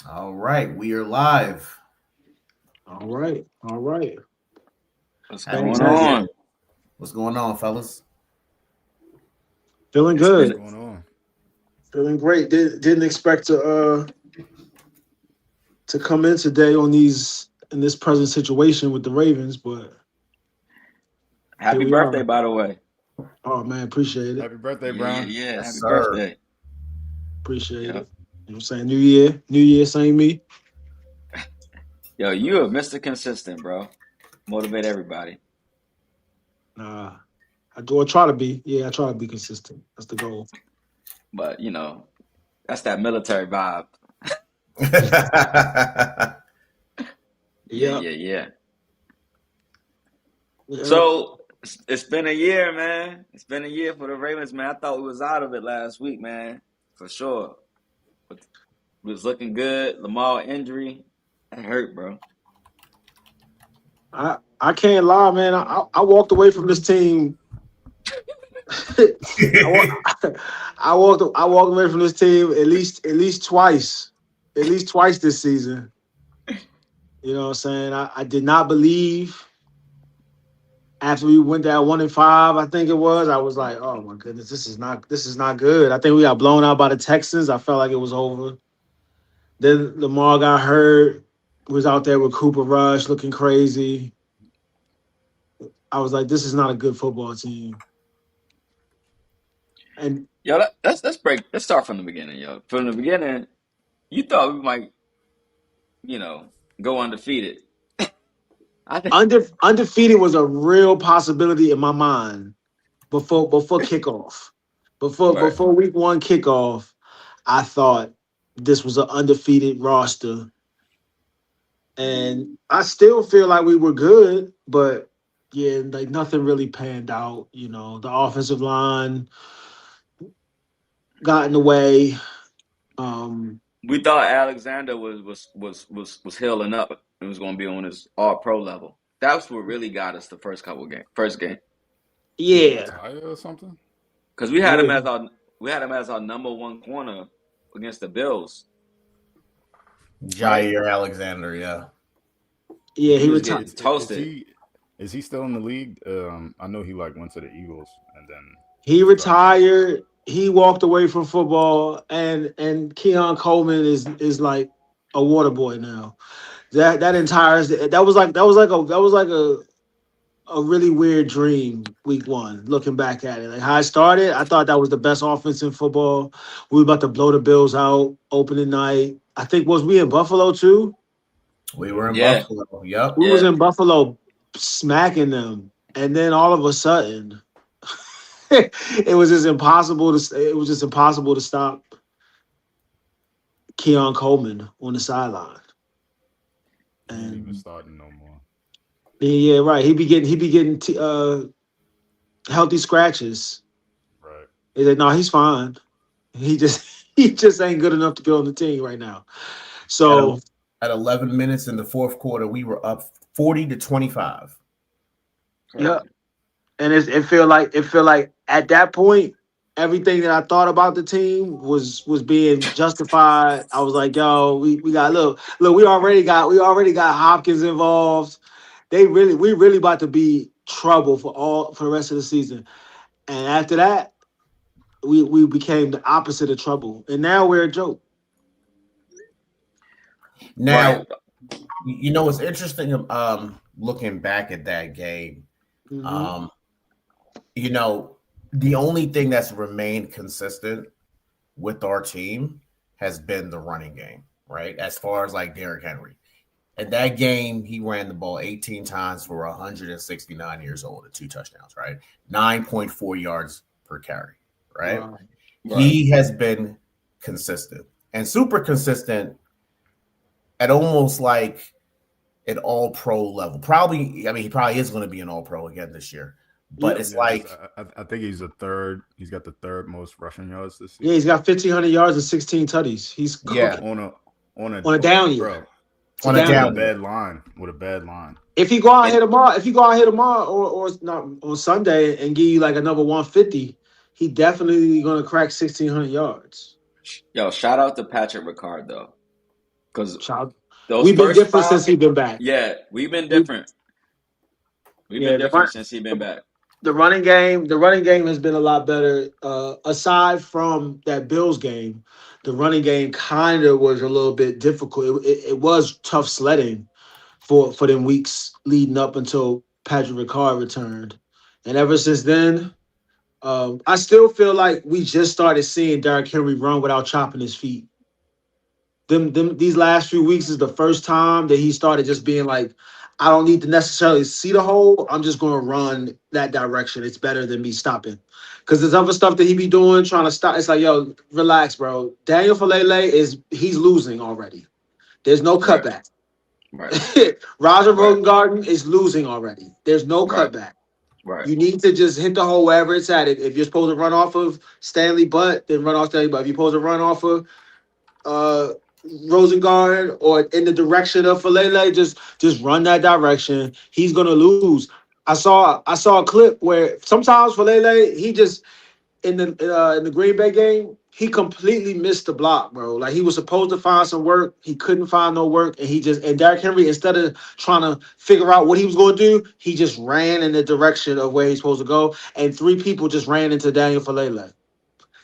All right, we are live. All right. All right. What's going Fantastic. on? What's going on, fellas? Feeling It's What's been good. going on? Feeling great. Didn't expect to come in today on these in this present situation with the Ravens, but here happy we birthday, are. by the way. Oh man, appreciate it. Happy birthday, Yeah, yeah, Brown. yeah. Yes, Happy sir. birthday. Appreciate Yep. it. You know what I'm saying? New year. New year, same me. Yo, you are Mr. Consistent, bro. Motivate everybody. Nah. I try to be. Yeah, I try to be consistent. That's the goal. But, that's that military vibe. Yeah, Yep. yeah, yeah. Yep. So, it's been a year, man. It's been a year for the Ravens, man. I thought we was out of it last week, man. For sure. But we was looking good. Lamar injury. That hurt, bro. I can't lie, man. I walked away from this team. I, wa- I walked away from this team at least twice, at least twice this season. You know what I'm saying? I did not believe after we went down 1-5. I think it was. I was like, oh my goodness, this is not good. I think we got blown out by the Texans. I felt like it was over. Then Lamar got hurt. Was out there with Cooper Rush looking crazy. I was like, this is not a good football team. And Yo, let's start from the beginning, yo. From the beginning, you thought we might, you know, go undefeated. I think undefeated was a real possibility in my mind before kickoff. Before right. before week one kickoff, I thought this was an undefeated roster. And I still feel like we were good, but yeah, like nothing really panned out. You know, the offensive line got in the way. Um, We thought Alexander was healing up and was going to be on his all pro level. That's what really got us the first game, Did he yeah, retire or something? because yeah, we had him as our number one corner against the Bills, right? Jair Alexander, yeah. yeah. He He was retired. getting Is toasted. he still in the league? I know he like went to the Eagles and then He started playing. retired. He walked away from football, and Keon Coleman is like a water boy now. That entire that was like a really weird dream week one. Looking back at it, like how I started, I thought that was the best offense in football. We were about to blow the Bills out opening night. I think was we in Buffalo too. We were in Yeah, Buffalo. Yep. We was yeah. in Buffalo smacking them, and then all of a sudden, it was just impossible to stop Keon Coleman on the sideline. He ain't even And starting no more. yeah, right. He be getting healthy scratches. Right. He's like, no, he's fine. He just he just ain't good enough to get on the team right now. At, So at 11 minutes in the fourth quarter, we were up 40-25. yeah, Crazy. and it feel like at that point, everything that I thought about the team was being justified. I was like, yo, we got look, we already got Hopkins involved. We really about to be trouble for the rest of the season. And after that, we became the opposite of trouble. And now we're a joke. Right. Now, what's interesting, looking back at that game, Hmm. um, you know, the only thing that's remained consistent with our team has been the running game, right? As far as like Derrick Henry. In that game, he ran the ball 18 times for 169 years old and two touchdowns, right? 9.4 yards per carry, right? Wow. Right. He has been consistent and super consistent at almost like an all pro level. Probably, I mean, he probably is going to be an all pro again this year, but Yep. it's Yeah, because like, I think he's the third. He's got the third most rushing yards this Yeah, he's season got 1,500 yards and 16 tutties. He's yeah, cooking on a on a on a down year. bro It's a on a down with a year. down year. bad line with a bad line. And If he go out here tomorrow, or not on Sunday and give you like another 150, he definitely gonna crack 1,600 yards. yo, shout out to Patrick Ricard though. Because Child, those we've been first different since 5, he's been back. yeah, we've been We, different. We've been yeah, different since he's been back. the running game has been a lot better. Aside from that Bills game, the running game kind of was a little bit difficult. It was tough sledding for them weeks leading up until Patrick Ricard returned, and ever since then, I still feel like we just started seeing Derrick Henry run without chopping his feet. These last few weeks is the first time that he started just being like, I don't need to necessarily see the hole. I'm just going to run that direction. It's better than me stopping. Because there's other stuff that he be doing, trying to stop. It's like, yo, relax, bro. Daniel Falele he's losing already. There's no Right. cutback. Right. Roger Right. Rodengarten is losing already. There's no Right. cutback. Right. You need to just hit the hole wherever it's at. If you're supposed to run off of Stanley Butt, then run off Stanley Butt. If you're supposed to run off of Rosengard or in the direction of Falele, just run that direction. He's gonna lose. I saw a clip where sometimes Falele, he just in the Green Bay game, he completely missed the block, bro. Like he was supposed to find some work, he couldn't find no work, and Derrick Henry, instead of trying to figure out what he was going to do, he just ran in the direction of where he's supposed to go, and three people just ran into Daniel Falele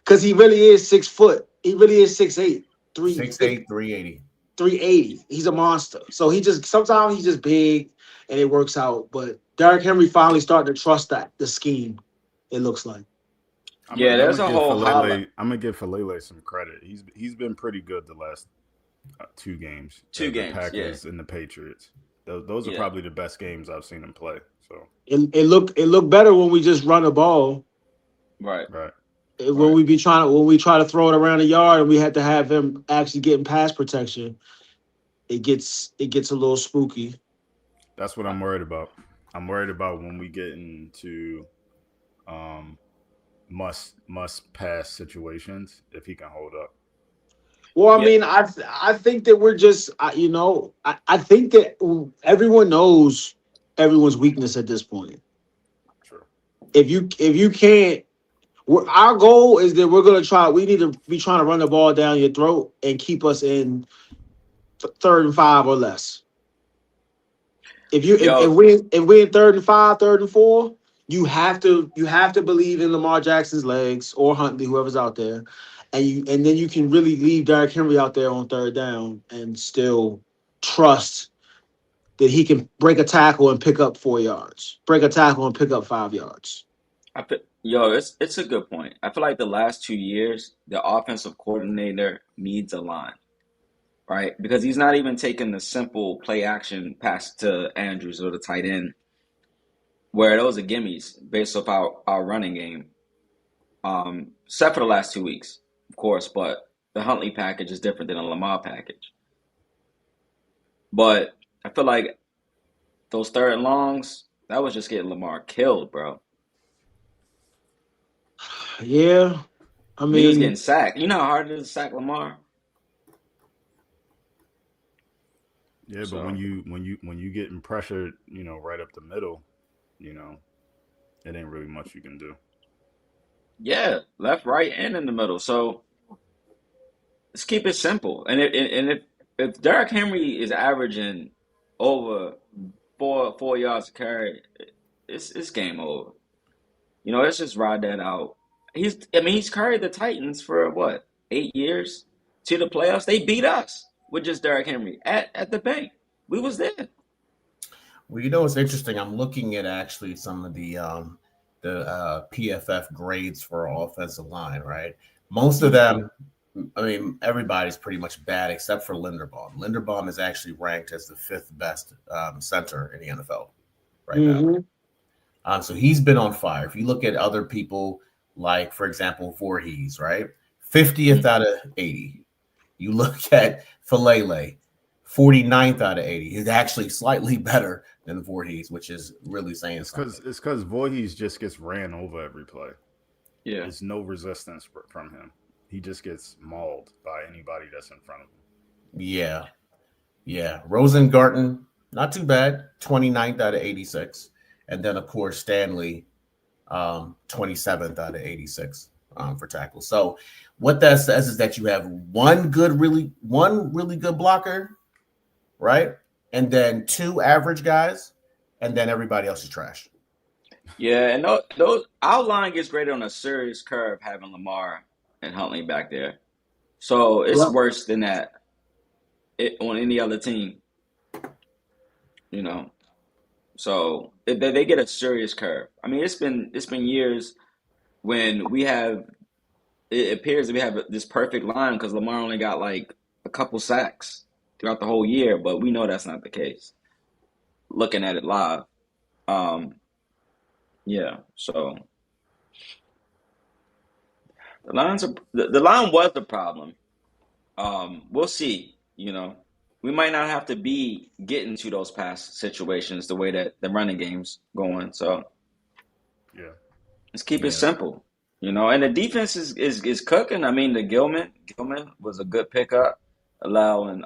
because he really is 6 foot. He really is 6'8", 6'8", 380. 380. He's a monster. So sometimes he's just big and it works out. But Derrick Henry finally started to trust the scheme. It looks like. Yeah, there's a whole highlight. I'm gonna give Falele some credit. He's been pretty good the last 2 games. The Packers and the Patriots. Those are probably the best games I've seen him play. So it looked better when we just run the ball. Right. When we try to throw it around the yard and we had to have him actually getting pass protection, it gets a little spooky. That's what I'm worried about. I'm worried about when we get into must pass situations if he can hold up. Well, I mean, I think that we're just I think that everyone knows everyone's weakness at this point. True. If you can't, our goal is that we're gonna try. We need to be trying to run the ball down your throat and keep us in 3rd and 5 or less. If we're in 3rd and 5, 3rd and 4, you have to believe in Lamar Jackson's legs or Huntley, whoever's out there, and then you can really leave Derrick Henry out there on 3rd down and still trust that he can break a tackle and pick up 4 yards, break a tackle and pick up 5 yards. It's a good point. I feel like the last 2 years, the offensive coordinator needs a line, right? Because he's not even taking the simple play action pass to Andrews or the tight end, where those are gimmies based off our running game. Except for the last 2 weeks, of course, but the Huntley package is different than a Lamar package. But I feel like those 3rd and longs, that was just getting Lamar killed, bro. Yeah, I mean, He was getting sacked. You know how hard it is to sack Lamar? Yeah, but when you getting pressured, right up the middle, it ain't really much you can do. Yeah, left, right, and in the middle. So let's keep it simple. And if Derrick Henry is averaging over 4 yards a carry, it's game over. Let's just ride that out. He's carried the Titans for what, 8 years to the playoffs. They beat us with just Derrick Henry at the bank. We was there. Well, it's interesting. I'm looking at actually some of the PFF grades for our offensive line. Right, most of them. I mean, everybody's pretty much bad except for Linderbaum. Linderbaum is actually ranked as the 5th best center in the NFL right now. So he's been on fire. If you look at other people, like, for example, Voorhees, right? 50th out of 80. You look at Falele, 49th out of 80. He's actually slightly better than Voorhees, which is really saying something. It's because Voorhees just gets ran over every play. Yeah. There's no resistance from him. He just gets mauled by anybody that's in front of him. Yeah. Rosengarten, not too bad, 29th out of 86. And then, of course, Stanley, 27th out of 86. for tackles. So what that says is that you have one really good blocker, right? And then two average guys, and then everybody else is trash. Yeah, and those our line gets graded on a serious curve having Lamar and Huntley back there. So it's Yep. worse than that on any other team, you know. So they get a serious curve. I mean, it's been years when we have it appears that we have this perfect line because Lamar only got like a couple sacks throughout the whole year, but we know that's not the case. Looking at it live, um, yeah. So the line was the problem. We'll see. We might not have to be getting to those pass situations the way that the running game's going. So Yeah. let's keep it Yeah. simple. And the defense is cooking. I mean, the Gilman was a good pickup, allowing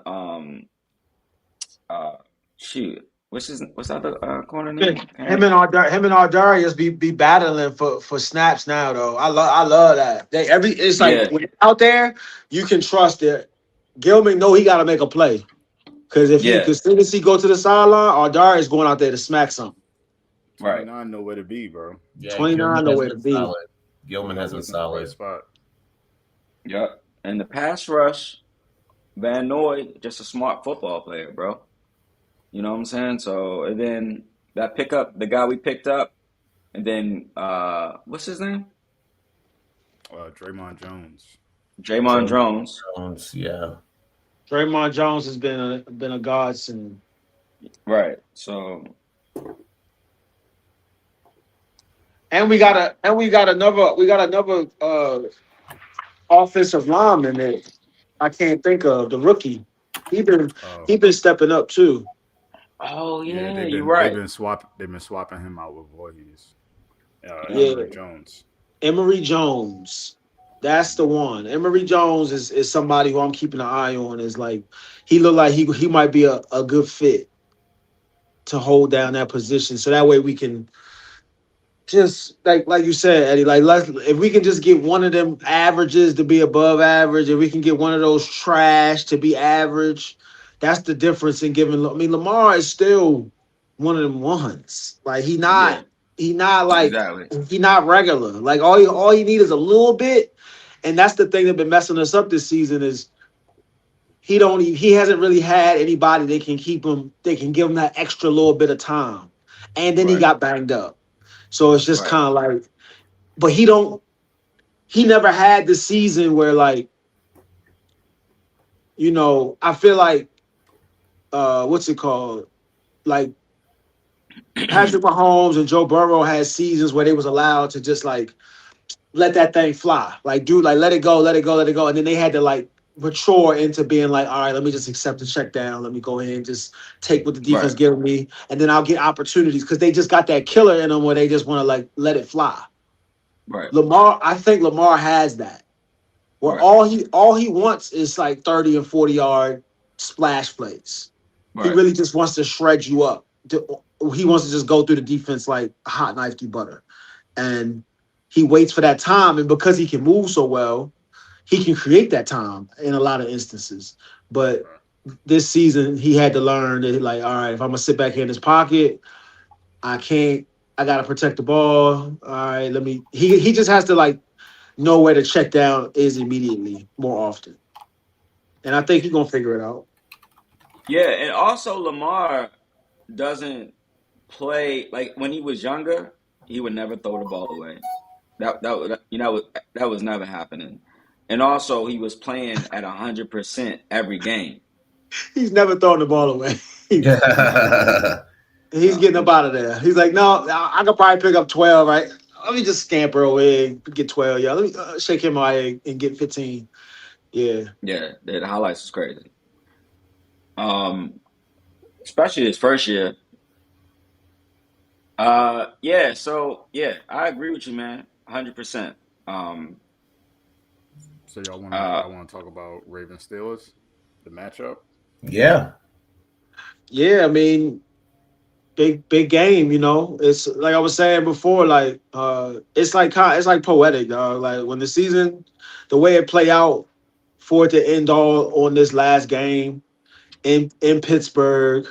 uh shoot, what's that corner name? Him and Ardarius be battling for snaps now though. I love that. It's like Yeah, when it's out there, you can trust it. Gilman know he got to make a play because yeah, as soon as he go to the sideline, Ardarius going out there to smack something. right. 29 nowhere to be, bro. Yeah, 29 nowhere to be. solid. Gilman has been Always in the right solid. spot. Yep. And the pass rush, Van Noy, just a smart football player, bro. You know what I'm saying? So, and then that pickup, the guy we picked up, and then what's his name? Draymond Jones. Draymond Jones. Jones, yeah. Draymond Jones has been a godsend. Right. So, And we got another offensive lineman that I can't think of, the rookie. He been Oh, he been stepping up too. oh yeah, yeah, they've you're been right. they've been swapping him out with Voorhees. Yeah. Emory Jones. Emory Jones. That's the one. Emory Jones is somebody who I'm keeping an eye on. Is like he look like he might be a good fit to hold down that position. So that way we can just like you said, Eddie, if we can just get one of them averages to be above average, if we can get one of those trash to be average, that's the difference in giving. I mean, Lamar is still one of them ones. Like Yeah, he not like exactly. he not regular. Like all he need is a little bit, and that's the thing that been messing us up this season is he hasn't really had anybody that can keep him. They can give him that extra little bit of time, and then he Right, got banged up. So it's just right, kind of like, but he never had the season where like, I feel like, what's it called? Like Patrick Mahomes and Joe Burrow had seasons where they was allowed to just like let that thing fly. Like, dude, like let it go, let it go, let it go. And then they had to like mature into being like, all right, let me just accept the check down. Let me go ahead and just take what the defense right, giving me. And then I'll get opportunities because they just got that killer in them where they just want to like let it fly. right, I think Lamar has that. Where right, all he wants is like 30 and 40-yard splash plays. He right, really just wants to shred you up. He wants to just go through the defense like a hot knife through butter. And he waits for that time. And because he can move so well, he can create that time in a lot of instances. But this season, he had to learn that, like, all right, if I'm going to sit back here in his pocket, I can't. I got to protect the ball. All right, he just has to, like, know where the check down is immediately more often. And I think he's going to figure it out. yeah. And also, Lamar doesn't play like when he was younger. He would never throw the ball away. That was never happening. And also, he was playing at 100% every game. He's never throwing the ball away. Yeah. He's getting up out of there. He's like, no, I could probably pick up 12, right? Let me just scamper away, get 12. Yeah, let me shake him out and get 15. Yeah. Yeah, the highlights was crazy. Um, Especially his first year. Yeah. So yeah, I agree with you, man. 100%. Um, So uh, y'all wanna talk about Ravens Steelers, the matchup? Yeah. Yeah, I mean, big game. It's like I was saying before. Like it's like poetic, dog. Like when the season, the way it play out for it to end all on this last game in Pittsburgh.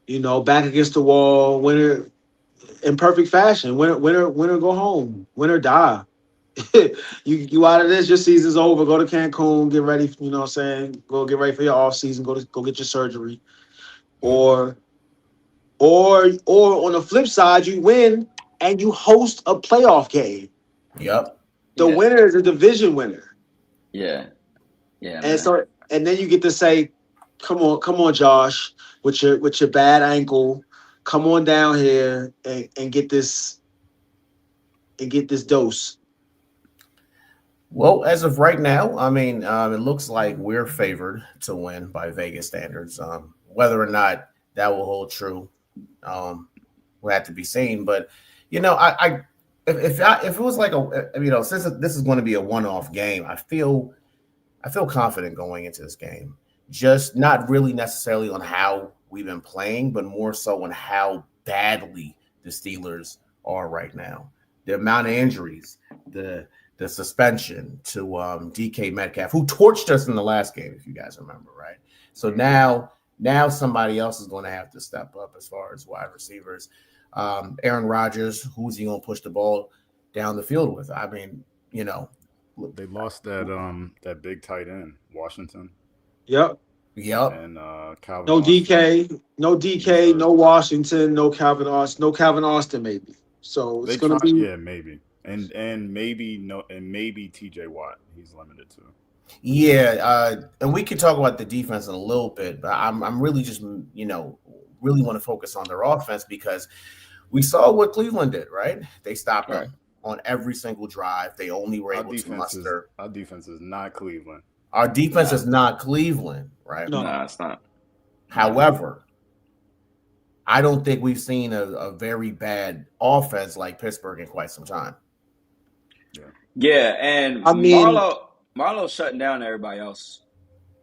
Back against the wall, winner in perfect fashion. Winner go home. Winner die. you out of this, your season's over. Go to Cancun, get ready, what I'm saying? Go get ready for your off season, go get your surgery. Or on the flip side, you win and you host a playoff game. Yep. The winner is a division winner. Yeah. Yeah. And then you get to say, come on, Josh, with your bad ankle, come on down here and get this dose. Well, as of right now, I mean, it looks like we're favored to win by Vegas standards. Whether or not that will hold true, will have to be seen. But if it was like since this is going to be a one-off game, I feel confident going into this game. Just not really necessarily on how we've been playing, but more so on how badly the Steelers are right now. The amount of injuries, the suspension to DK Metcalf, who torched us in the last game, if you guys remember, right? So now somebody else is going to have to step up as far as wide receivers. Aaron Rodgers, who's he going to push the ball down the field with? I mean, they lost that big tight end, Washington. Yep. And Calvin. No DK, no Washington, no Calvin Austin, maybe. So it's going to be maybe. And maybe TJ Watt. He's limited too. Yeah, and we could talk about the defense in a little bit, but I'm really just really want to focus on their offense because we saw what Cleveland did, right? They stopped them on every single drive. They only were able to muster. Our defense is not Cleveland. Our defense is not Cleveland, right? No, it's not. However, I don't think we've seen a very bad offense like Pittsburgh in quite some time. Yeah, and I mean, Marlowe's shutting down everybody else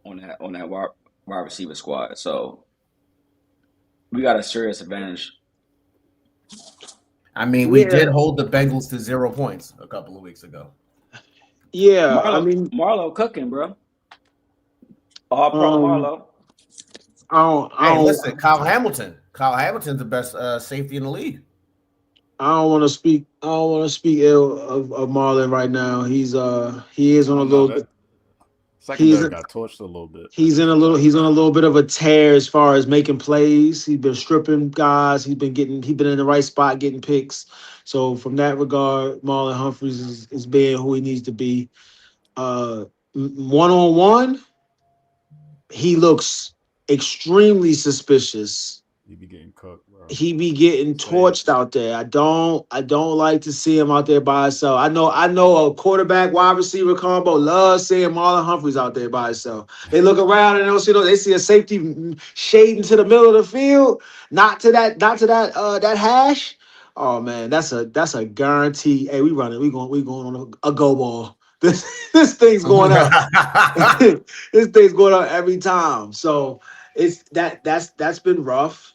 on that wide receiver squad. So we got a serious advantage. I mean, we did hold the Bengals to 0 points a couple of weeks ago. Yeah, Marlowe cooking, bro. All pro Marlowe. Listen, Kyle Hamilton's the best safety in the league. I don't want to speak ill of Marlon right now. He is on a little bit. Secondary got torched a little bit. He's on a little bit of a tear as far as making plays. He's been stripping guys. He's been in the right spot getting picks. So from that regard, Marlon Humphreys is being who he needs to be. One-on-one, he looks extremely suspicious. He be getting cooked, bro. He be getting torched out there. I don't like to see him out there by himself. I know a quarterback wide receiver combo loves seeing Marlon Humphreys out there by himself. They look around and they see a safety shading to the middle of the field, not to that hash. Oh man, that's a guarantee. Hey, we going on a go ball. This thing's going up. This thing's going up every time. So it's that's been rough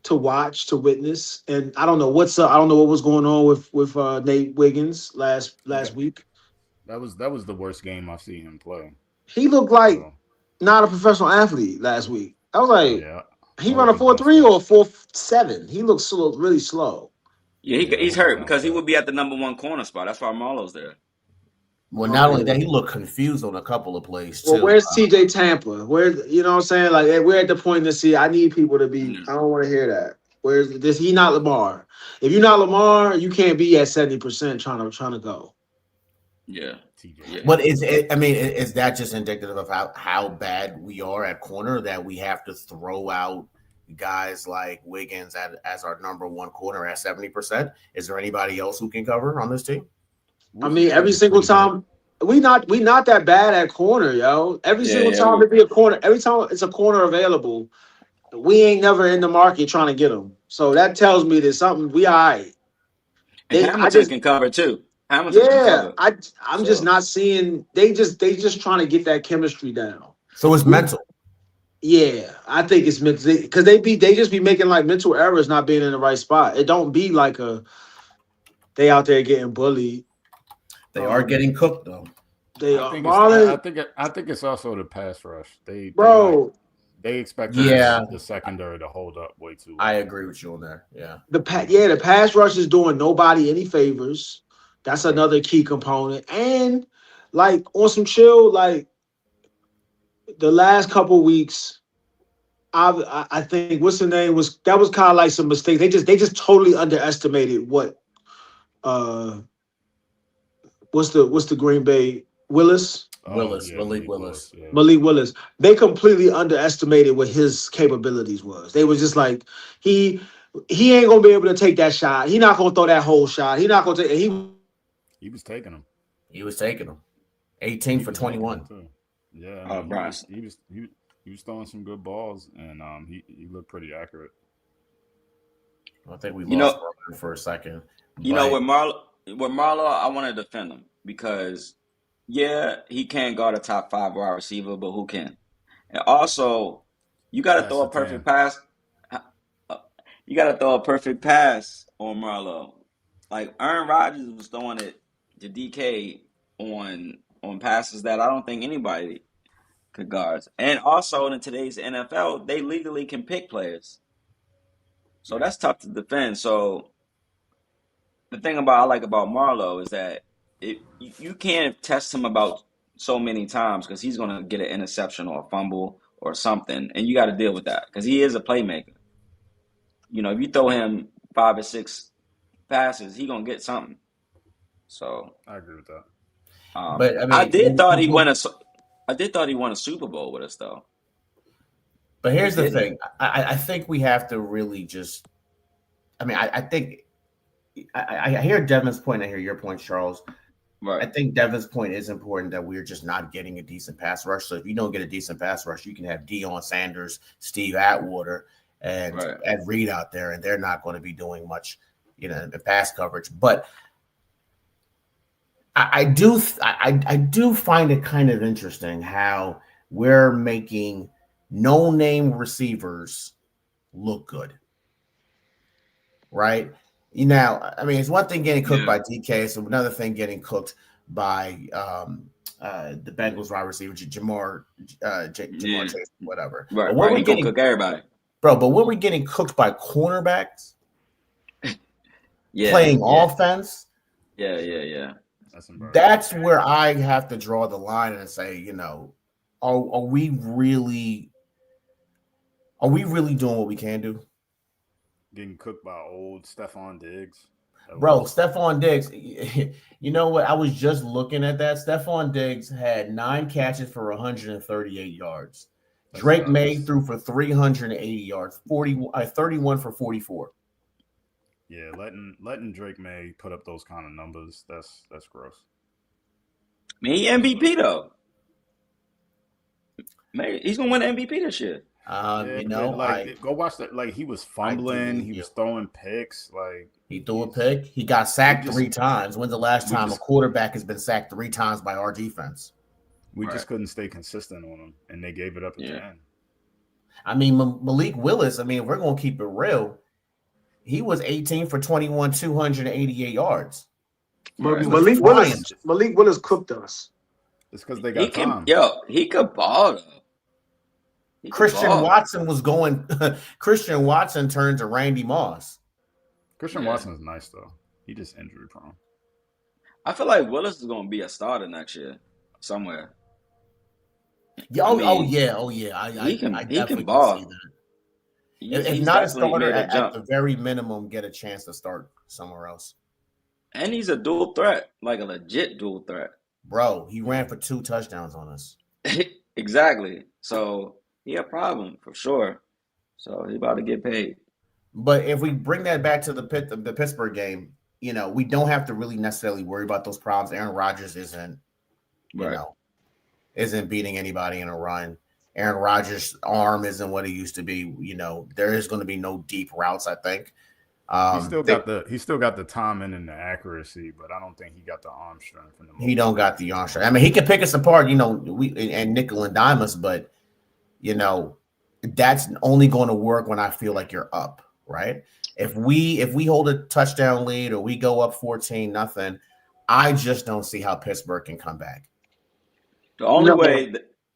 to watch, to witness, and I don't know what was going on with Nate Wiggins last week. That was the worst game I've seen him play. He looked like not a professional athlete last week. I was like, he run a 4.3 or 4.7. He looks really slow. Yeah, he's hurt because he would be at the number one corner spot. That's why Marlowe's there. Well, not only that, he looked confused on a couple of plays too. Well, where's TJ Tampa? Where's what I'm saying? Like we're at the point to see. I need people to be. I don't want to hear that. Where's he not Lamar? If you're not Lamar, you can't be at 70% trying to go. Yeah. But is that just indicative of how bad we are at corner that we have to throw out guys like Wiggins as our number one corner at 70%? Is there anybody else who can cover on this team? I mean, every single time we not that bad at corner, yo. Every single time it be a corner, every time it's a corner available, we ain't never in the market trying to get them. So that tells me there's something we all right. Hamilton can cover too. Hamilton can cover. I'm just not seeing. They just trying to get that chemistry down. So it's mental. Yeah, I think it's meant because they just be making like mental errors, not being in the right spot. It don't be like they out there getting bullied. They are getting cooked though. They I are think Marlon, I think it's also the pass rush. bro. They expected Yeah, the secondary to hold up way too long. I agree with you on that. Yeah. The pass rush is doing nobody any favors. That's another key component. And like on some chill, like the last couple weeks, I think what's the name was kind of like some mistake. They just totally underestimated what what's the Green Bay Willis. Willis, Yeah, Malik Willis. Yeah. Malik Willis, they completely underestimated what his capabilities was. They was just like he ain't gonna be able to take that shot. He not gonna throw that whole shot. He not gonna take. He was taking them. He was taking them. 18 for 21. Yeah, Oh, Bryce. he was throwing some good balls, and he looked pretty accurate. I think we lost Marlon for a second. You know, with Marlo, I want to defend him because, yeah, he can't guard a top 5 wide receiver, but who can? And also, you got to throw a perfect pass. You got to throw a perfect pass on Marlo. Like Aaron Rodgers was throwing it to DK on passes that I don't think anybody could guard. And also in today's NFL, they legally can pick players, so that's tough to defend. So the thing I like about Marlo is that you can't test him about so many times because he's going to get an interception or a fumble or something, and you got to deal with that because he is a playmaker. You know, if you throw him 5 or 6 passes, he gonna get something. So I agree with that. But I mean, I did thought he won a Super Bowl with us though. But here's the thing: I think we have to really just. I mean, I think I hear Devin's point. I hear your point, Charles. Right. I think Devin's point is important that we're just not getting a decent pass rush. So if you don't get a decent pass rush, you can have Deion Sanders, Steve Atwater, and Ed Reed out there, and they're not going to be doing much, in pass coverage. But I do find it kind of interesting how we're making no-name receivers look good, right? I mean, it's one thing getting cooked by DK. It's another thing getting cooked by the Bengals wide receiver Jamar Chase, whatever. Right, right. He gonna cook everybody, bro. But when we're getting cooked by cornerbacks, playing offense, that's where I have to draw the line and say, are we really doing what we can do? Getting cooked by old Stephon Diggs. Bro, Stephon Diggs, you know what? I was just looking at that. Stephon Diggs had 9 catches for 138 yards. Drake May threw for 380 yards, 31 for 44. Yeah, letting Drake May put up those kind of numbers, that's gross. I mean, he MVP though. Maybe he's gonna win the MVP this year. Go watch that. Like he was fumbling, he was throwing picks. Like he threw a pick. He got sacked 3 times. When's the last time a quarterback has been sacked 3 times by our defense? We just couldn't stay consistent on him, and they gave it up at the end. I mean, Malik Willis. I mean, if we're gonna keep it real, he was 18 for 21, 288 yards. Malik Willis cooked us. It's because they got time. He could ball though. Christian Watson was going. Christian Watson turned to Randy Moss. Christian Watson is nice though. He just injury prone. I feel like Willis is going to be a starter next year somewhere. Yeah, he can ball. See that. If not a starter, at the very minimum, get a chance to start somewhere else. And he's a dual threat, like a legit dual threat. Bro, he ran for 2 touchdowns on us. Exactly. So he a problem for sure. So he's about to get paid. But if we bring that back to the Pittsburgh game, we don't have to really necessarily worry about those problems. Aaron Rodgers isn't beating anybody in a run. Aaron Rodgers' arm isn't what it used to be. There is going to be no deep routes, I think. He still got the timing and the accuracy, but I don't think he got the arm strength. He don't got the arm strength. I mean, he can pick us apart, and nickel and dime us, but that's only going to work when I feel like you're up, right? If we hold a touchdown lead or we go up 14-0, I just don't see how Pittsburgh can come back. The only No. way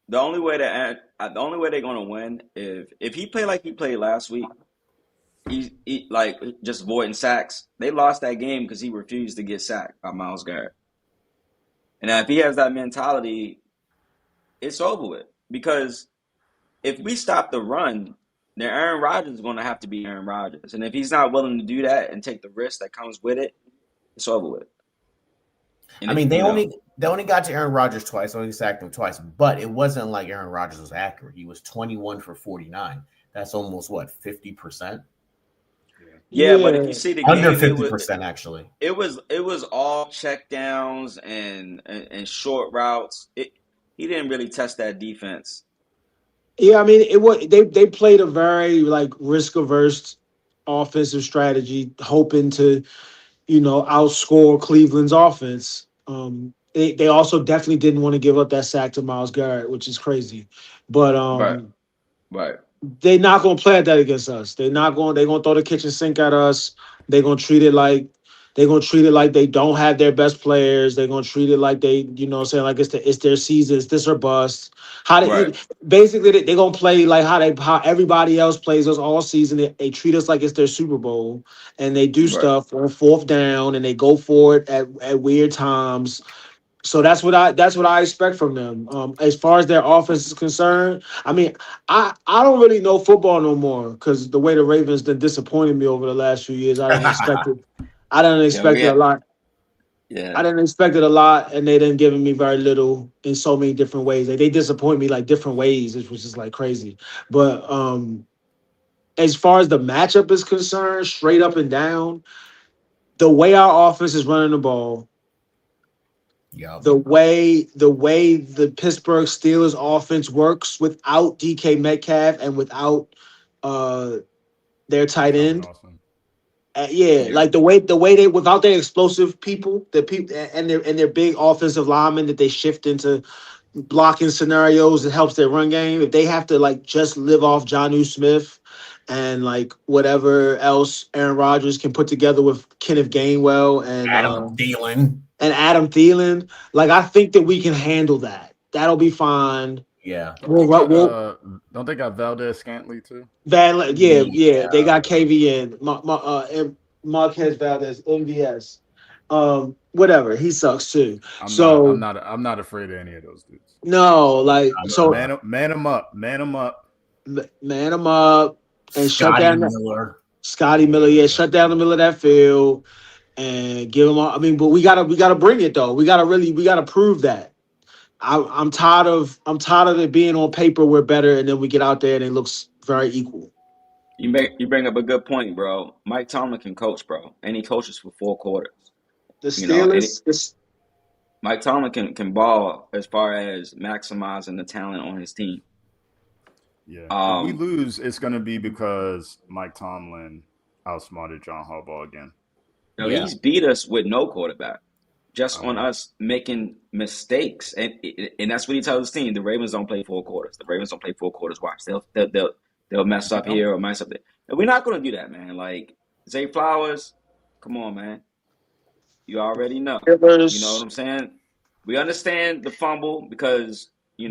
the only way they're gonna win if he play like he played last week, he like just avoiding sacks. They lost that game because he refused to get sacked by Myles Garrett. And if he has that mentality, it's over with. Because if we stop the run, then Aaron Rodgers is going to have to be Aaron Rodgers. And if he's not willing to do that and take the risk that comes with it, it's over with. And I mean, they only got to Aaron Rodgers twice, only sacked him twice, but it wasn't like Aaron Rodgers was accurate. He was 21 for 49. That's almost what, 50%? Yeah, but if you see the under game, 50% actually. It was all check downs and short routes. He didn't really test that defense. Yeah, I mean, it was they played a very like risk averse offensive strategy, hoping to outscore Cleveland's offense. They also definitely didn't want to give up that sack to Myles Garrett, which is crazy. But Right. they're not gonna play at that against us. They're gonna throw the kitchen sink at us. They're gonna treat it like they don't have their best players. They're gonna treat it like they, saying like it's their season, it's this or bust. Right. Basically they're gonna play like how everybody else plays us all season. They treat us like it's their Super Bowl, and they do Right. stuff on fourth down and they go for it at weird times. So that's what I expect from them. As far as their offense is concerned, I mean, I don't really know football no more because the way the Ravens done disappointed me over the last few years. I didn't expect it. I didn't expect it a lot. Yeah. I didn't expect it a lot, and they didn't give me very little in so many different ways. They disappoint me like different ways, which was just like crazy. But as far as the matchup is concerned, straight up and down, the way our offense is running the ball. Yeah. The way the Pittsburgh Steelers offense works without DK Metcalf and without their tight end. Like the way they without their explosive people, the people and their big offensive linemen that they shift into blocking scenarios that helps their run game. If they have to like just live off Jonnu Smith and like whatever else Aaron Rodgers can put together with Kenneth Gainwell and Adam Thielen, like I think that we can handle that. That'll be fine. Yeah. Don't they got Valdez Scantling too? Yeah. They got KVN, Marquez Valdez, MVS. Whatever. He sucks too. I'm not afraid of any of those dudes. No, like man them up. Man them up. Man them up and Scotty shut down Miller. Scotty Miller, shut down the middle of that field and give them all. I mean, but we gotta bring it though. We gotta prove that. I'm tired of it being on paper we're better, and then we get out there and it looks very equal. You bring up a good point, bro. Mike Tomlin can coach, bro, and he coaches for 4 quarters. The Steelers, Mike Tomlin can ball as far as maximizing the talent on his team. Yeah, if we lose, it's going to be because Mike Tomlin outsmarted John Harbaugh again. No, he's beat us with no quarterback, just on us making mistakes, and that's what he tells his team. The Ravens don't play 4 quarters. The Ravens don't play 4 quarters. Watch, they'll mess up here or mess up there. And we're not going to do that, man. Like Zay Flowers, come on, man. You already know. You know what I'm saying? We understand the fumble because, you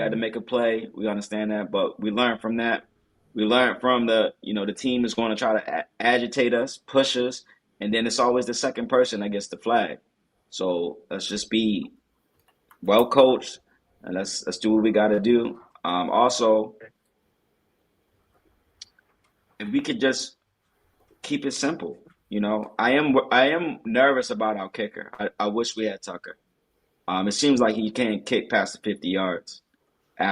had to make a play. We understand that, but we learned from that. We learned from the team is going to try to agitate us, push us, and then it's always the second person that gets the flag. So let's just be well coached and let's do what we got to do. Also, if we could just keep it simple. I am nervous about our kicker. I wish we had Tucker. It seems like he can't kick past the 50 yards.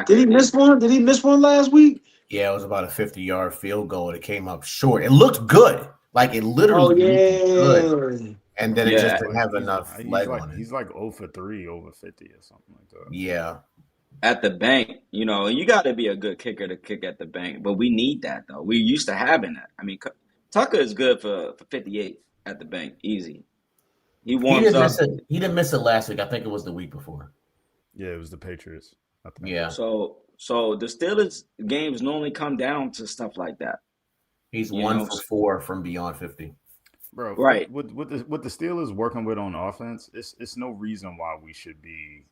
Did he miss one? Did he miss one last week? Yeah, it was about a 50-yard field goal. It came up short. It looked good. Like it literally looked good. And then it just didn't have enough leg on it. He's like 0 for 3 over 50 or something like that. Yeah. At the bank, you got to be a good kicker to kick at the bank. But we need that, though. We're used to having that. I mean, Tucker is good for 58 at the bank. Easy. He didn't miss it last week. I think it was the week before. Yeah, it was the Patriots. Yeah. So So the Steelers games normally come down to stuff like that. He's You 1 know, for 4 from beyond 50. Bro, right? with the Steelers working with on offense, it's no reason why we should be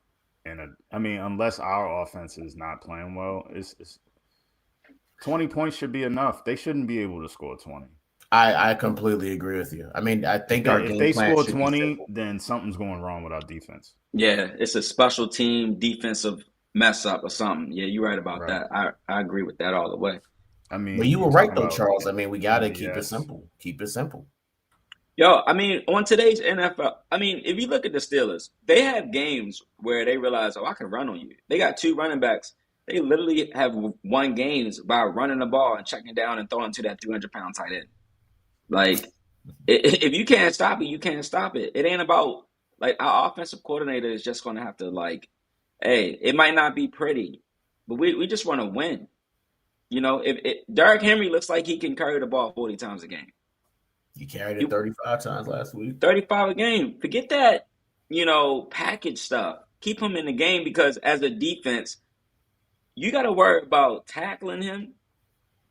in a. I mean, unless our offense is not playing well, it's 20 points should be enough. They shouldn't be able to score 20. I completely agree with you. I mean, I think our If game they plan score should be 20, simple. then something's going wrong with our defense. Yeah, it's a special team defensive mess up or something. Yeah, you're right about Right. that. I agree with that all the way. I But mean, you you were right talking though, about Charles. I mean, we got to keep it MVS. simple. Keep it simple. Yo, I mean, on today's NFL, I mean, if you look at the Steelers, they have games where they realize, oh, I can run on you. They got two running backs. They literally have won games by running the ball and checking down and throwing to that 300-pound tight end. Like, if you can't stop it, you can't stop it. It ain't about, like, our offensive coordinator is just going to have to, like, hey, it might not be pretty, but we just want to win. You know, if Derrick Henry looks like he can carry the ball 40 times a game. You carried it You 35 times last week. 35 a game. Forget that, package stuff. Keep him in the game because as a defense, you got to worry about tackling him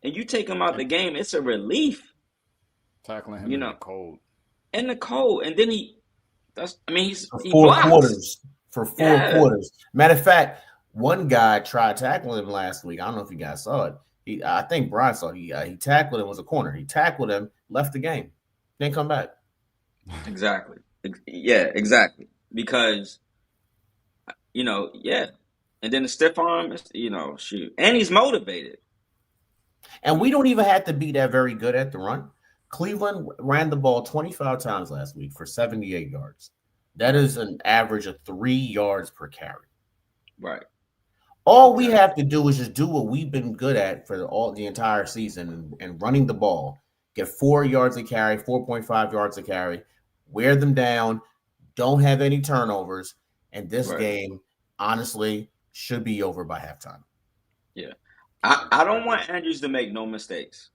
and you take him out the game. It's a relief, Tackling him you in the know, cold. in the cold. And then he For he four blocks. quarters. For four Yeah, quarters. Matter of fact, one guy tried tackling him last week. I don't know if you guys saw it. I think Brian saw it. He tackled him. Was a corner. He tackled him, left the game, didn't come back. exactly. Yeah, exactly. Because, yeah. And then the stiff arm, shoot. And he's motivated. And we don't even have to be that very good at the run. Cleveland ran the ball 25 times last week for 78 yards. That is an average of 3 yards per carry. Right. All we have to do is just do what we've been good at for all the entire season and running the ball. Get 4 yards a carry, 4.5 yards a carry, wear them down, don't have any turnovers, and this game, honestly, should be over by halftime. Yeah. I don't want Andrews to make no mistakes.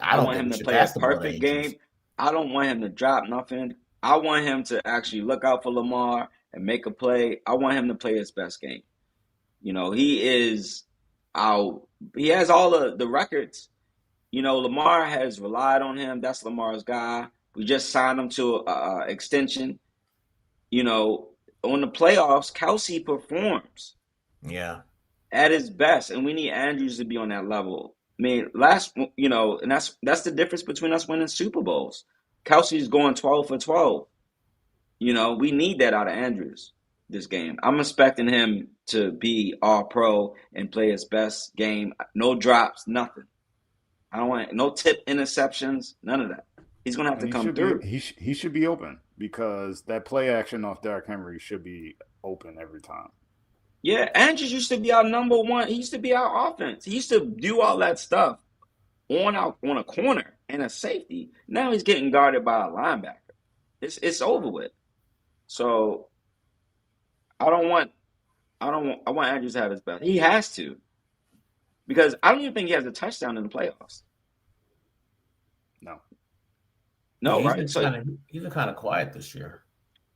I don't want think him we to should play a pass the ball to perfect Andrews. game. I don't want him to drop nothing. I want him to actually look out for Lamar and make a play. I want him to play his best game. He is out. He has all the records. Lamar has relied on him. That's Lamar's guy. We just signed him to a extension. On the playoffs, Kelsey performs. Yeah. At his best, and we need Andrews to be on that level. I mean, and that's the difference between us winning Super Bowls. Kelsey's going 12 for 12. We need that out of Andrews this game. I'm expecting him to be all pro and play his best game. No drops, nothing. I don't want no tip interceptions, none of that. He's gonna have to come through. He should be open because that play action off Derrick Henry should be open every time. Yeah, Andrews used to be our number one. He used to be our offense. He used to do all that stuff on a corner and a safety. Now he's getting guarded by a linebacker. It's over with. So I want Andrews to have his best. He has to. Because I don't even think he has a touchdown in the playoffs. No. No, Yeah, right? So he's been kind of quiet this year.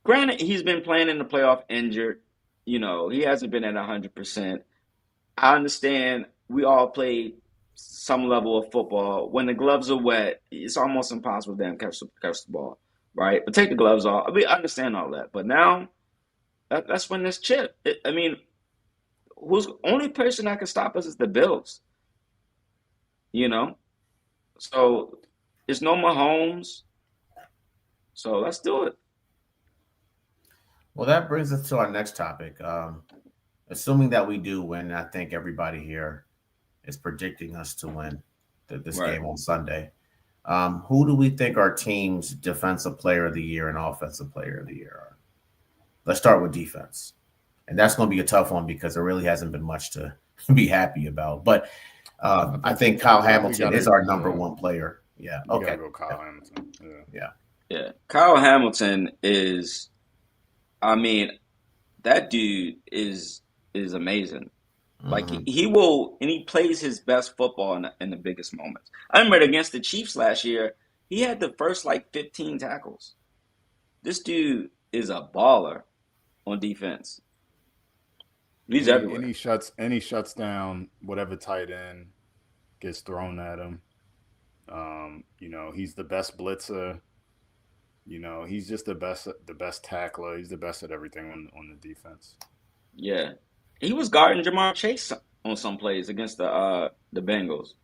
granted, he's been playing in the playoff injured. He hasn't been at 100%. I understand we all play some level of football. When the gloves are wet, it's almost impossible to catch the ball, right? But take the gloves off. I understand all that. But now, that's when this chip. Who's only person that can stop us is the Bills. So it's no Mahomes. So let's do it. Well, that brings us to our next topic. Assuming that we do win, I think everybody here is predicting us to win this game on Sunday. Who do we think our team's defensive player of the year and offensive player of the year are? Let's start with defense. And that's going to be a tough one because there really hasn't been much to be happy about. But I think Kyle Hamilton is our number one player. Yeah. Okay. Go Kyle Hamilton. Yeah. Kyle Hamilton is, that dude is amazing. Like he will, and he plays his best football in the biggest moments. I remember against the Chiefs last year, he had the first 15 tackles. This dude is a baller on defense. He's and everywhere. he shuts down whatever tight end gets thrown at him. He's the best blitzer. He's just the best tackler. He's the best at everything on the defense. Yeah, he was guarding Jamar Chase on some plays against the Bengals.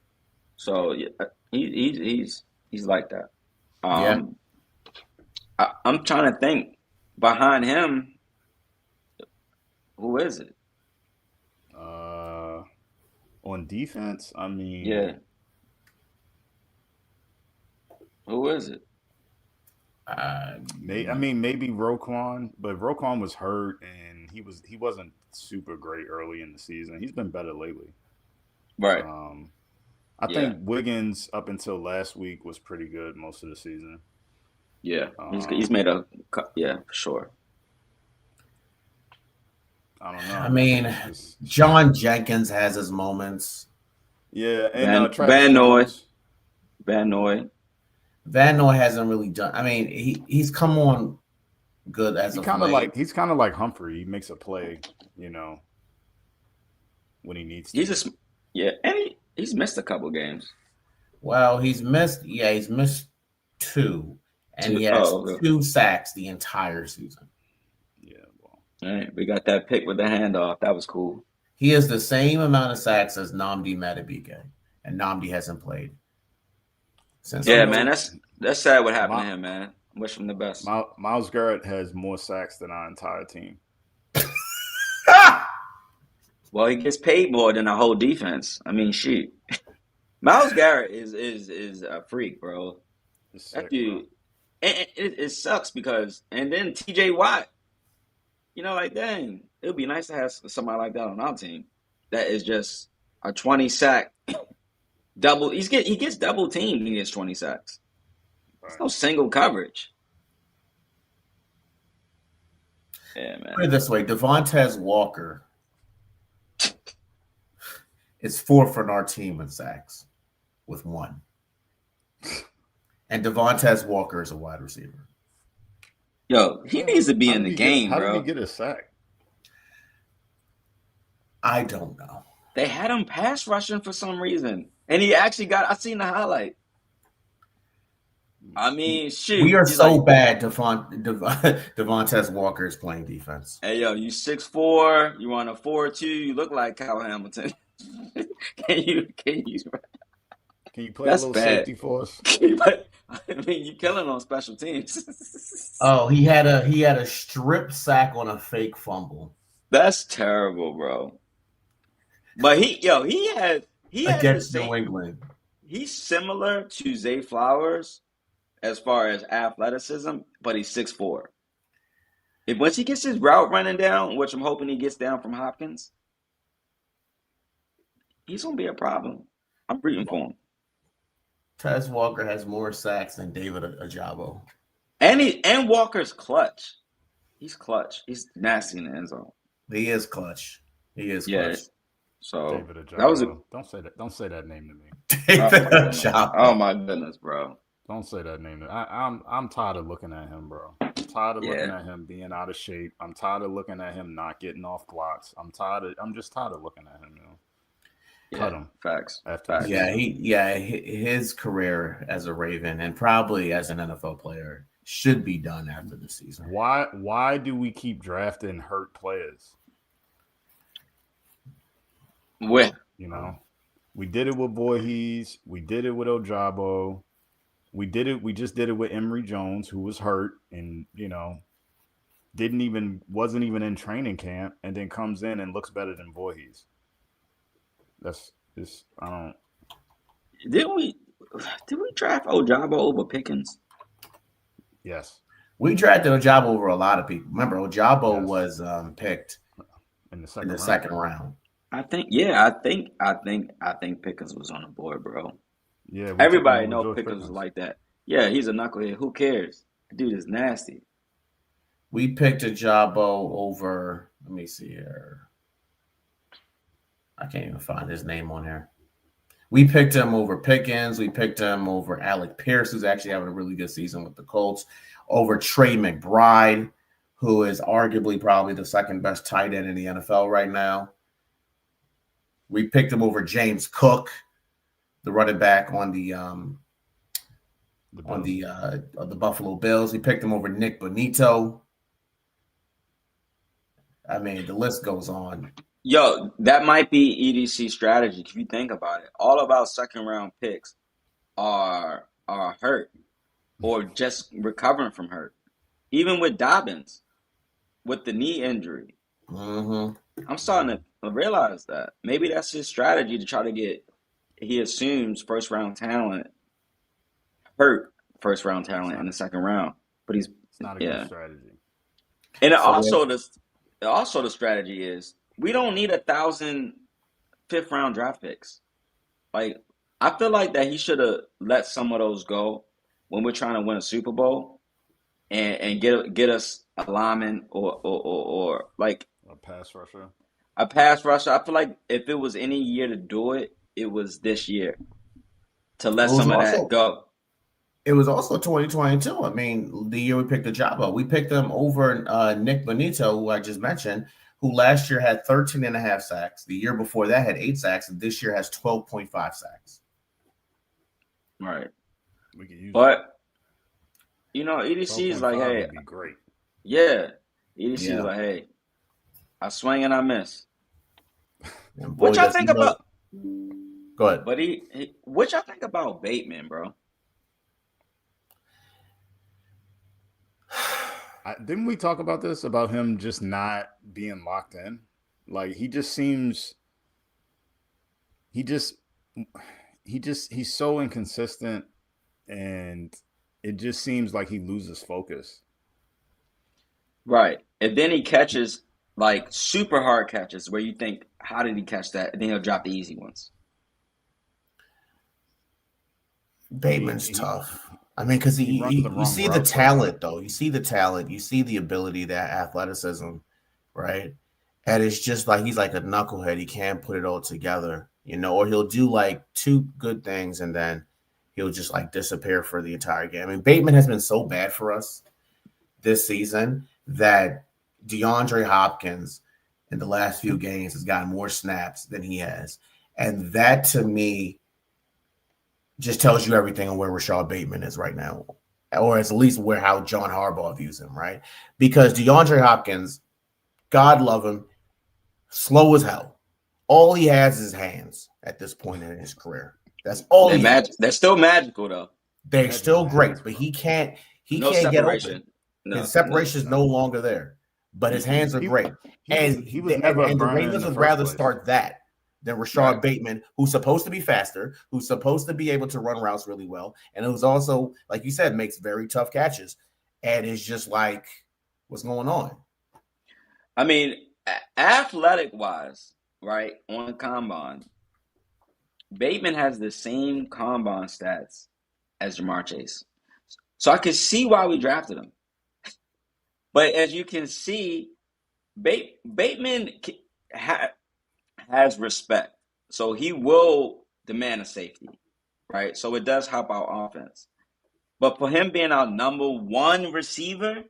So yeah, he's like that. Yeah. I'm trying to think behind him. Who is it? On defense, I mean, Yeah. Who is it? maybe Roquan, but Roquan was hurt and he wasn't super great early in the season. He's been better lately. Right. I think Wiggins up until last week was pretty good most of the season. Yeah, he's made a for sure. I don't know. I mean, John Jenkins has his moments. Yeah, and Van Noy hasn't really done. I mean, he's come on good as he's kind of like Humphrey. He makes a play, when he needs to. And he's missed a couple games. Well, he's missed 2, and he has 2 sacks the entire season. Yeah, well, all right, we got that pick with the handoff. That was cool. He has the same amount of sacks as Nnamdi Madubuike, and Nnamdi hasn't played since. Yeah, man, that's sad what happened to him, man. Wish him the best. Myles Garrett has more sacks than our entire team. Well, he gets paid more than the whole defense. I mean, shoot. Myles Garrett is a freak, bro. Sick, that dude, it sucks because, and then TJ Watt, like, dang, it would be nice to have somebody like that on our team. That is just a 20 sack double. He gets double teamed when he gets 20 sacks. Right. It's no single coverage. Yeah, man. Put it this way, Devontae Walker is 4th on our team in sacks with 1. And Devontae Walker is a wide receiver. Yo, he needs to be in the game, bro. How did he get a sack? I don't know. They had him pass rushing for some reason. And he actually I seen the highlight. I mean, shoot. We are so bad, Devontae Walker is playing defense. Hey, yo, you 6'4", you on a 4'2", you look like Kyle Hamilton. Can you play That's a little bad. safety for us? But, I mean, you killing on special teams. Oh, he had a strip sack on a fake fumble. That's terrible, bro. But he had against New England. He's similar to Zay Flowers as far as athleticism, but he's 6'4". Once he gets his route running down, which I'm hoping he gets down from Hopkins, he's gonna be a problem. I'm rooting for him. Tez Walker has more sacks than David Ojabo. And Walker's clutch. He's clutch. He's nasty in the end zone. He is clutch. Yeah. So David Ojabo. That was Don't say that name to me. David Ojabo. Oh my goodness, bro. Don't say that name. I'm tired of looking at him, bro. I'm tired of looking at him being out of shape. I'm tired of looking at him not getting off blocks. I'm just tired of looking at him, Cut him. Facts. His career as a Raven and probably as an NFL player should be done after the season. Why do we keep drafting hurt players? When? We did it with Voorhees. We did it with Ojabo. We just did it with Emory Jones, who was hurt and, wasn't even in training camp and then comes in and looks better than Voorhees. That's just, I don't. Did we draft Ojabo over Pickens? Yes. We drafted Ojabo over a lot of people. Remember, Ojabo was picked in the second round. I think Pickens was on the board, bro. Yeah. Everybody knows Pickens was like that. Yeah, he's a knucklehead. Who cares? The dude is nasty. We picked Ojabo over, let me see here. I can't even find his name on here. We picked him over Pickens. We picked him over Alec Pierce, who's actually having a really good season with the Colts. Over Trey McBride, who is arguably probably the second best tight end in the NFL right now. We picked him over James Cook, the running back on the Buffalo Bills. We picked him over Nick Bonito. I mean, the list goes on. Yo, that might be EDC's strategy if you think about it. All of our second round picks are hurt or just recovering from hurt. Even with Dobbins, with the knee injury, I'm starting to realize that maybe that's his strategy to try to get. He assumes first round talent, hurt first round talent in the second round, but it's not a good strategy. And also the strategy is we don't need 1,000 fifth round draft picks. Like, I feel like that he should have let some of those go when we're trying to win a Super Bowl and get us a lineman or like a pass rusher. A pass rusher. I feel like if it was any year to do it, it was this year to let some of that go. It was also 2022. I mean, the year we picked the job up. We picked him over Nick Bonito, who I just mentioned, who last year had 13.5 sacks. The year before that had 8 sacks, and this year has 12.5 sacks. Right. We could use but, you know, EDC is like, hey. Would be great. Yeah. EDC is like, hey, I swing and I miss. What y'all think about? Go ahead. But what y'all think about Bateman, bro? Didn't we talk about this, about him just not being locked in? Like, he's so inconsistent, and it just seems like he loses focus. Right. And then he catches like super hard catches where you think, how did he catch that? And then he'll drop the easy ones. Bateman's tough. I mean, because you see the talent, though. You see the talent. You see the ability, that athleticism, right? And it's just like he's like a knucklehead. He can't put it all together, you know, or he'll do like 2 good things and then he'll just like disappear for the entire game. I mean, Bateman has been so bad for us this season that DeAndre Hopkins in the last few games has gotten more snaps than he has. And that, to me, just tells you everything on where Rashad Bateman is right now, or at least how John Harbaugh views him, right? Because DeAndre Hopkins, God love him, slow as hell. All he has is his hands at this point in his career. That's all he has. They're still magical, though. They're still great, but he can't get open. His separation is no longer there, but his hands are great. And the Ravens would rather start that than Rashad Bateman, who's supposed to be faster, who's supposed to be able to run routes really well, and who's also, like you said, makes very tough catches. And it's just like, what's going on? I mean, athletic-wise, right, on combine, Bateman has the same combine stats as Jamar Chase. So I can see why we drafted him. But as you can see, Bateman has respect. So he will demand a safety, right? So it does help our offense. But for him being our number 1 receiver,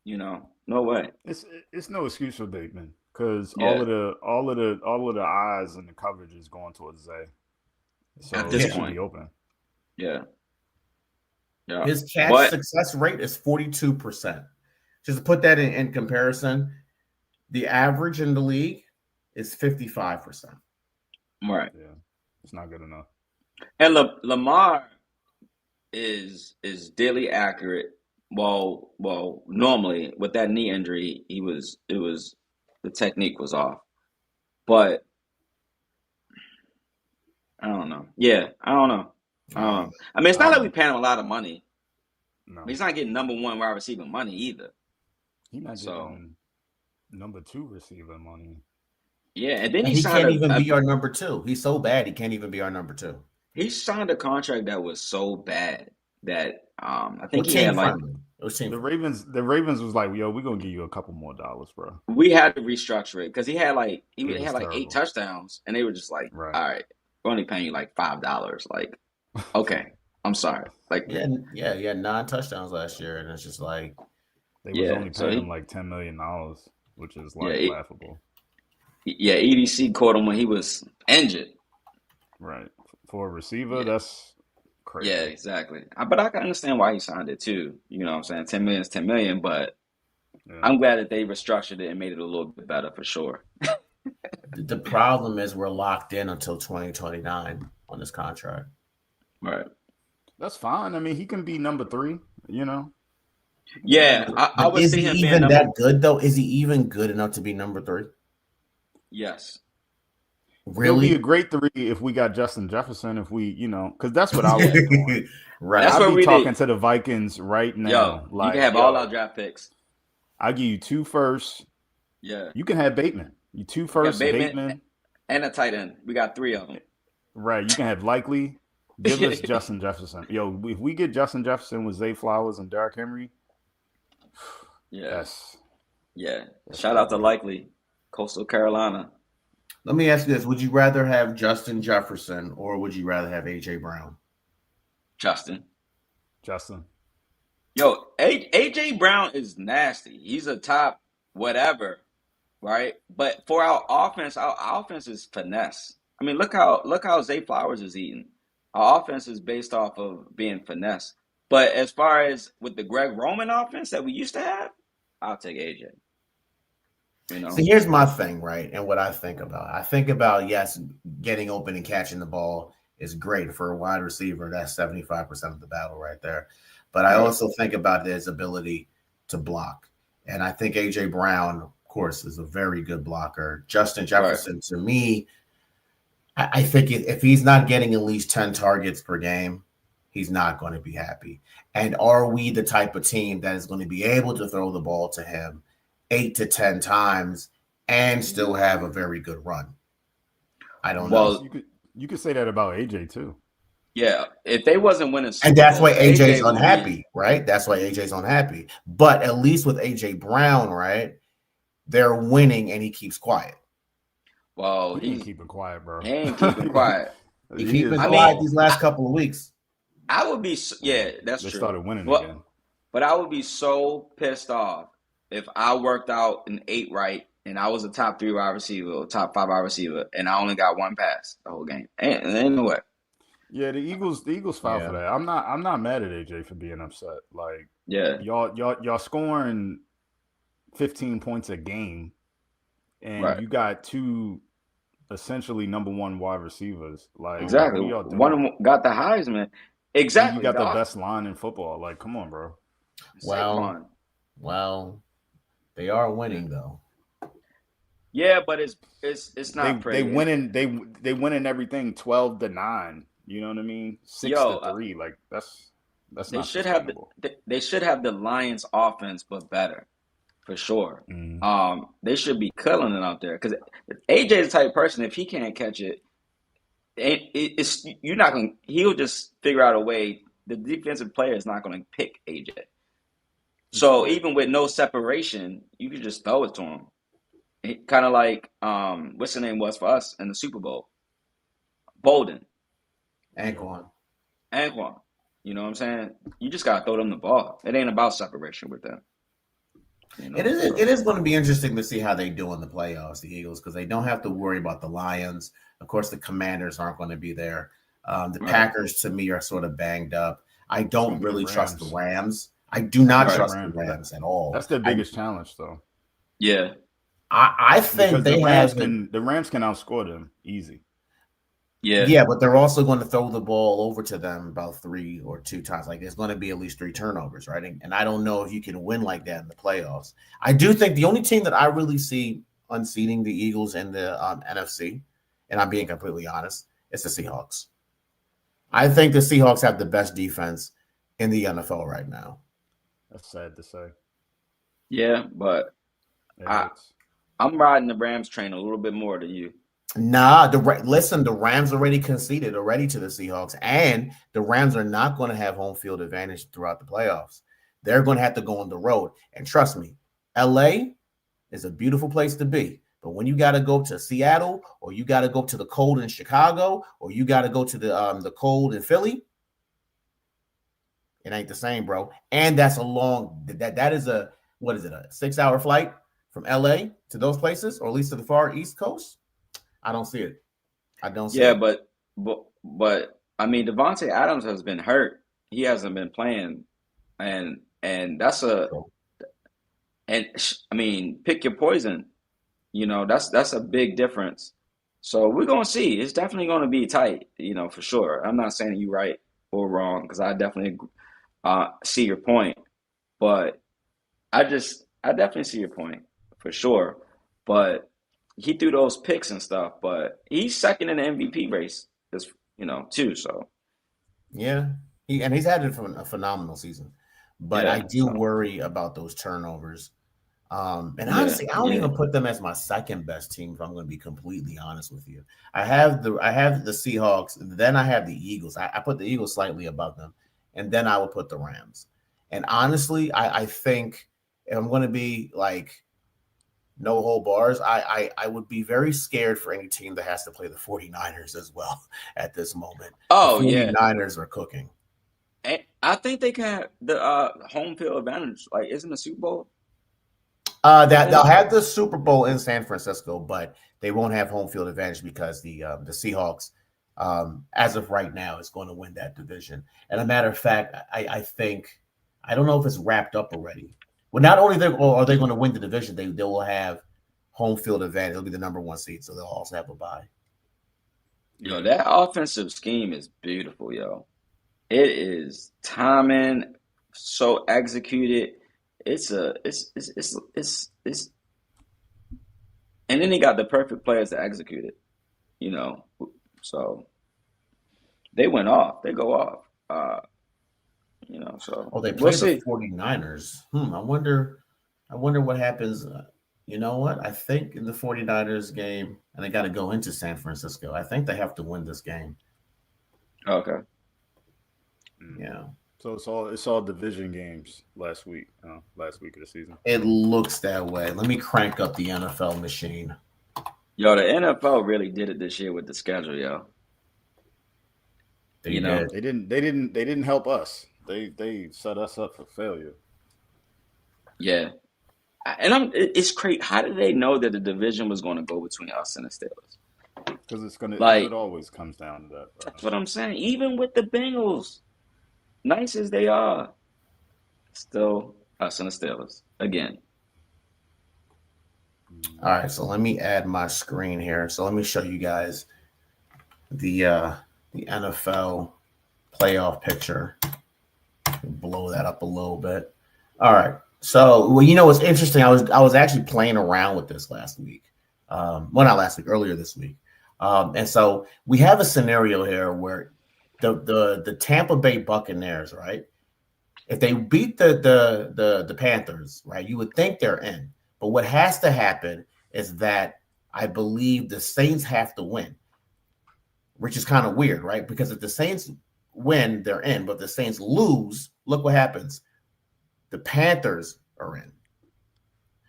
you know, no way. It's no excuse for Bateman, because all of the eyes and the coverage is going towards Zay. So at this he point, should be open. Yeah. His catch success rate is 42%. Just to put that in comparison, the average in the league is 55%. Right. Yeah, it's not good enough. And Lamar is deadly accurate. Well, normally with that knee injury, the technique was off. But I don't know. Yeah, I don't know. I mean, it's not like we paying him a lot of money. No, he's not getting number 1 wide receiver money either. He's not getting number 2 receiver money. Yeah, and then he can't even be our number 2. He's so bad he can't even be our number 2. He signed a contract that was so bad that I think he had like the Ravens was like, yo, we're gonna give you a couple more dollars, bro. We had to restructure it because he had like 8 touchdowns, and they were just like, all right, we're only paying you like $5. Like, okay, I'm sorry. Like, he had 9 touchdowns last year, and it's just like They was only paying him like $10 million, which is like laughable. EDC caught him when he was injured. Right. For a receiver, that's crazy. Yeah, exactly. But I can understand why he signed it too. You know what I'm saying? 10 million is 10 million, but I'm glad that they restructured it and made it a little bit better for sure. The problem is we're locked in until 2029 on this contract. Right. That's fine. I mean, he can be number 3, you know? Yeah. I would see him even that good, though? Is he even good enough to be number 3? Yes. Really? He'll be a great 3 if we got Justin Jefferson, if we, you know, because that's what I was doing. Right. That's I'll be talking to the Vikings right now. Yo, like, you can have all our draft picks. I'll give you 2 firsts. Yeah. You can have Bateman. 2 firsts, Bateman. And a tight end. We got 3 of them. Right. You can have Likely. Give us Justin Jefferson. Yo, if we get Justin Jefferson with Zay Flowers and Derrick Henry, that's shout out to Likely, Coastal Carolina. Let me ask you this. Would you rather have Justin Jefferson or would you rather have A.J. Brown? Justin. Yo, A.J. Brown is nasty. He's a top whatever, right? But for our offense is finesse. I mean, look how Zay Flowers is eating. Our offense is based off of being finesse. But as far as with the Greg Roman offense that we used to have, I'll take AJ. You know? See, here's my thing, right? And what I think about, yes, getting open and catching the ball is great for a wide receiver. That's 75% of the battle right there. But I also think about his ability to block. And I think A.J. Brown, of course, is a very good blocker. Justin Jefferson, to me, I think if he's not getting at least 10 targets per game, he's not going to be happy. And are we the type of team that is going to be able to throw the ball to him 8 to 10 times and still have a very good run? I don't know. You could say that about AJ too. Yeah, if they wasn't winning, and that's why AJ's unhappy, right? That's why AJ's unhappy. But at least with AJ Brown, right, they're winning and he keeps quiet. Well, he ain't keeping quiet, bro. He ain't keeping quiet. He's keeping quiet these last couple of weeks. I would be, that's they true. Started winning again. But I would be so pissed off if I worked out an 8 right and I was a top 3 wide receiver or top 5 wide receiver and I only got 1 pass the whole game. And ain't no way. Yeah, the Eagles filed for that. I'm not mad at AJ for being upset. Like, y'all scoring 15 points a game, and you got 2 essentially number 1 wide receivers. Like, exactly, one of them got the Heisman. Exactly, you got the best line in football. Like, come on, bro. Well, they are winning though. Yeah, but it's not pretty. They winning everything 12-9. You know what I mean? 6-3. Like that's they not should sustainable. They should have the Lions offense, but better for sure. They should be killing it out there because AJ is the type of person. If he can't catch it, you're not going. He'll just figure out a way. The defensive player is not going to pick AJ. So even with no separation, you can just throw it to him. Kind of like what's the name was for us in the Super Bowl? Bolden. Anquan. You know what I'm saying? You just got to throw them the ball. It ain't about separation with them. You know? It is going to be interesting to see how they do in the playoffs, the Eagles, because they don't have to worry about the Lions. Of course, the Commanders aren't going to be there. The Packers, to me, are sort of banged up. I don't really trust the Rams. I do not trust the Rams at all. That's their biggest challenge, though. Yeah. I think the Rams can outscore them easy. Yeah, but they're also going to throw the ball over to them about 3 or 2 times. Like, there's going to be at least 3 turnovers, right? And I don't know if you can win like that in the playoffs. I do think the only team that I really see unseating the Eagles in the NFC, and I'm being completely honest, is the Seahawks. I think the Seahawks have the best defense in the NFL right now. That's sad to say. Yeah, but I'm riding the Rams train a little bit more than you. Nah, the Rams already conceded to the Seahawks, and the Rams are not going to have home field advantage throughout the playoffs. They're going to have to go on the road. And trust me, LA is a beautiful place to be. But when you got to go to Seattle, or you got to go to the cold in Chicago, or you got to go to the cold in Philly, It ain't the same, bro. And that's a long that is a what is it, a 6-hour flight from LA to those places, or at least to the far East Coast? I don't see it. I don't see Yeah, it. but I mean, Devontae Adams has been hurt. He hasn't been playing, and that's a I mean, pick your poison. That's a big difference. So we're gonna see. It's definitely gonna be tight, for sure. I'm not saying you right or wrong because I definitely see your point, but I definitely see your point for sure. But he threw those picks and stuff, but he's second in the MVP race, too. So Yeah. He's had a phenomenal season. But I yeah, do worry about those turnovers. And yeah, honestly, I don't yeah. even put them as my second best team if I'm going to be completely honest with you. I have the Seahawks, and then I have the Eagles. I put the Eagles slightly above them, and then I would put the Rams. And honestly, I think if I'm going to be like no whole bars, I would be very scared for any team that has to play the 49ers as well at this moment. The Oh yeah, 49ers are cooking. and I think they can have the home field advantage. Like, isn't the Super Bowl That they'll in? have the Super Bowl in San Francisco, but they won't have home field advantage because the Seahawks, as of right now, is going to win that division. And a matter of fact, I think I don't know if it's wrapped up already. Well, not only are they going to win the division, they will have home field advantage. They'll be the number one seed, so they'll also have a bye. Yo, that offensive scheme is beautiful, yo. It is timing, so executed. It's and then he got the perfect players to execute it, you know. So they went off. They go off. So Oh, they we'll play the see. 49ers. I wonder what happens. You know what? I think in the 49ers game, and they got to go into San Francisco. I think they have to win this game. Okay. Yeah. So it's all division games last week of the season. It looks that way. Let me crank up the NFL machine. Yo, the NFL really did it this year with the schedule, yo. They You know, did. They didn't help us. They set us up for failure. yeah. It's crazy. How did they know that the division was going to go between us and the Steelers? Because it Like, always comes down to that, bro. that's what I'm saying. Even with the Bengals, nice as they are, still us and the Steelers again. All right, so let me add my screen here. So let me show you guys the NFL playoff picture. Blow that up a little bit. All right. So, well, what's interesting? I was actually playing around with this last week. Well, not last week, earlier this week. And so we have a scenario here where the Tampa Bay Buccaneers, right? If they beat the Panthers, right, you would think they're in. But what has to happen is that I believe the Saints have to win, which is kind of weird, right? Because if the Saints win, they're in. But if the Saints lose, look what happens. The Panthers are in.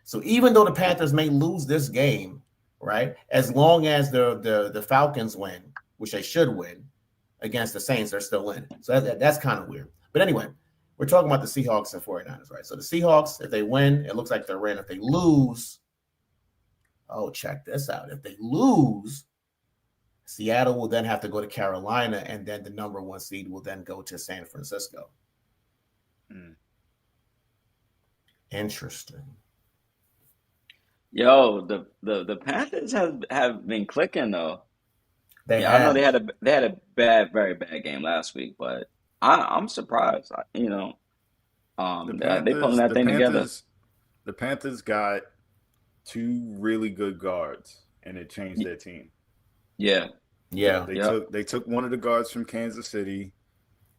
So even though the Panthers may lose this game, right, as long as the Falcons win, which they should win against the Saints, they're still in. So that's kind of weird. But anyway, we're talking about the Seahawks and 49ers, right? So the Seahawks, if they win, it looks like they're in. If they lose, oh, check this out. If they lose, Seattle will then have to go to Carolina, and then the number one seed will then go to San Francisco. Interesting. Yo, the Panthers have been clicking though. They Yeah, I know have. they had a very bad game last week, but I'm surprised. The They pulling Panthers, that the thing together. Panthers, the Panthers got two really good guards, and it changed their team. Yeah, Yeah. They took one of the guards from Kansas City,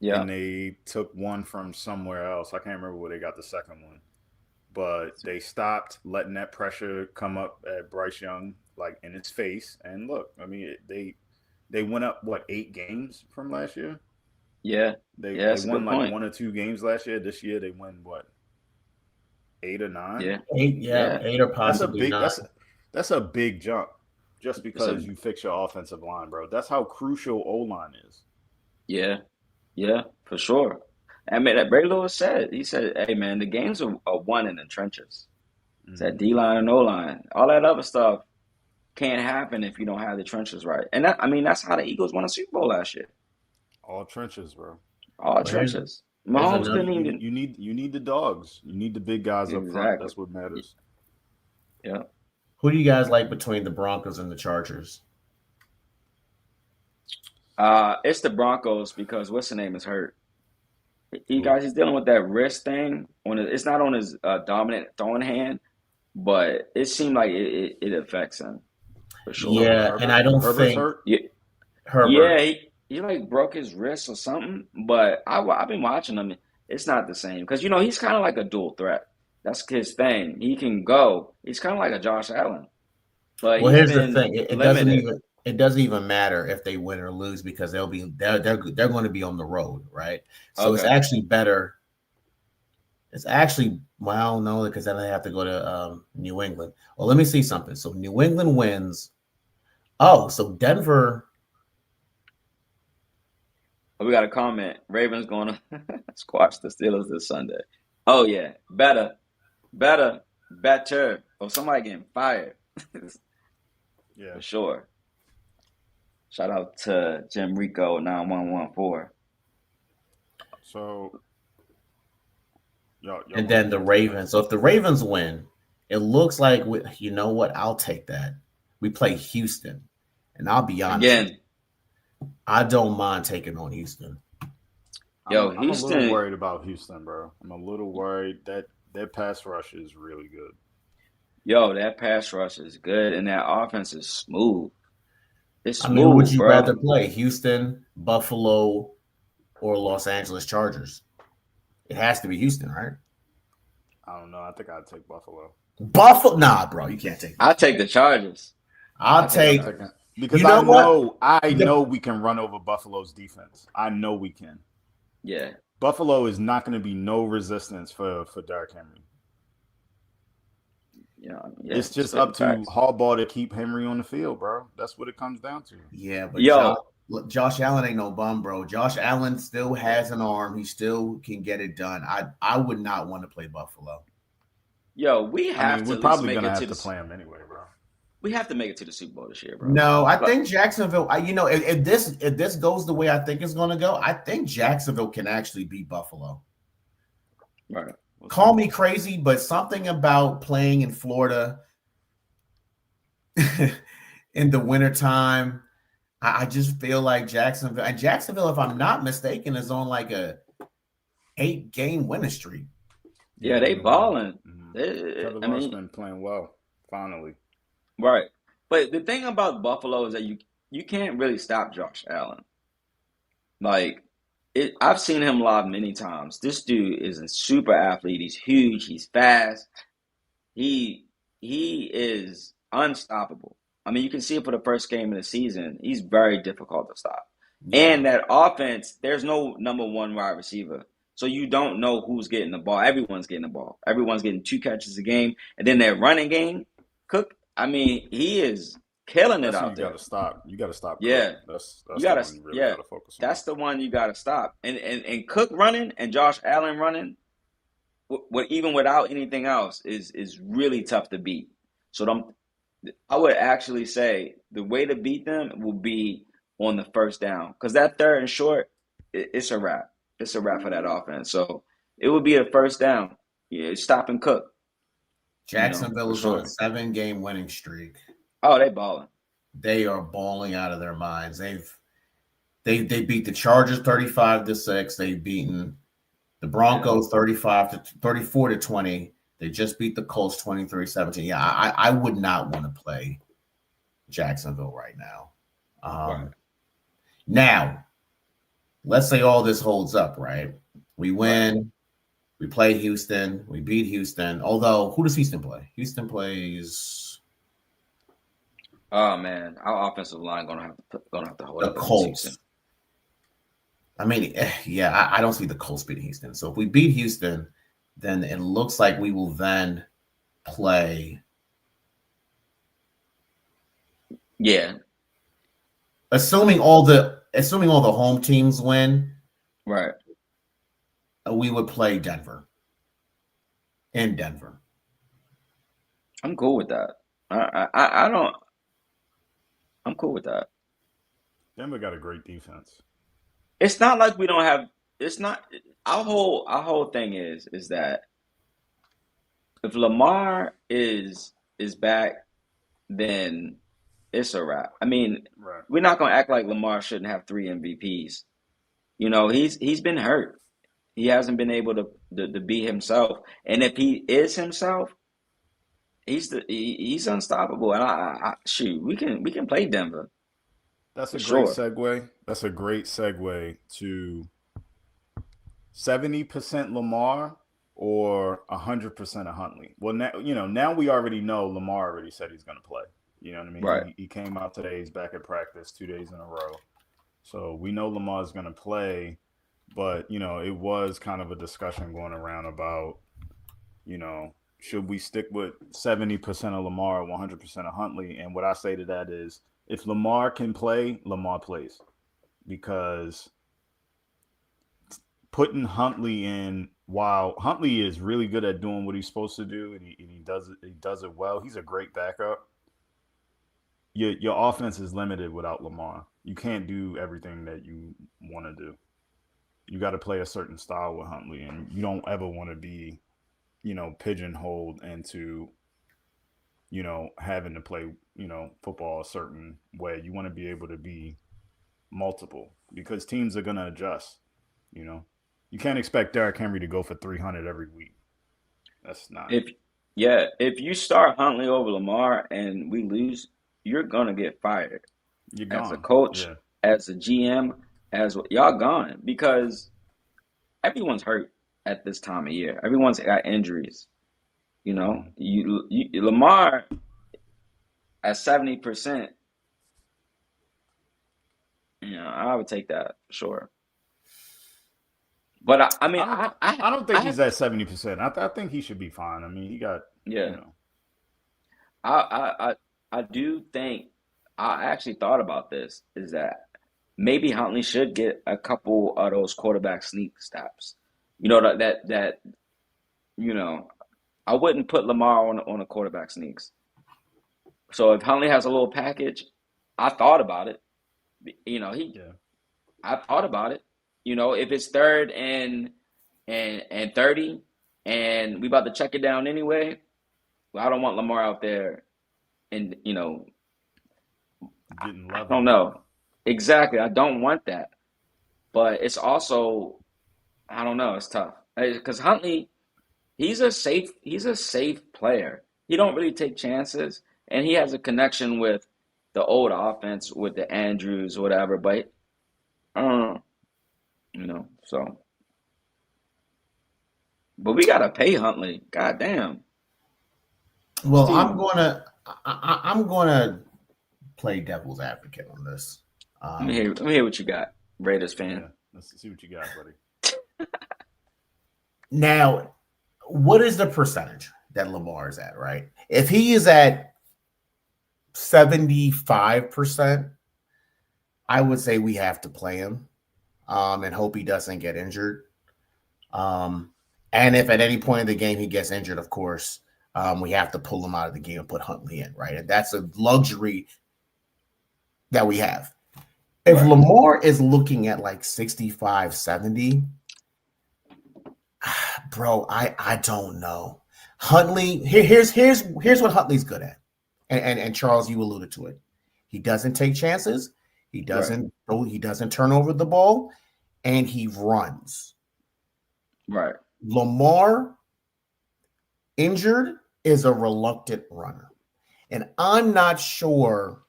yeah, and they took one from somewhere else. I can't remember where they got the second one, but they stopped letting that pressure come up at Bryce Young like in his face. And look, I mean, they went up 8 games from last year. yeah. They That's a won good like point. 1 or 2 games last year. This year they win 8 or 9. Yeah, 8, yeah. 8 or That's a possibly big 9. that's a big jump just It's a because you fix your offensive line, bro. That's how crucial O line is. Yeah, yeah, for sure. I mean, that Ray Lewis said, he said, hey, man, the games are won in the trenches. He said D-line and O-line. All that other stuff can't happen if you don't have the trenches right. And that, I mean, that's how the Eagles won a Super Bowl last year. All trenches, bro. All Well, trenches. here's Mahomes another- couldn't even. You need the dogs. You need the big guys up front. Exactly. That's what matters. Yeah. Who do you guys like between the Broncos and the Chargers? It's the Broncos because what's the name is hurt. He's dealing with that wrist thing. It's not on his dominant throwing hand, but it seemed like it affects him for sure. Yeah, Herbert, and I don't Herbert's think hurt. Herbert. Yeah, he like broke his wrist or something. But I've been watching him. It's not the same because he's kind of like a dual threat. That's his thing. He can go. He's kind of like a Josh Allen. But Well, he's here's the been thing: it limited. doesn't even matter if they win or lose because they're going to be on the road, right? So It's Okay. actually better. It's actually, well, no, because then they have to go to New England. Well, let me see something. So New England wins. Oh, so Denver. We got a comment. Ravens going to squash the Steelers this Sunday. Oh yeah, better. Oh, somebody getting fired. Yeah. For sure. Shout out to Jim Rico 9114. So, y'all And then the Ravens. So if the Ravens win, it looks like you know what? I'll take that. We play Houston, and I'll be honest. Again, I don't mind taking on Houston. Yo, I'm a Houston. little worried about Houston, bro. I'm a little worried that their pass rush is really good. Yo, that pass rush is good, and that offense is smooth. It's smooth, I mean, would you bro. rather play Houston, Buffalo, or Los Angeles Chargers? It has to be Houston, right? I don't know. I think I'd take Buffalo. Buffalo? Nah, bro, you can't take. I'll take the Chargers. I'll take. Because You know what? I know we can run over Buffalo's defense. I know we can. Yeah. Buffalo is not going to be no resistance for Derrick Henry. Yeah, It's just up to Harbaugh to keep Henry on the field, bro. That's what it comes down to. Yeah, but Yo. Josh Allen ain't no bum, bro. Josh Allen still has an arm. He still can get it done. I would not want to play Buffalo. Yo, we have to. We're probably going to have to play him anyway, bro. We have to make it to the Super Bowl this year, bro. No, I think Jacksonville. If this goes the way I think it's going to go, I think Jacksonville can actually beat Buffalo. Right. Call me crazy, but something about playing in Florida in the wintertime, I just feel like Jacksonville. And Jacksonville, if I'm not mistaken, is on like a 8-game winning streak. Yeah, they balling. Trevor Lawrence been playing well, finally. Right. But the thing about Buffalo is that you can't really stop Josh Allen. Like, I've seen him live many times. This dude is a super athlete. He's huge. He's fast. He is unstoppable. I mean, you can see it for the first game of the season. He's very difficult to stop. Yeah. And that offense, there's no number one wide receiver. So you don't know who's getting the ball. Everyone's getting the ball. Everyone's getting 2 catches a game. And then their running game, Cook, I mean, he is killing it out there. You got to stop. Yeah. That's the one you really got to focus on. That's the one you got to stop. And Cook running and Josh Allen running, even without anything else, is really tough to beat. So I would actually say the way to beat them will be on the first down. Because that third and short, it's a wrap. It's a wrap for that offense. So it would be a first down. Yeah, stop and Cook. Jacksonville is on a 7-game winning streak. Oh, they balling. They are balling out of their minds. They beat the Chargers 35-6. They've beaten the Broncos 34-20. They just beat the Colts 23-17. Yeah, I would not want to play Jacksonville right now. Right. Now, let's say all this holds up, right? We win. Right. We play Houston. We beat Houston. Although, who does Houston play? Houston plays. Oh man, our offensive line gonna have to hold the up Colts. I mean, yeah, I don't see the Colts beating Houston. So if we beat Houston, then it looks like we will then play. Yeah. Assuming all the home teams win. Right. we would play Denver. In Denver. I'm cool with that. I don't. I'm cool with that. Denver got a great defense. It's not like we don't have. It's not our whole thing is that if Lamar is back, then it's a wrap. I mean, Right. we're not gonna act like Lamar shouldn't have 3 MVPs. You know, he's been hurt. He hasn't been able to be himself. And if he is himself, he's unstoppable. And I shoot, we can play Denver That's for a great sure. segue. That's a great segue to 70% Lamar or 100% of Huntley. Well, now we already know Lamar already said he's going to play. You know what I mean? Right. He came out today. He's back at practice 2 days in a row. So we know Lamar's going to play. But, it was kind of a discussion going around about, should we stick with 70% of Lamar or 100% of Huntley? And what I say to that is, if Lamar can play, Lamar plays. Because putting Huntley in, while Huntley is really good at doing what he's supposed to do, and he does it well, he's a great backup. Your offense is limited without Lamar. You can't do everything that you want to do. You got to play a certain style with Huntley, and you don't ever want to be, pigeonholed into, having to play, football a certain way. You want to be able to be multiple because teams are going to adjust, You can't expect Derrick Henry to go for 300 every week. That's not. If you start Huntley over Lamar and we lose, you're gonna get fired. You're As a gone. coach, Yeah. as a GM, y'all gone because everyone's hurt at this time of year. Everyone's got injuries. Lamar at 70%. I would take that for sure. But I mean, I don't think he's at 70%. I think he should be fine. I mean, he got yeah. I do think I actually thought about this. Is that maybe Huntley should get a couple of those quarterback sneak steps. That I wouldn't put Lamar on a quarterback sneaks. So if Huntley has a little package, I thought about it. I thought about it. If it's 3rd and 30, and we about to check it down anyway, well, I don't want Lamar out there, and getting I don't know exactly. I don't want that, but it's also, I don't know. It's tough because Huntley, he's a safe player. He don't really take chances, and he has a connection with the old offense with the Andrews or whatever. But I don't know, so. But we gotta pay Huntley. God damn. Well, I'm gonna play devil's advocate on this. Let me hear what you got, Raiders fan. Yeah, let's see what you got, buddy. Now, what is the percentage that Lamar is at, right? If he is at 75%, I would say we have to play him and hope he doesn't get injured. And if at any point in the game he gets injured, of course, we have to pull him out of the game and put Huntley in, right? And that's a luxury that we have. If Lamar is looking at like 65, 70, bro, I don't know. Huntley, here's what Huntley's good at. And Charles, you alluded to it. He doesn't take chances. He doesn't turn over the ball, and he runs. Right. Lamar, injured, is a reluctant runner. And I'm not sure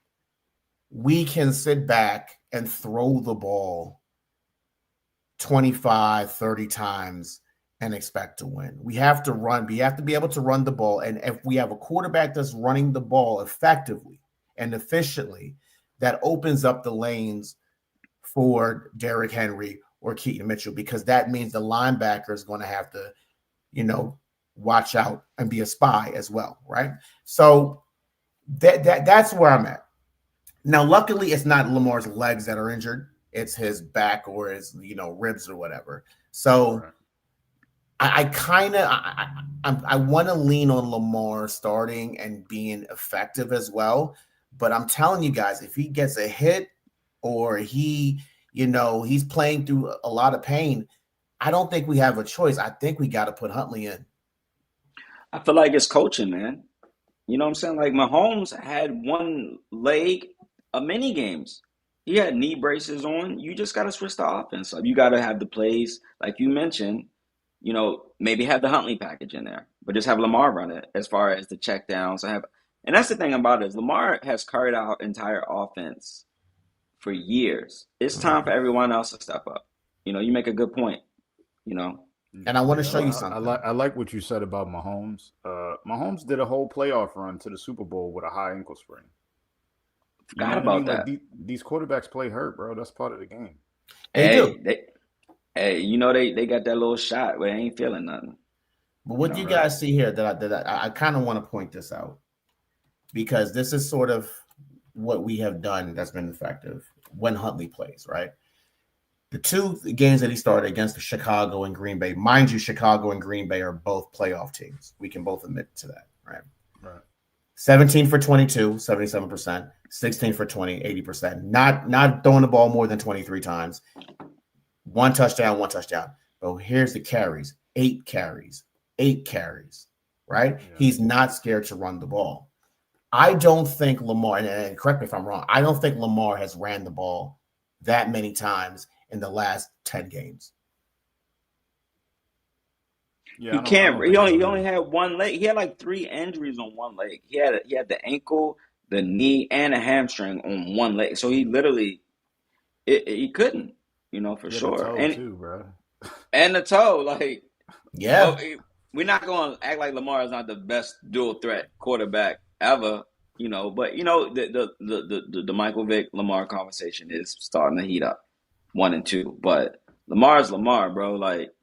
we can sit back and throw the ball 25, 30 times and expect to win. We have to run. We have to be able to run the ball. And if we have a quarterback that's running the ball effectively and efficiently, that opens up the lanes for Derrick Henry or Keaton Mitchell, because that means the linebacker is going to have to, watch out and be a spy as well, right? So that's where I'm at. Now, luckily, it's not Lamar's legs that are injured. It's his back or his, ribs or whatever. So I want to lean on Lamar starting and being effective as well. But I'm telling you guys, if he gets a hit or he's playing through a lot of pain, I don't think we have a choice. I think we got to put Huntley in. I feel like it's coaching, man. You know what I'm saying? Like Mahomes had one leg of mini games. He had knee braces on. You just got to switch the offense up. You got to have the plays, like you mentioned, maybe have the Huntley package in there, but just have Lamar run it as far as the check downs. And that's the thing about it is Lamar has carried our entire offense for years. It's time for everyone else to step up. You make a good point, And I want to show you something. I like what you said about Mahomes. Mahomes did a whole playoff run to the Super Bowl with a high ankle sprain. Forgot about that. Like, these quarterbacks play hurt, bro. That's part of the game. They do. They got that little shot where they ain't feeling nothing. But what you guys see here that I kind of want to point this out, because this is sort of what we have done that's been effective when Huntley plays, right? The two games that he started against Chicago and Green Bay, mind you, Chicago and Green Bay are both playoff teams. We can both admit to that, right? Right. 17 for 22, 77%, 16 for 20, 80%. Not throwing the ball more than 23 times. One touchdown. But here's the carries. 8 carries, right? Yeah. He's not scared to run the ball. I don't think Lamar, and correct me if I'm wrong, I don't think Lamar has ran the ball that many times in the last 10 games. Yeah, he can't. He only had one leg. He had like 3 injuries on one leg. He had the ankle, the knee, and a hamstring on one leg. So he literally, he couldn't, for sure. The toe and too, bro. And the toe, like, yeah. We're not going to act like Lamar is not the best dual threat quarterback ever, But the Michael Vick Lamar conversation is starting to heat up, 1 and 2. But Lamar's Lamar, bro. Like,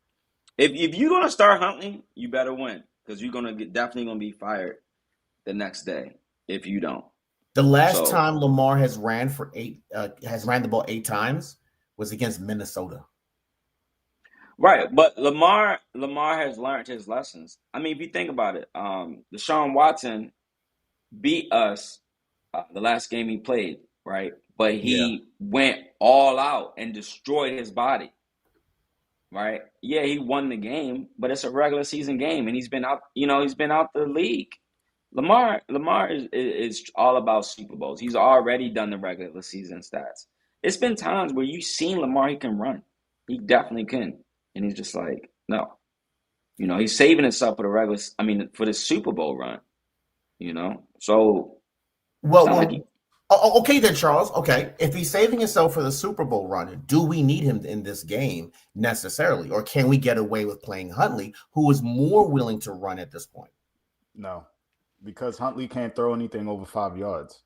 if you're gonna start Huntley, you better win, because you're definitely gonna be fired the next day if you don't. The last time Lamar has ran the ball 8 times was against Minnesota. Right, but Lamar has learned his lessons. I mean, if you think about it, Deshaun Watson beat us the last game he played, right? But he went all out and destroyed his body, right? Yeah, he won the game, but it's a regular season game, and he's been out. He's been out the league. Lamar is all about Super Bowls. He's already done the regular season stats. It's been times where you've seen Lamar, he can run. He definitely can. And he's just like, no. He's saving himself for the Super Bowl run. So okay then, Charles. Okay. If he's saving himself for the Super Bowl run, do we need him in this game necessarily? Or can we get away with playing Huntley, who is more willing to run at this point? No. Because Huntley can't throw anything over 5 yards.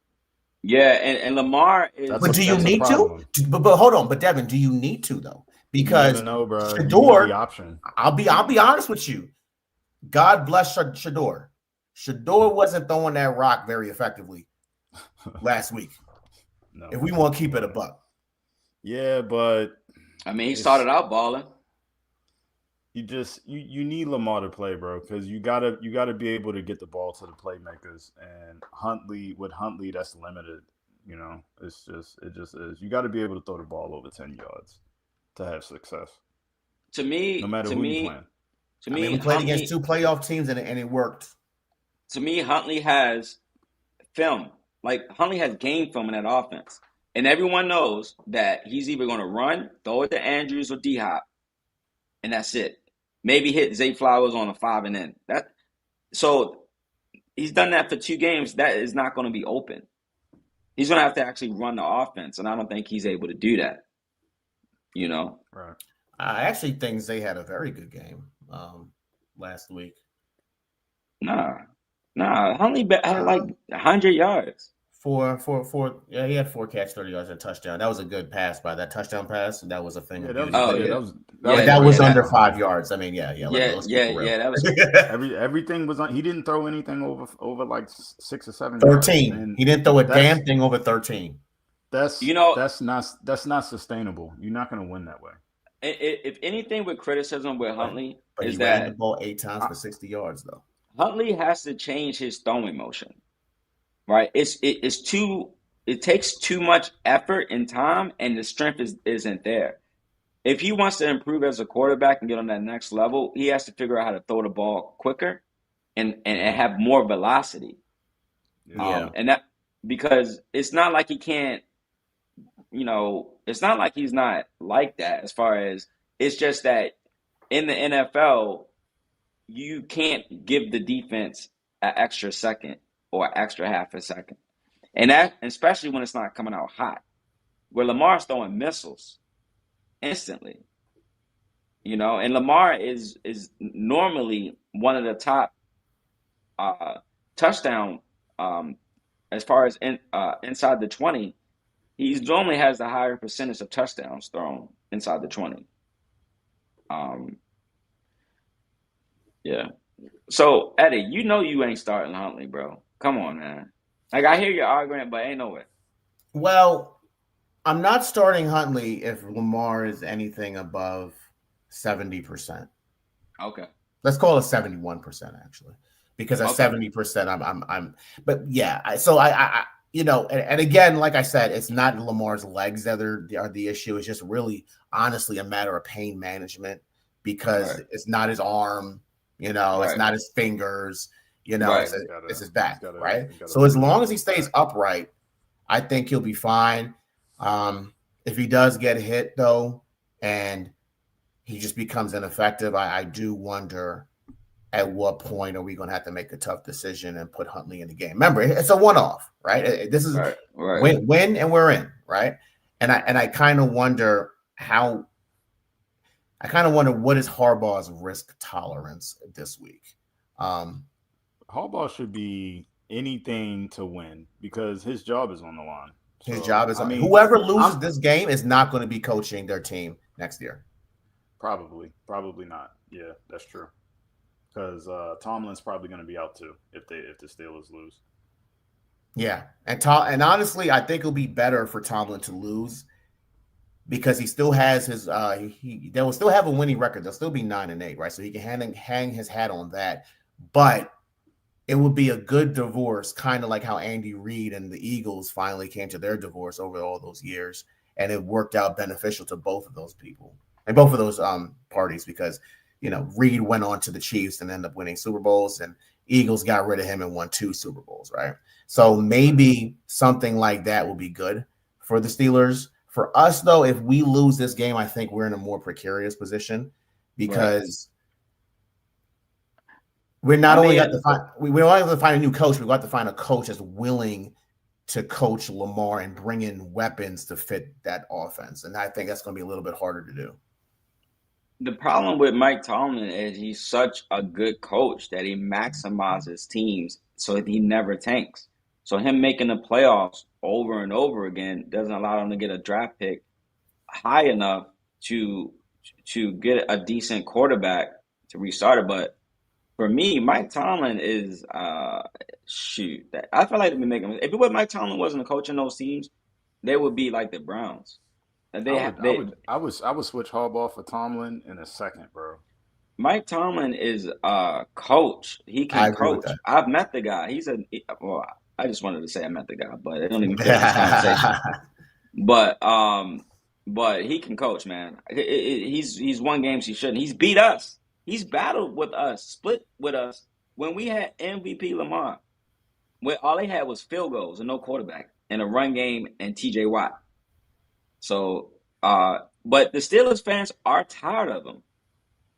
Yeah, and Lamar is. But do you need to? But hold on. But Devin, do you need to though? Because no, bro. Shador, I'll be honest with you. God bless Shador. Shador wasn't throwing that rock very effectively last week. No. If we want to keep it a buck. Yeah, but he started out balling. You need Lamar to play, bro, because you gotta be able to get the ball to the playmakers. And Huntley, that's limited. It just is. You got to be able to throw the ball over 10 yards to have success. To me, no matter who you playing. To me, we played against 2 playoff teams and it worked. To me, Huntley has film. Like, Huntley has game film in that offense, and everyone knows that he's either going to run, throw it to Andrews or D-Hop, and that's it. Maybe hit Zay Flowers on a 5 and in. So he's done that for 2 games. That is not going to be open. He's going to have to actually run the offense, and I don't think he's able to do that. Right. I actually think Zay had a very good game last week. Nah. Huntley had like 100 yards. Yeah, he had 4 catch, 30 yards, and a touchdown. That was a good pass by that touchdown pass. That was a thing. That was under 5 yards. I mean, that was everything was on. He didn't throw anything over like 6 or 7. 13. He didn't throw a damn thing over 13. That's not sustainable. You're not going to win that way. if anything with criticism with Huntley But he is ran the that ball 8 times for 60 yards, though. Huntley has to change his throwing motion, right? It takes too much effort and time, and the strength isn't there. If he wants to improve as a quarterback and get on that next level, he has to figure out how to throw the ball quicker and have more velocity. Yeah. And that, because it's not like he can't, it's not like he's not like that, as far as, it's just that in the NFL, you can't give the defense an extra second or extra half a second. And that, especially when it's not coming out hot, where Lamar's throwing missiles instantly, and Lamar is normally one of the top touchdown, as far as inside the 20. He normally has the higher percentage of touchdowns thrown inside the 20. Yeah. So, Eddie, you ain't starting Huntley, bro. Come on, man. Like, I hear your argument, but ain't no way. Well, I'm not starting Huntley if Lamar is anything above 70%. Okay. Let's call it 71%, actually, because at 70%, I'm. But yeah, and again, like I said, it's not Lamar's legs that are the issue. It's just really, honestly, a matter of pain management, because it's not his arm, it's not his fingers, it's his back, right? So as long as he stays upright, I think he'll be fine. If he does get hit, though, and he just becomes ineffective, I do wonder at what point are we going to have to make a tough decision and put Huntley in the game. Remember, it's a one-off, right? This is win and we're in, right? And I kind of wonder what is Harbaugh's risk tolerance this week. Harbaugh should be anything to win because his job is on the line. His job is on. Whoever loses this game is not going to be coaching their team next year. Probably not. Yeah, that's true. Because Tomlin's probably going to be out too if the Steelers lose. Yeah, and honestly, I think it'll be better for Tomlin to lose because he still has his. They will still have a winning record. They'll still be 9-8, right? So he can hang his hat on that. But it would be a good divorce, kind of like how Andy Reid and the Eagles finally came to their divorce over all those years, and it worked out beneficial to both of those people and both of those parties because. Reed went on to the Chiefs and ended up winning Super Bowls, and Eagles got rid of him and won 2 Super Bowls, right? So maybe something like that will be good for the Steelers. For us, though, if we lose this game, I think we're in a more precarious position because we only have to find a new coach. We've got to find a coach that's willing to coach Lamar and bring in weapons to fit that offense, and I think that's going to be a little bit harder to do. The problem with Mike Tomlin is he's such a good coach that he maximizes teams so that he never tanks. So him making the playoffs over and over again doesn't allow him to get a draft pick high enough to get a decent quarterback to restart it. But for me, Mike Tomlin is I feel like they've been making. If Mike Tomlin wasn't a coach in those teams, they would be like the Browns. I would switch Harbaugh for Tomlin in a second, bro. Mike Tomlin is a coach. He can coach. I've met the guy. I just wanted to say I met the guy, but it don't even fit this conversation. But he can coach, man. He's won games he shouldn't. He's beat us. He's battled with us, split with us when we had MVP Lamar. When all they had was field goals and no quarterback and a run game and TJ Watt. So, but the Steelers fans are tired of him.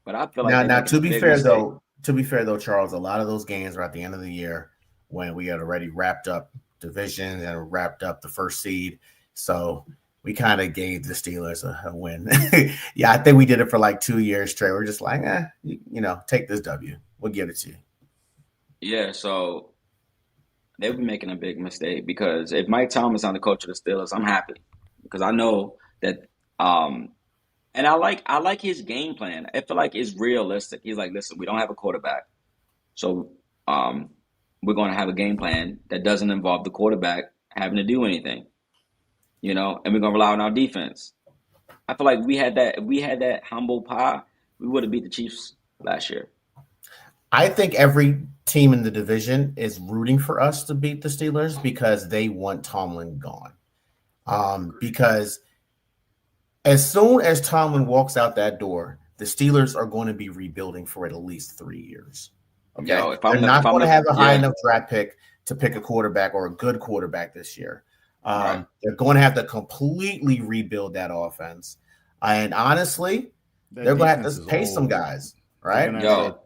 But I feel like now to be fair though, Charles, a lot of those games are at the end of the year when we had already wrapped up division and wrapped up the first seed. So we kind of gave the Steelers a win. Yeah, I think we did it for like 2 years straight. We're just like, take this W. We'll give it to you. Yeah, so they'll be making a big mistake because if Mike Tomlin's on the coach of the Steelers, I'm happy. Because I know that, and I like his game plan. I feel like it's realistic. He's like, listen, we don't have a quarterback, so we're going to have a game plan that doesn't involve the quarterback having to do anything, and we're going to rely on our defense. I feel like we had that. If we had that humble pie, we would have beat the Chiefs last year. I think every team in the division is rooting for us to beat the Steelers because they want Tomlin gone. Because as soon as Tomlin walks out that door, the Steelers are going to be rebuilding for at least 3 years. Okay, Yo, they're not going to have a high enough draft pick to pick a quarterback or a good quarterback this year. Right. They're going to have to completely rebuild that offense, and honestly, they're going to have to pay some guys. Right? Yo,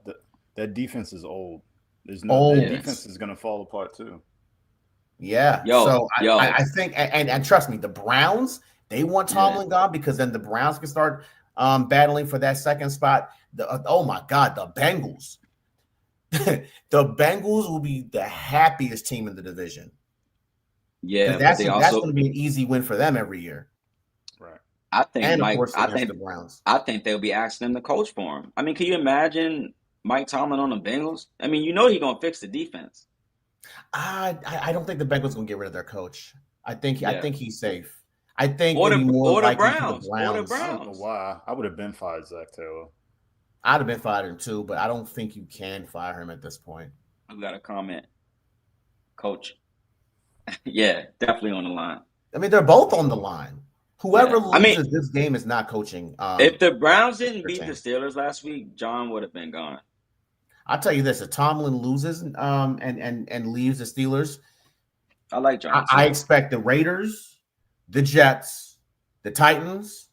that defense is old. There's defense is going to fall apart too. Yeah. I think, and trust me, the Browns, they want Tomlin gone because then the Browns can start battling for that second spot. Oh my God, the Bengals. The Bengals will be the happiest team in the division. Yeah, that's going to be an easy win for them every year. Right. I think and Mike. Of course, I think the Browns. I think they'll be asking him to coach for him. I mean, can you imagine Mike Tomlin on the Bengals? I mean, he's gonna fix the defense. I don't think the Bengals gonna get rid of their coach. I think he's safe. I think or the Browns. Or the Browns. I don't know why. I would have been fired Zach Taylor. I'd have been fired him too, but I don't think you can fire him at this point. I've got a comment, Coach. Yeah, definitely on the line. I mean, they're both on the line. Whoever loses this game is not coaching. If the Browns didn't beat the Steelers last week, John would have been gone. I'll tell you this: if Tomlin loses and leaves the Steelers, I like John. I expect the Raiders, the Jets, the Titans,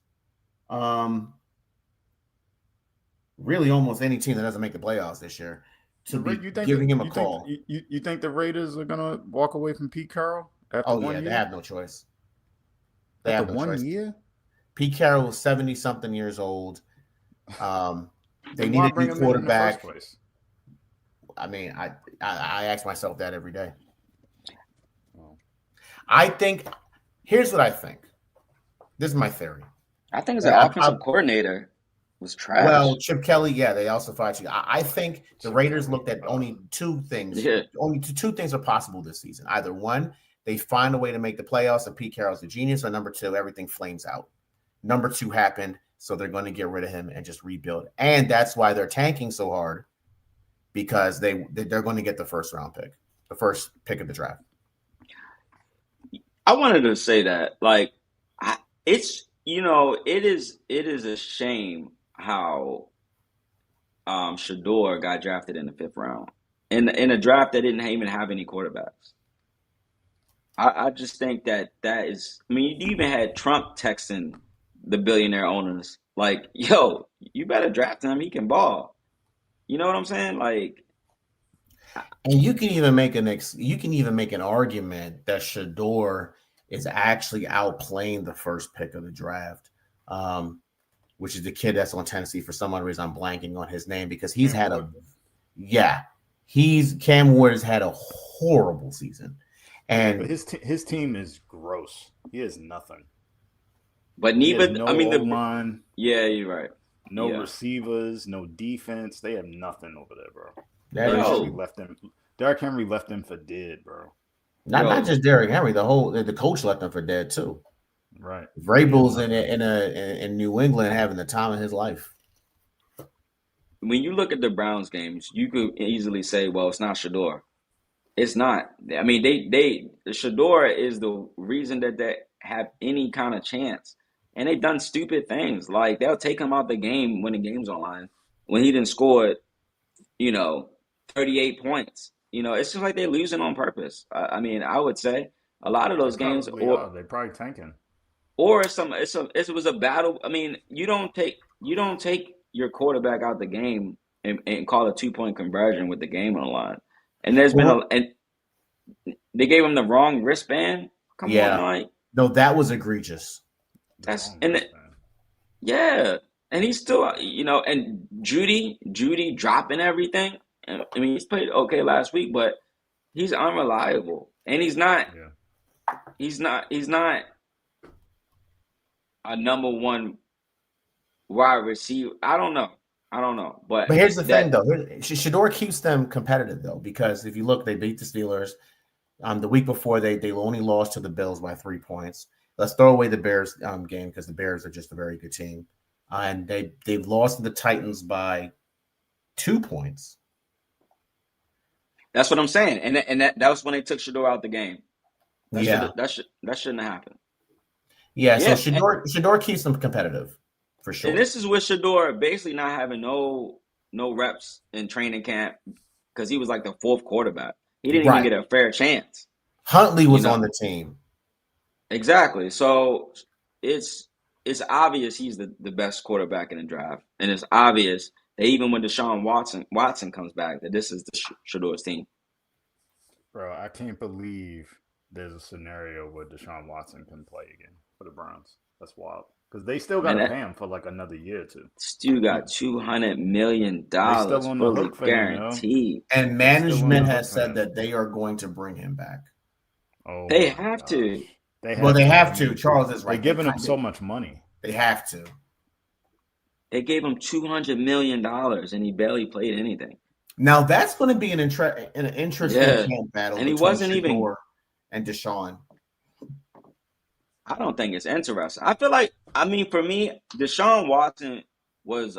really almost any team that doesn't make the playoffs this year to be giving him a call. You think the Raiders are gonna walk away from Pete Carroll after 1 year? They have no choice. They have no 1 year. Pete Carroll was 70-something years old. They need a new quarterback. I mean, I ask myself that every day. I think here's what I think. This is my theory. I think as an offensive coordinator was trash. Well, Chip Kelly, they also fired you. I think the Raiders looked at only two things. Yeah. Only two things are possible this season. Either one, they find a way to make the playoffs and Pete Carroll's a genius, or number two, everything flames out. Number two happened, so they're going to get rid of him and just rebuild. And that's why they're tanking so hard, because they're going to get the first round pick, the first pick of the draft. I wanted to say that, it is a shame how Shador got drafted in the 5th round in a draft that didn't even have any quarterbacks. I just think that is. I mean, you even had Trump texting the billionaire owners like, "Yo, you better draft him. He can ball." You know what I'm saying? And you can even make an argument that Shador is actually outplaying the first pick of the draft, which is the kid that's on Tennessee. For some odd reason, I'm blanking on his name because he's had Cam Ward has had a horrible season, and but his team is gross. He has nothing. But neither, the line. Yeah, you're right. No receivers, no defense. They have nothing over there, bro. Derrick Henry left them for dead, bro. Not just Derrick Henry. The coach left them for dead too. Right. Vrabel's in New England having the time of his life. When you look at the Browns games, you could easily say, "Well, it's not Shador." It's not. I mean, Shador is the reason that they have any kind of chance, and they've done stupid things like they'll take him out the game when the game's online when he didn't score, 38 points. It's just like they're losing on purpose. I mean, I would say a lot of those games, they're probably tanking, or it was a battle. I mean, you don't take your quarterback out the game and call a 2-point conversion with the game on the line. And there's been and they gave him the wrong wristband. Come on, no, that was egregious. And he's still, and Judy dropping everything. I mean, he's played okay last week, but he's unreliable, and he's not a number one wide receiver. I don't know. But here's the thing, though. Shador keeps them competitive, though, because if you look, they beat the Steelers. The week before, they only lost to the Bills by 3 points. Let's throw away the Bears game because the Bears are just a very good team. And they've lost to the Titans by 2 points. That's what I'm saying. And that was when they took Shador out the game. That shouldn't have happened. Yeah, so Shador keeps them competitive for sure. And this is with Shador basically not having no reps in training camp because he was like the fourth quarterback. He didn't even get a fair chance. Huntley was on the team. Exactly. So it's obvious he's the best quarterback in the draft. And it's obvious that even when Deshaun Watson comes back, that this is the Shador's team. Bro, I can't believe there's a scenario where Deshaun Watson can play again for the Browns. That's wild. Because they still got to pay him for like another year or two. Still got $200 million fully guaranteed. And management has said that they are going to bring him back. Oh, they have to. They have to. Charles is right. They're giving him so much money. They have to. They gave him $200 million and he barely played anything. Now that's going to be an interesting camp battle. And he wasn't even and Deshaun. I don't think it's interesting. I feel like, for me, Deshaun Watson was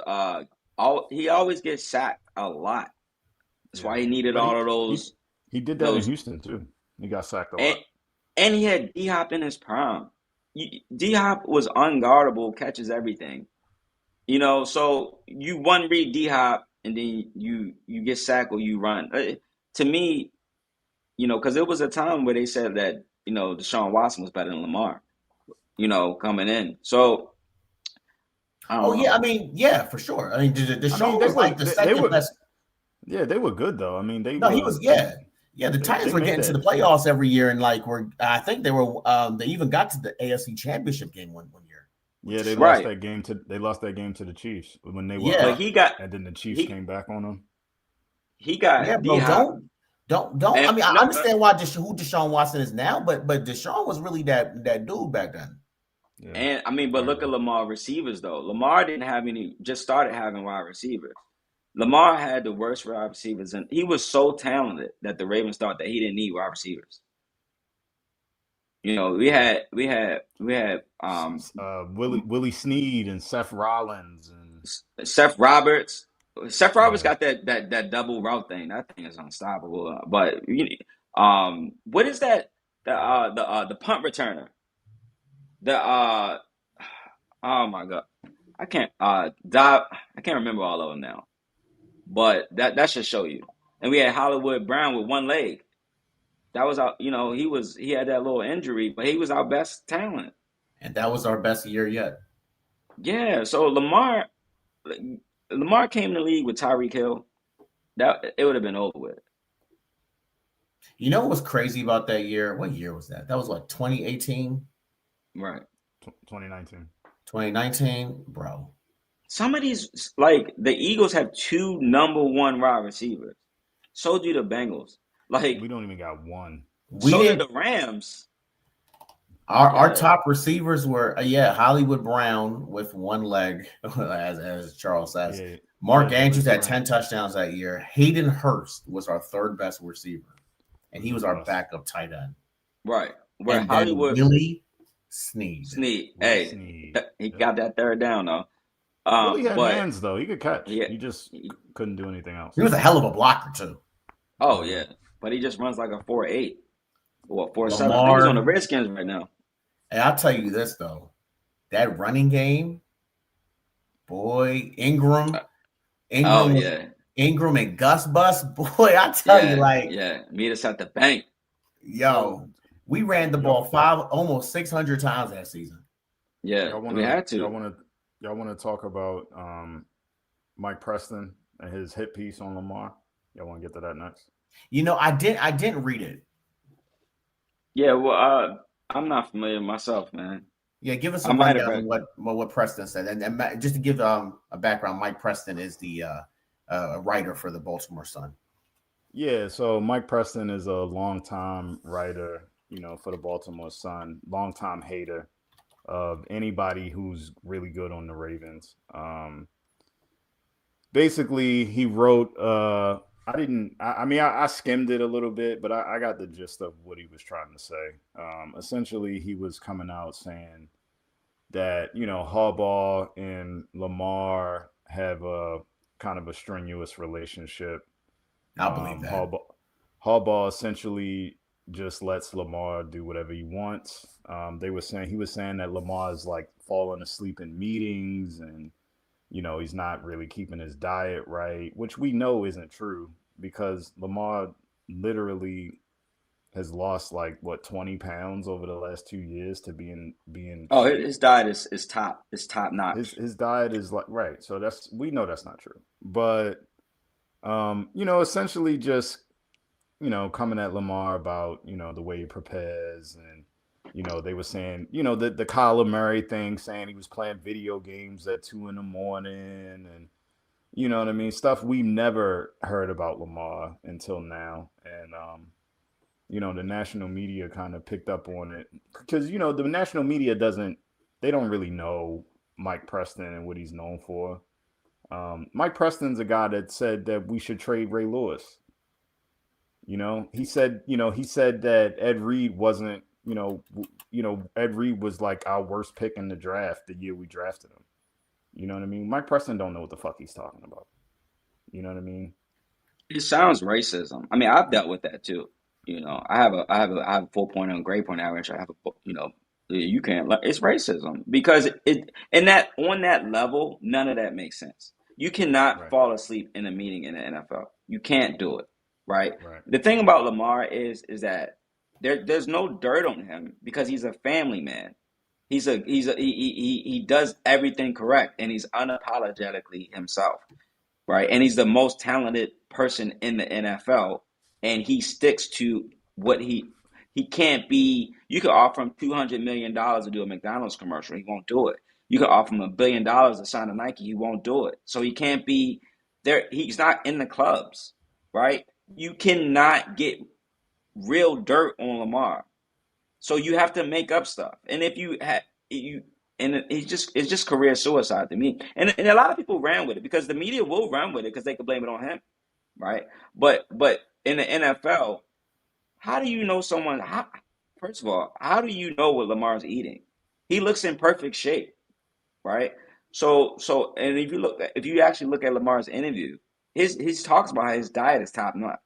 he always gets sacked a lot. That's why he needed all of those. He did that in Houston too. He got sacked a lot. And he had D-Hop in his prime. D-Hop was unguardable, catches everything. So you one read D-Hop and then you get sacked or you run. To me, because there was a time where they said that, Deshaun Watson was better than Lamar, coming in. So, I don't know. For sure. Deshaun was like the second best. Yeah, they were good though. The Titans were getting to the playoffs every year, and I think they were. They even got to the AFC Championship game one year. Yeah, they lost that game to the Chiefs when they were. Yeah, and then the Chiefs came back on them. He got. Yeah, bro. Don't. I understand who Deshaun Watson is now, but Deshaun was really that dude back then. Yeah. And but look at Lamar receivers though. Lamar didn't have any. Just started having wide receivers. Lamar had the worst wide receivers, and he was so talented that the Ravens thought that he didn't need wide receivers. We had Willie Snead and Seth Rollins and Seth Roberts. Seth Roberts got that double route thing. That thing is unstoppable. But what is that? The punt returner. Oh my God, I can't remember all of them now. But that should show you. And we had Hollywood Brown with one leg. That was our, he had that little injury, but he was our best talent. And that was our best year yet. Yeah. So Lamar came in the league with Tyreek Hill. It would have been over with. You know what was crazy about that year? What year was that? That was 2018? Right. 2019. 2019, bro. Some of these, the Eagles have 2 number 1 wide receivers. So do the Bengals. We don't even got one. So did the Rams. Our top receivers were Hollywood Brown with one leg, as Charles says. Yeah. Mark Andrews had 10 touchdowns that year. Hayden Hurst was our third best receiver, and he was our backup tight end. Right. Where and Hollywood Willie Snead. Hey, he got that third down though. Willie had hands though. He could catch. He just couldn't do anything else. He was a hell of a blocker too. Oh yeah, but he just runs like a 4.8 or 4.7. I think he's on the Redskins right now. And I'll tell you this though, that running game, boy, Ingram. Ingram and Gus Bus, boy, I tell you, meet us at the bank. Yo, we ran the ball almost 600 times that season. Yeah, we had to. Y'all want to talk about Mike Preston and his hit piece on Lamar? Y'all want to get to that next? I didn't read it. Yeah, well, I'm not familiar myself, man. Yeah, give us some rundown on what Preston said, and just to give a background, Mike Preston is the writer for the Baltimore Sun. Yeah, so Mike Preston is a longtime writer, for the Baltimore Sun, longtime hater of anybody who's really good on the Ravens. Basically, he wrote I didn't. I mean, I skimmed it a little bit, but I got the gist of what he was trying to say. Essentially, he was coming out saying that Harbaugh and Lamar have a kind of a strenuous relationship. I'll believe that. Harbaugh essentially just lets Lamar do whatever he wants. He was saying that Lamar is like falling asleep in meetings, and he's not really keeping his diet right, which we know isn't true because Lamar literally has lost like what 20 pounds over the last 2 years to being Oh, shape. his diet is top His notch. his diet is like right, so we know that's not true. But essentially just coming at Lamar about the way he prepares, and they were saying the Kyler Murray thing, saying he was playing video games at 2 in the morning, and you know what I mean, stuff we never heard about Lamar until now, and the national media kind of picked up on it because the national media they don't really know Mike Preston and what he's known for. Mike Preston's a guy that said that we should trade Ray Lewis. He said that Ed Reed wasn't, Ed Reed was like our worst pick in the draft the year we drafted him. You know what I mean? Mike Preston don't know what the fuck he's talking about. You know what I mean? It sounds racism. I mean, I've dealt with that too. I have a 4.0 grade point average. I have you can't. It's racism because and that on that level, none of that makes sense. You cannot Right. fall asleep in a meeting in the NFL. You can't do it, right? Right. The thing about Lamar is that there's no dirt on him because he's a family man. He does everything correct and he's unapologetically himself, right? And he's the most talented person in the NFL, and he sticks to what he can't be. You could offer him $200 million to do a McDonald's commercial, he won't do it. You could offer him $1 billion to sign a Nike, he won't do it. So he can't be there. He's not in the clubs, right? You cannot get real dirt on Lamar. So you have to make up stuff. And if you had you and it's just career suicide to me. And a lot of people ran with it because the media will run with it because they could blame it on him, right? But in the NFL, how do you know first of all, how do you know what Lamar's eating? He looks in perfect shape, right? So and if you actually look at Lamar's interview, his talks about how his diet is top notch,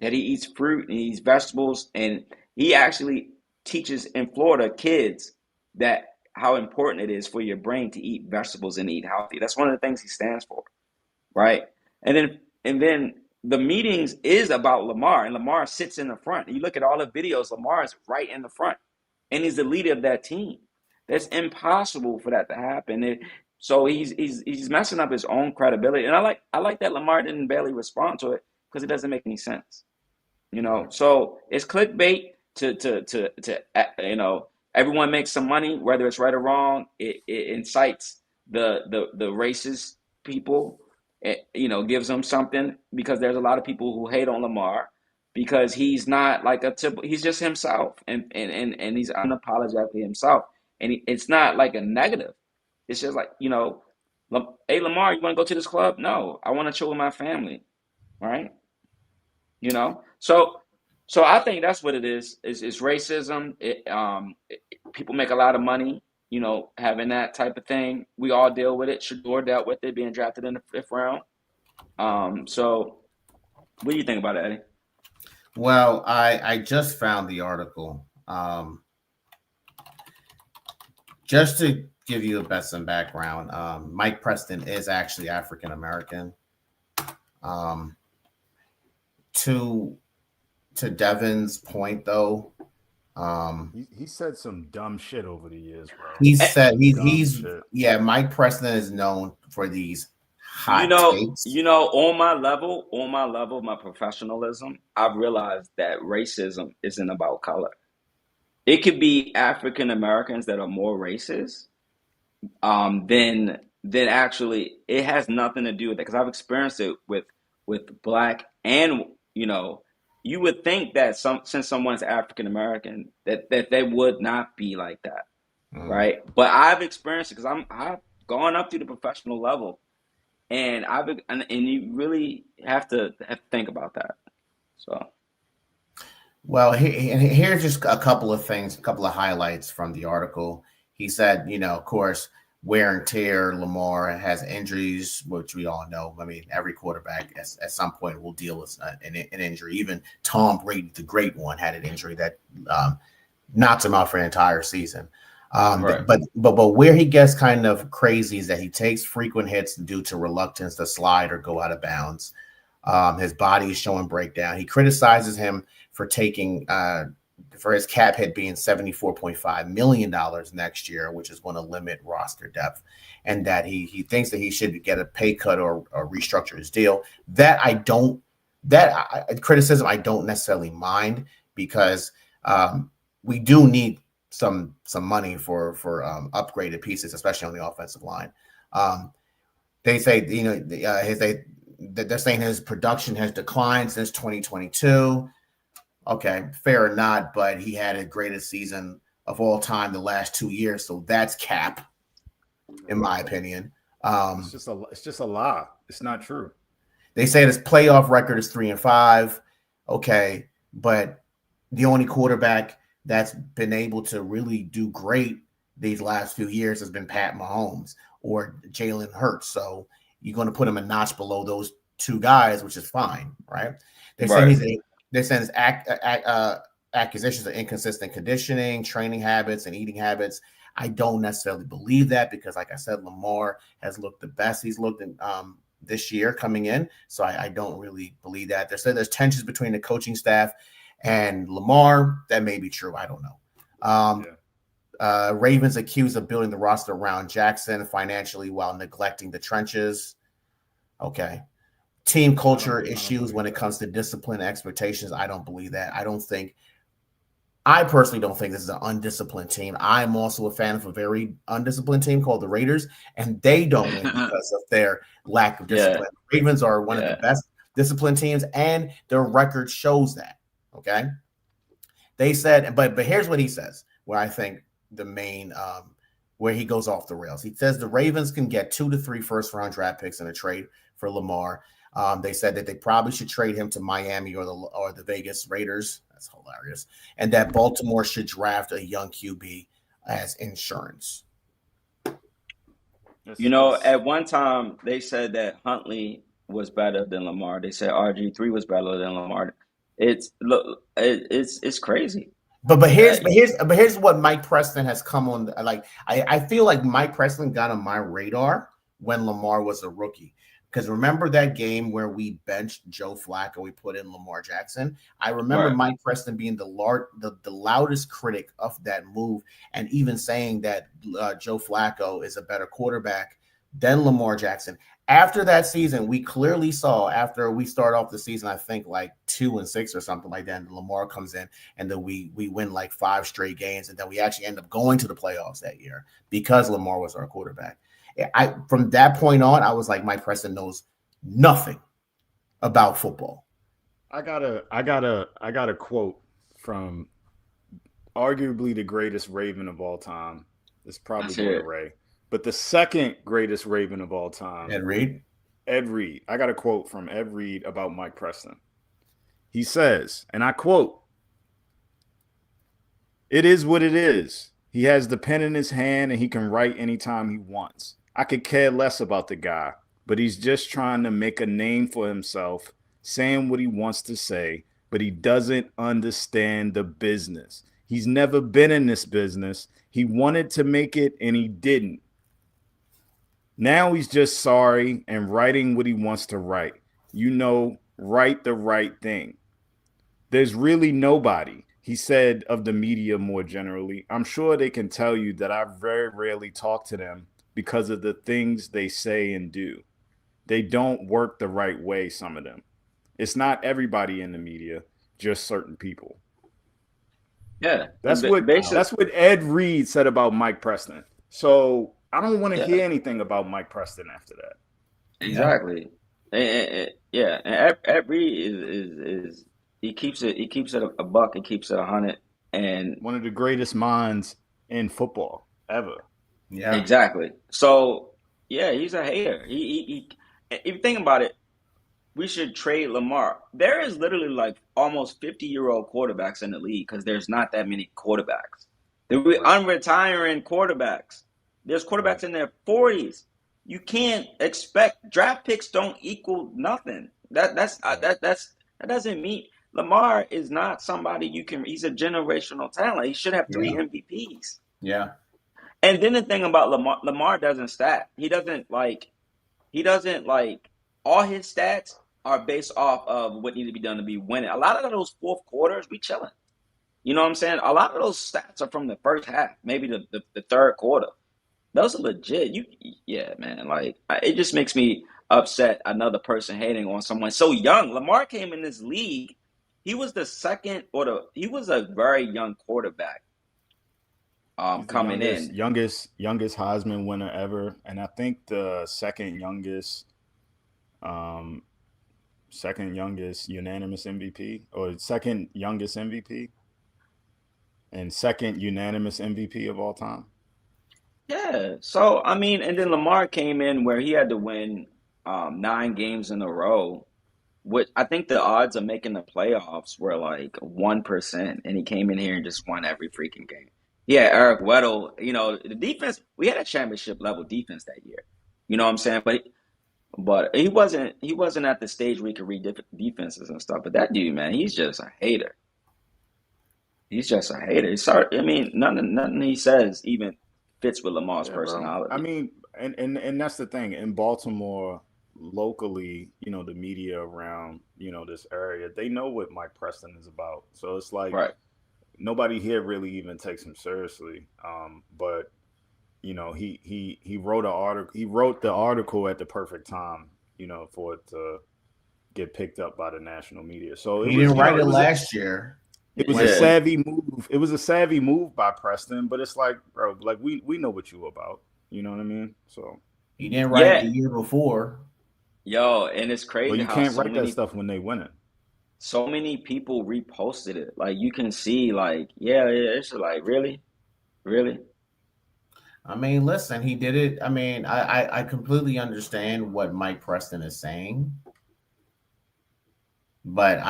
that he eats fruit and he eats vegetables, and he actually teaches in Florida kids that how important it is for your brain to eat vegetables and eat healthy. That's one of the things he stands for, right? And then the meetings is about Lamar, and Lamar sits in the front. And you look at all the videos, Lamar is right in the front, and he's the leader of that team. That's impossible for that to happen. So he's messing up his own credibility, and I like that Lamar didn't barely respond to it because it doesn't make any sense. Right. So it's clickbait to everyone makes some money, whether it's right or wrong. It incites the racist people. Gives them something because there's a lot of people who hate on Lamar because he's not like he's just himself, and he's unapologetically himself, and it's not like a negative. It's just like hey Lamar, you want to go to this club? No, I want to chill with my family, right? So I think that's what it is. It's racism. People make a lot of money, having that type of thing. We all deal with it. Shador dealt with it, being drafted in the fifth round. So what do you think about it, Eddie? Well, I just found the article. Just to give you some background, Mike Preston is actually African American. To Devin's point, though, he said some dumb shit over the years, bro. He said he's shit. Yeah, Mike Preston is known for these hot takes. On my level, my professionalism, I've realized that racism isn't about color. It could be African Americans that are more racist, then actually it has nothing to do with it because I've experienced it with black and you would think that since someone's African American that they would not be like that, right? But I've experienced it because I've gone up to the professional level, And you really have to think about that. So, Well, here's just a couple of things, a couple of highlights from the article. He said, of course, wear and tear. Lamar has injuries, which we all know. I mean, every quarterback at some point will deal with an injury. Even Tom Brady, the great one, had an injury that knocked him out for an entire season. right. But where he gets kind of crazy is that he takes frequent hits due to reluctance to slide or go out of bounds. His body is showing breakdown. He criticizes him for taking for his cap hit being $74.5 million next year, which is going to limit roster depth, and that he thinks that he should get a pay cut or restructure his deal. Criticism I don't necessarily mind, because we do need some money for upgraded pieces, especially on the offensive line. They say they're saying his production has declined since 2022. Okay, fair or not, but he had his greatest season of all time the last 2 years, so that's cap, in my opinion. It's just a lie. It's not true. They say his playoff record is 3-5. Okay, but the only quarterback that's been able to really do great these last few years has been Pat Mahomes or Jalen Hurts. So you're going to put him a notch below those two guys, which is fine, right? They're saying his accusations of inconsistent conditioning, training habits, and eating habits. I don't necessarily believe that, because, like I said, Lamar has looked the best he's looked in this year coming in. So I don't really believe that. They said there's tensions between the coaching staff and Lamar. That may be true. I don't know. Ravens accused of building the roster around Jackson financially while neglecting the trenches. Okay. Team culture issues when it comes to discipline and expectations. I don't believe that. I personally don't think this is an undisciplined team. I'm also a fan of a very undisciplined team called the Raiders, and they don't win because of their lack of discipline. The Ravens are one of the best disciplined teams, and their record shows that. Okay. They said, but here's what he says, where I think the main where he goes off the rails. He says the Ravens can get 2 to 3 first-round draft picks in a trade for Lamar. They said that they probably should trade him to Miami or the Vegas Raiders. That's hilarious. And that Baltimore should draft a young QB as insurance. At one time they said that Huntley was better than Lamar. They said RG3 was better than Lamar. It's crazy. But here's what Mike Preston has come on. Like I feel like Mike Preston got on my radar when Lamar was a rookie. Because remember that game where we benched Joe Flacco, we put in Lamar Jackson? I remember Mike Preston being the loudest critic of that move, and even saying that Joe Flacco is a better quarterback than Lamar Jackson. After that season, we clearly saw, after we start off the season, I think like 2-6 or something like that, and Lamar comes in, and then we win like 5 straight games, and then we actually end up going to the playoffs that year because Lamar was our quarterback. From that point on, I was like, Mike Preston knows nothing about football. I got a quote from arguably the greatest Raven of all time. It's probably Gordon Ray, but the second greatest Raven of all time, Ed Reed. I got a quote from Ed Reed about Mike Preston. He says, and I quote, "It is what it is. He has the pen in his hand and he can write anytime he wants. I could care less about the guy, but he's just trying to make a name for himself, saying what he wants to say, but he doesn't understand the business. He's never been in this business. He wanted to make it and he didn't. Now he's just sorry and writing what he wants to write. Write the right thing. There's really nobody," he said of the media more generally. "I'm sure they can tell you that I very rarely talk to them because of the things they say and do. They don't work the right way, some of them. It's not everybody in the media, just certain people." Yeah. That's what Ed Reed said about Mike Preston. So I don't want to hear anything about Mike Preston after that. Exactly. And Ed Reed is he keeps it a buck, he keeps it 100, and one of the greatest minds in football ever. Yeah, exactly. So yeah, he's a hater. He if you think about it, we should trade Lamar. There is literally like almost 50-year-old quarterbacks in the league because there's not that many quarterbacks. They're unretiring quarterbacks. There's quarterbacks in their 40s. You can't expect draft picks don't equal nothing. That doesn't mean Lamar is not somebody you can. He's a generational talent. He should have 3 MVPs. Yeah. And then the thing about Lamar doesn't stat. He doesn't like all his stats are based off of what needs to be done to be winning. A lot of those fourth quarters, we chilling. You know what I'm saying? A lot of those stats are from the first half, maybe the third quarter. Those are legit. Yeah, man. Like, it just makes me upset another person hating on someone so young. Lamar came in this league. He was he was a very young quarterback. Coming in, youngest Heisman winner ever, and I think the second youngest unanimous MVP, or second youngest MVP, and second unanimous MVP of all time. Yeah. So I mean, and then Lamar came in where he had to win 9 games in a row. Which I think the odds of making the playoffs were like 1%, and he came in here and just won every freaking game. Yeah, Eric Weddle, the defense, we had a championship level defense that year. You know what I'm saying? But he wasn't at the stage where he could read defenses and stuff. But that dude, man, he's just a hater. He's just a hater. Nothing he says even fits with Lamar's personality. Bro. I mean, and that's the thing. In Baltimore, locally, the media around, this area, they know what Mike Preston is about. So it's like nobody here really even takes him seriously. But he wrote an article. He wrote the article at the perfect time, for it to get picked up by the national media. So he didn't write it last year. It was a savvy move. It was a savvy move by Preston, but it's like, bro, like we know what you about. You know what I mean? So he didn't write the year before. Yo, and it's crazy. Well, you can't write that stuff when they win it. So many people reposted it. Like, you can see, like, it's like, really? I mean, listen, he did it. I mean, I completely understand what Mike Preston is saying. But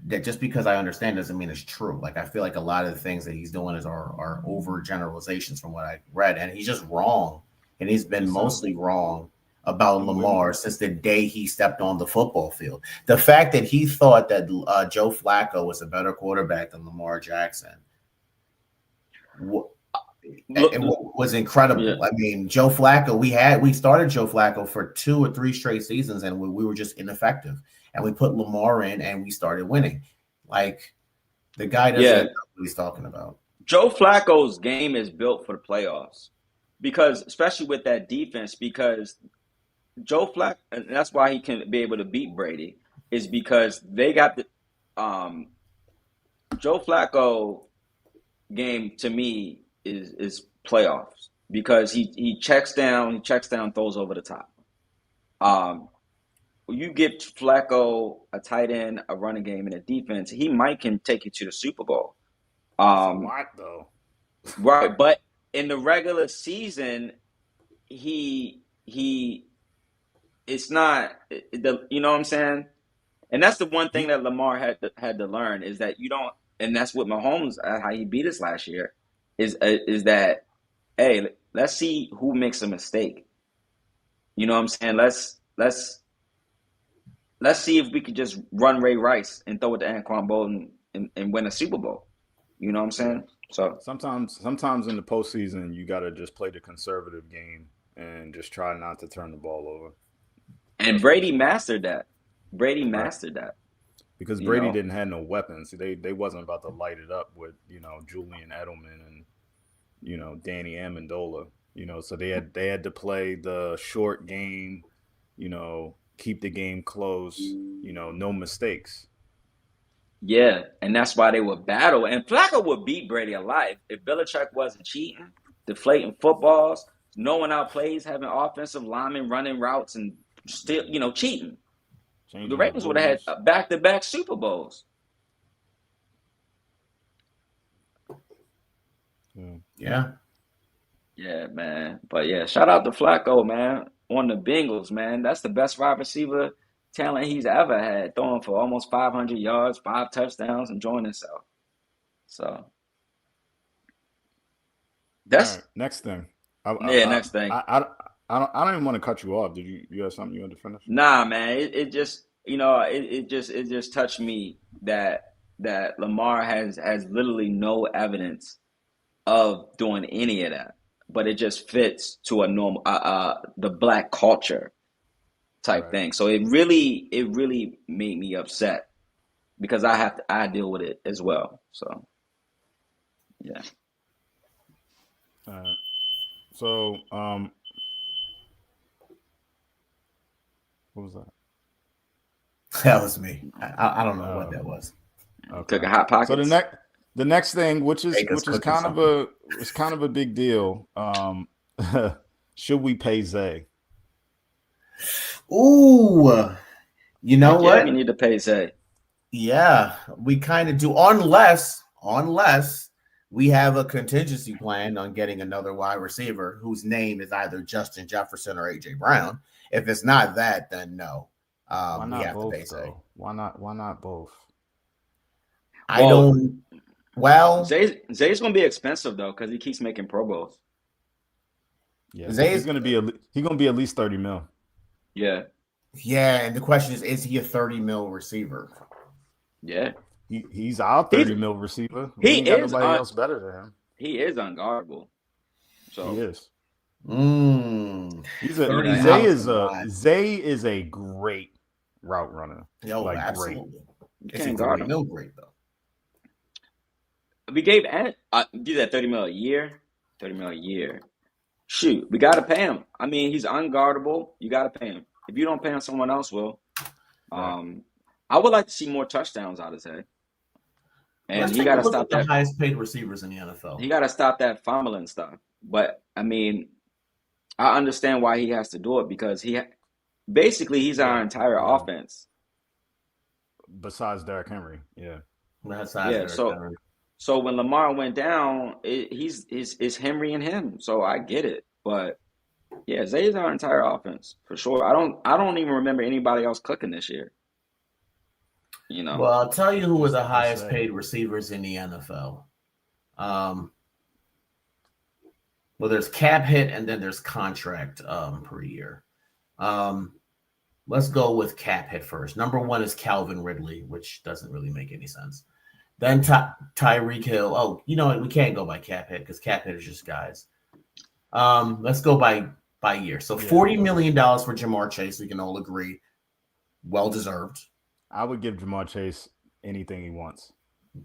that just because I understand doesn't mean it's true. Like, I feel like a lot of the things that he's doing are over generalizations from what I read. And he's just wrong. And he's been mostly wrong about Lamar since the day he stepped on the football field. The fact that he thought that Joe Flacco was a better quarterback than Lamar Jackson was incredible. Yeah. I mean, Joe Flacco, we started Joe Flacco for 2 or 3 straight seasons, and we were just ineffective. And we put Lamar in, and we started winning. Like, the guy doesn't know what he's talking about. Joe Flacco's game is built for the playoffs, because especially with that defense, because Joe Flacco, and that's why he can be able to beat Brady, is because they got the Joe Flacco game, to me, is playoffs, because he checks down, throws over the top. You give Flacco a tight end, a running game, and a defense, he can take you to the Super Bowl. What though? Right, but in the regular season, it's not you know what I'm saying? And that's the one thing that Lamar had to learn, is that you don't, and that's what Mahomes, how he beat us last year, is that, hey, let's see who makes a mistake. You know what I'm saying? Let's see if we could just run Ray Rice and throw it to Anquan Bolden and win a Super Bowl. You know what I'm saying? So sometimes in the postseason, you got to just play the conservative game and just try not to turn the ball over. And Brady mastered that. Because Brady didn't have no weapons. They wasn't about to light it up with, Julian Edelman and, Danny Amendola. So they had to play the short game, keep the game close, no mistakes. Yeah, and that's why they would battle. And Flacco would beat Brady alive if Belichick wasn't cheating, deflating footballs, no one outplays, having offensive linemen running routes and still, cheating. Changing the Ravens would have had back-to-back Super Bowls. Yeah. Yeah, man. But yeah, shout out to Flacco, man. on the Bengals, man. That's the best wide receiver talent he's ever had, throwing for almost 500 yards, 5 touchdowns, enjoying himself. So that's All right, next thing. next thing. I don't even want to cut you off. Did you have something you want to finish? Nah, man. It just it just touched me that Lamar has literally no evidence of doing any of that, but it just fits to a normal the black culture type thing. So it really made me upset because I deal with it as well. So yeah. So what was that? That was me. I don't know what that was. Okay. Cooking hot pockets. So the next thing, which is kind something. of a big deal. Should we pay Zay? Ooh, you know what? We need to pay Zay. Yeah, we kind of do, unless we have a contingency plan on getting another wide receiver whose name is either Justin Jefferson or AJ Brown. If it's not that, then no. Why not we have both, to pay Zay. Why not both? Zay's gonna be expensive though because he keeps making Pro Bowls. Yeah, he's gonna be at least 30 mil. Yeah. Yeah, and the question is he a 30 mil receiver? Yeah. He's our 30 mil receiver. He ain't got is nobody else better than him. He is unguardable. So he is. Zay is a great route runner. Yo, absolutely. It's great though. We gave do that 30 mil a year. 30 mil a year. Shoot, we gotta pay him. I mean, he's unguardable. You gotta pay him. If you don't pay him, someone else will. Right. I would like to see more touchdowns out of Zay. And he gotta stop the highest paid receivers in the NFL. He gotta stop that fumbling stuff. But I mean, I understand why he has to do it because he's our entire offense. Besides Derrick Henry, yeah. So when Lamar went down, it's Henry and him. So I get it, but yeah, Zay's our entire offense for sure. I don't even remember anybody else cooking this year. You know. Well, I'll tell you who was the highest paid receivers in the NFL. Well, there's cap hit and then there's contract per year. Let's go with cap hit first. Number 1 is Calvin Ridley, which doesn't really make any sense. Then Tyreek Hill. Oh, you know what? We can't go by cap hit because cap hit is just guys. Let's go by year. So $40 million for Jamar Chase. We can all agree. Well deserved. I would give Jamar Chase anything he wants.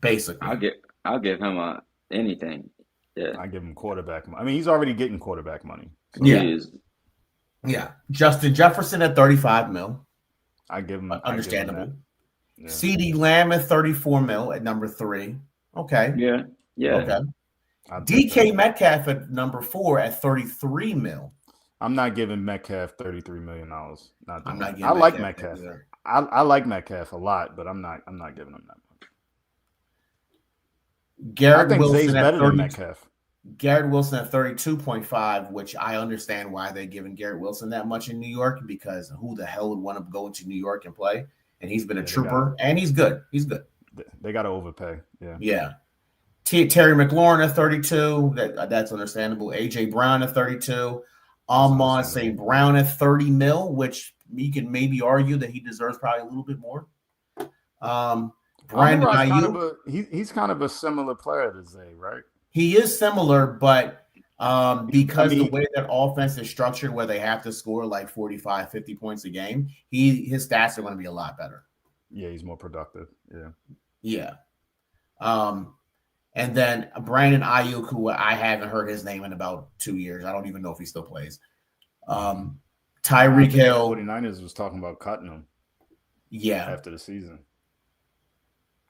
Basically. I'll give him anything. Yeah. I give him quarterback money. I mean, he's already getting quarterback money. So yeah. Yeah. Justin Jefferson at 35 mil. I give him understandable. Yeah. CeeDee Lamb at 34 mil at number 3. Okay. Yeah. Okay. DK Metcalf at number 4 at 33 mil. I'm not giving Metcalf $33 million. I'm not giving I like Metcalf. I like Metcalf a lot, but I'm not giving him that much. Garrett Wilson at 30, Metcalf. Garrett Wilson at 32.5, which I understand why they're giving Garrett Wilson that much in New York, because who the hell would want to go into New York and play? And he's been a trooper, and he's good. He's good. They got to overpay. Yeah. Yeah. Terry McLaurin at 32. That's understandable. AJ Brown at 32. Amon St. Brown at 30 mil, which you can maybe argue that he deserves probably a little bit more. Brandon Ayuk. He's kind of a similar player to Zay, right? He is similar, but because the way that offense is structured, where they have to score like 45, 50 points a game, his stats are going to be a lot better. Yeah, he's more productive. Yeah. Yeah. And then Brandon Ayuk, who I haven't heard his name in about 2 years. I don't even know if he still plays. Tyreek Hill. 49ers was talking about cutting him. Yeah. After the season.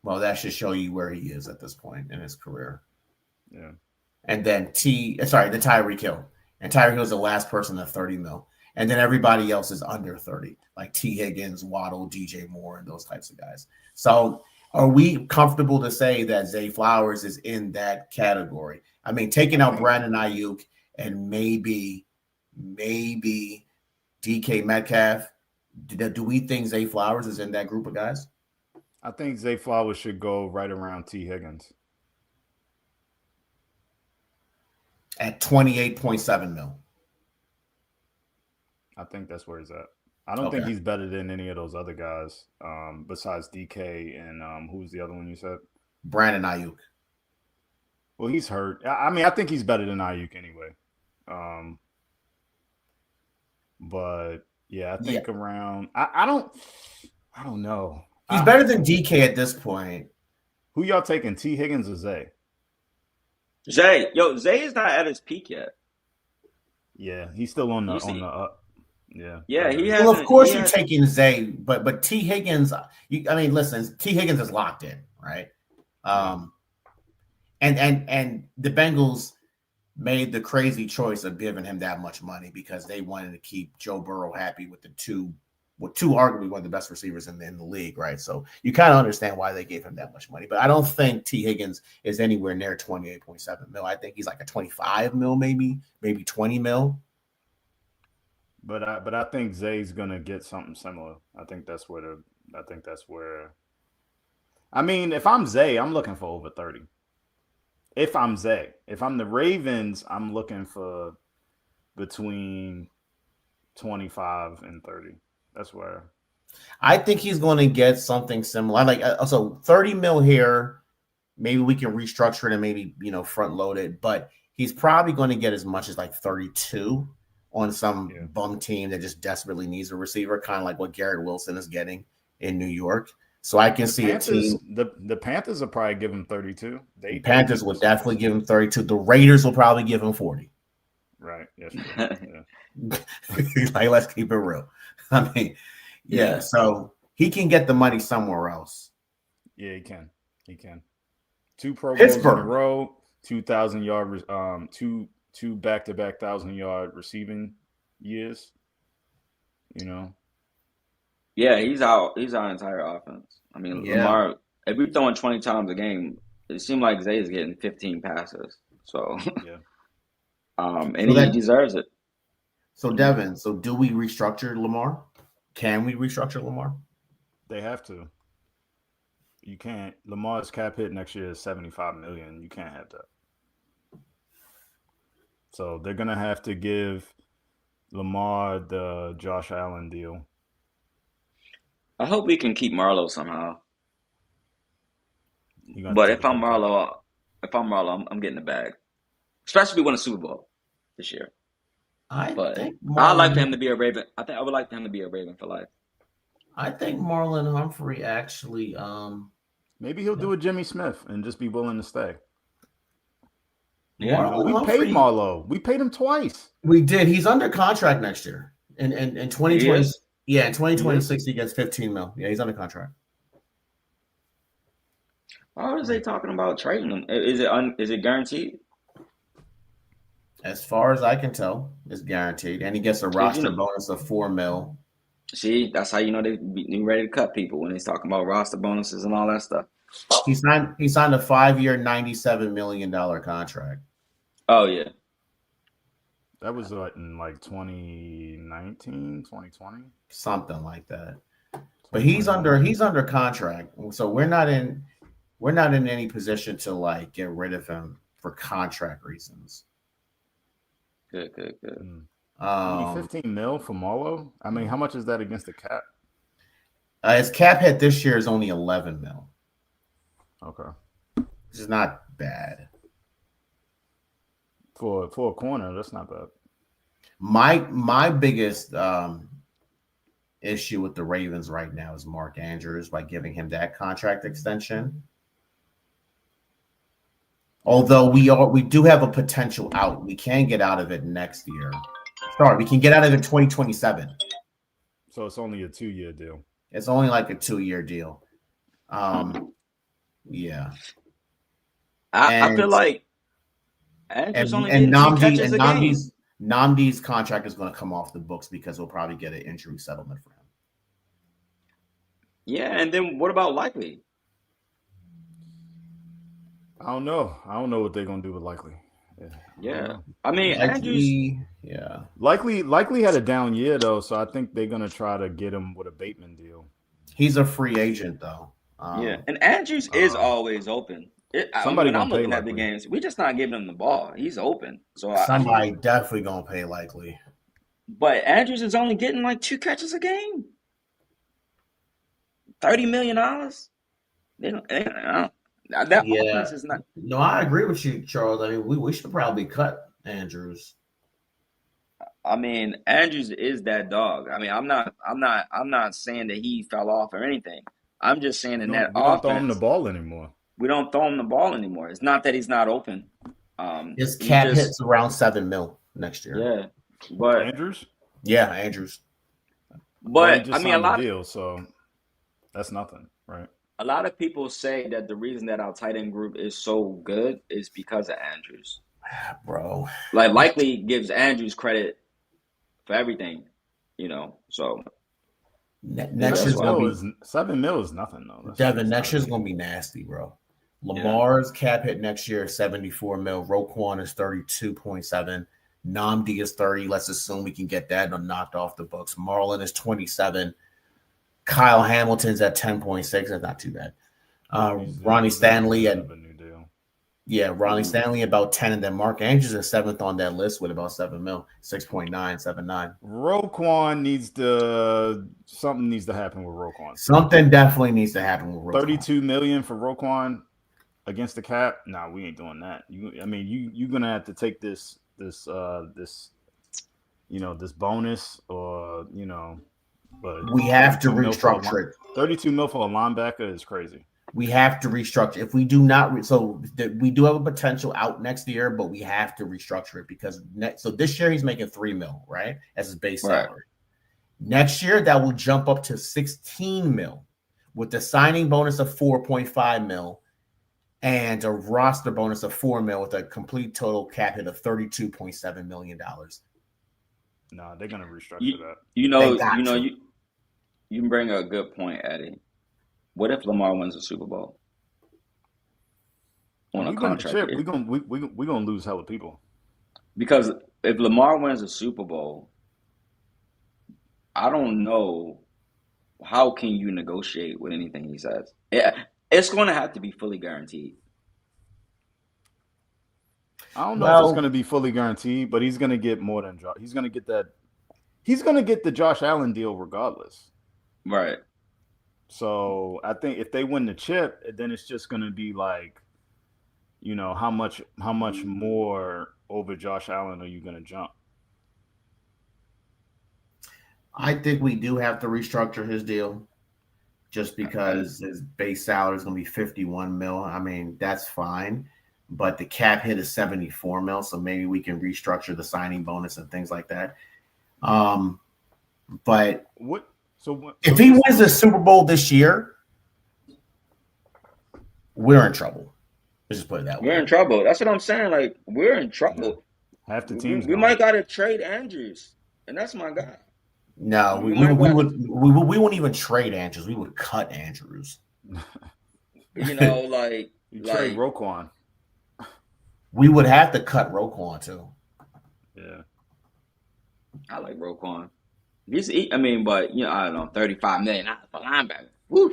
Well, that should show you where he is at this point in his career. Yeah. And then the Tyreek Hill. And Tyreek Hill is the last person at 30 mil. And then everybody else is under 30, like T. Higgins, Waddle, DJ Moore, and those types of guys. So are we comfortable to say that Zay Flowers is in that category? I mean, taking out Brandon Ayuk and maybe DK Metcalf. Do we think Zay Flowers is in that group of guys? I think Zay Flowers should go right around T. Higgins. At 28.7 mil. I think that's where he's at. I don't think he's better than any of those other guys besides DK and who's the other one you said? Brandon Ayuk. Well, he's hurt. I mean, I think he's better than Ayuk anyway. But yeah, I think around. I don't know. He's better than DK at this point. Who y'all taking, T. Higgins or Zay? Zay is not at his peak yet. Yeah, he's still on the up. Yeah, he has. Well, of course you're taking Zay, but T. Higgins. Listen, T. Higgins is locked in, right? And the Bengals made the crazy choice of giving him that much money because they wanted to keep Joe Burrow happy with two arguably one of the best receivers in the league, right? So you kind of understand why they gave him that much money. But I don't think T. Higgins is anywhere near 28.7 mil. I think he's like a 25 mil, maybe 20 mil. But I think Zay's gonna get something similar. I think that's where. I mean, if I'm Zay, I'm looking for over 30. If I'm Zay, if I'm the Ravens, I'm looking for between 25 and 30. That's where I think he's going to get something similar. Like so 30 mil here. Maybe we can restructure it and maybe front load it, but he's probably going to get as much as like 32 on some bum team that just desperately needs a receiver, kind of like what Garrett Wilson is getting in New York. So I can see Panthers, the Panthers will probably give him 32. The Panthers will definitely give him 32. The Raiders will probably give him 40. Right. Yes. Like, let's keep it real. I mean, so he can get the money somewhere else. Yeah, he can. 2 Pro Bowls in a row, 2,000 yard, two back-to-back 1,000-yard receiving years. Yeah, he's our entire offense. I mean, Lamar, if we're throwing 20 times a game, it seemed like Zay is getting 15 passes. So, and he deserves it. So, Devin, do we restructure Lamar? Can we restructure Lamar? They have to. You can't. Lamar's cap hit next year is $75 million. You can't have that. So they're gonna have to give Lamar the Josh Allen deal. I hope we can keep Marlo somehow. But if I'm Marlo, I'm getting the bag. Especially if we win a Super Bowl this year. I'd like for him to be a Raven. I would like for him to be a Raven for life. I think Marlon Humphrey actually maybe he'll do a Jimmy Smith and just be willing to stay. Yeah, we paid Marlo. We paid him twice. We did. He's under contract next year. In 2020. Yeah, in 2026 he gets 15 mil. Yeah, he's under contract. Why was they talking about trading him? Is it guaranteed? As far as I can tell, it's guaranteed, and he gets a roster bonus of 4 mil. See, that's how you know they be ready to cut people when they're talking about roster bonuses and all that stuff. He signed a 5-year, $97 million contract. Oh yeah, that was in like 2019, 2020, something like that. But he's under contract, so we're not in any position to like get rid of him for contract reasons. Good. 15 mil for Marlo. I mean, how much is that against the cap? His cap hit this year is only 11 mil. Okay, which is not bad for a corner. That's not bad. My biggest issue with the Ravens right now is Mark Andrews by giving him that contract extension. Although we do have a potential out, we can get out of it next year. Sorry, we can get out of it 2027. So it's only a 2-year deal. It's only like a 2-year deal. Yeah. I feel like Andrews only getting 2 catches a game. Namdi's contract is going to come off the books because we'll probably get an injury settlement for him. Yeah, and then what about Likely? I don't know what they're going to do with Likely. Yeah. I mean, Andrews. Likely had a down year though, so I think they're gonna try to get him with a Bateman deal. He's a free agent though. Yeah, and Andrews is always open. Somebody When gonna I'm pay looking at the likely. games, we're just not giving him the ball. He's open. So Somebody definitely gonna pay likely. But Andrews is only getting like 2 catches a game. $30 million. That offense is not. No, I agree with you, Charles. I mean, we should probably cut Andrews. I mean, Andrews is that dog. I mean, I'm not saying that he fell off or anything. I'm just saying We that don't throw him the ball anymore. We don't throw him the ball anymore. It's not that he's not open. His cap hits around $7 million next year. Yeah, but Andrews. Yeah, Andrews. But I mean, a lot of deal, so that's nothing, right? A lot of people say that the reason that our tight end group is so good is because of Andrews. Bro, like likely gives Andrews credit for everything, So next year's gonna be $7 million is nothing though. Devin, next year's gonna be nasty, bro. Lamar's cap hit next year is $74 million. Roquan is 32.7. Namdi is 30. Let's assume we can get that knocked off the books. Marlon is 27. Kyle Hamilton's at 10.6. That's not too bad. Ronnie Stanley at Ronnie Stanley about 10, and then Mark Andrews is 7th on that list with about $7 million, 6.979. Roquan something needs to happen with Roquan. Something definitely needs to happen with Roquan. $32 million for Roquan against the cap. Nah, we ain't doing that. You're gonna have to take this bonus or but we have to restructure it. 32 mil for a linebacker is crazy. We have to restructure. If we do not, we do have a potential out next year, but we have to restructure it because this year he's making $3 million, right, as his base salary. Next year that will jump up to $16 million with the signing bonus of $4.5 million and a roster bonus of $4 million with a complete total cap hit of $32.7 million. No, they're gonna restructure that. You bring a good point, Eddie. What if Lamar wins the Super Bowl on a contract year? We're gonna lose hella people. Because if Lamar wins the Super Bowl, I don't know how can you negotiate with anything he says. It's going to have to be fully guaranteed. I don't know if it's going to be fully guaranteed, but he's going to get more than Josh. He's going to get that. He's going to get the Josh Allen deal regardless. Right. So I think if they win the chip, then it's just going to be like, how much more over Josh Allen are you going to jump? I think we do have to restructure his deal just because his base salary is going to be $51 million. I mean, that's fine, but the cap hit is $74 million, so maybe we can restructure the signing bonus and things like that. But if he wins the Super Bowl this year, we're in trouble. Let's just put it that way. We're in trouble. That's what I'm saying. Like, we're in trouble. Half the teams. We might got to trade Andrews, and that's my guy. No, we wouldn't even trade Andrews. We would cut Andrews. You trade Roquan. We would have to cut Roquan too. Yeah, I like Roquan. But I don't know, $35 million for linebacker. Woo.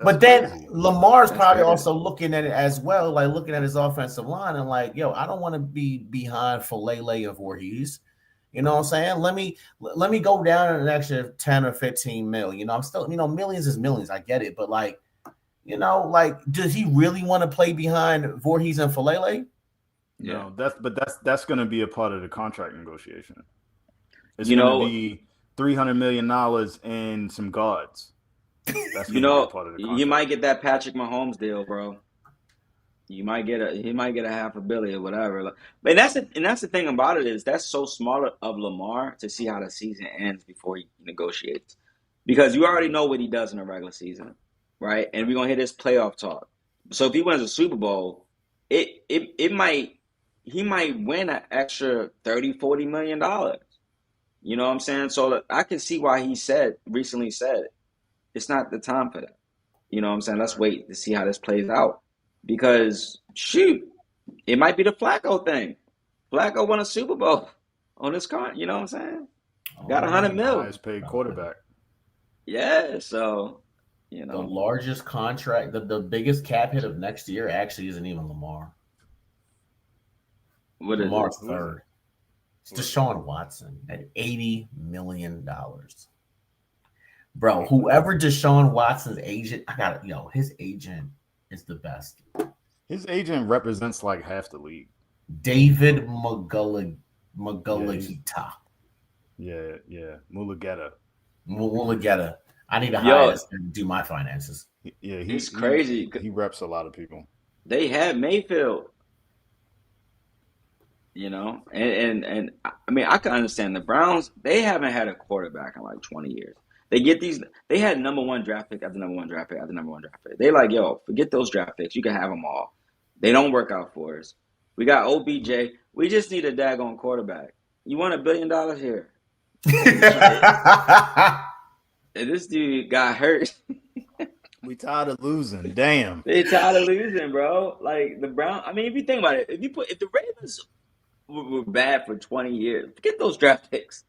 But then Lamar's probably also looking at it as well, like looking at his offensive line and like, I don't want to be behind Falele and Voorhees. You know what I'm saying? Let me go down an extra 10 or 15 mil. I'm still, millions is millions. I get it. But does he really want to play behind Voorhees and Falele? Yeah. No, that's going to be a part of the contract negotiation. It's going to be $300 million and some guards. That's going to be part of the contract. You might get that Patrick Mahomes deal, bro. He might get a $500 million or whatever. But that's the thing about it is that's so smart of Lamar to see how the season ends before he negotiates, because you already know what he does in the regular season, right? And we're gonna hit his playoff talk. So if he wins a Super Bowl, he might win an extra $30-40 million. You know what I'm saying? So I can see why he recently said it's not the time for that. You know what I'm saying? Let's wait to see how this plays out. Because, shoot, it might be the Flacco thing. Flacco won a Super Bowl on his car. You know what I'm saying? Got Oh, $100 million. Highest paid quarterback. Yeah, so you the know, largest contract, the biggest cap hit of next year actually isn't even Lamar. what is it? Lamar's Who is third. it? It's Deshaun Watson at $80 million. Bro, whoever Deshaun Watson's agent, his agent is the best. His agent represents like half the league. David Mugulagita. Yeah. Mulugeta. I need to hire Yo, this man to do my finances. Yeah, it's crazy. He reps a lot of people. They had Mayfield, you know, and I mean, I can understand the Browns. They haven't had a quarterback in like 20 years. They get these. They had number one draft pick after number one draft pick after number one draft pick. They like, yo, forget those draft picks. You can have them all. They don't work out for us. We got OBJ. We just need a daggone quarterback. You want $1 billion here? And this dude got hurt. We tired of losing. Damn. They tired of losing, bro. Like the Browns. I mean, if you think about it, if the Ravens were bad for 20 years, forget those draft picks.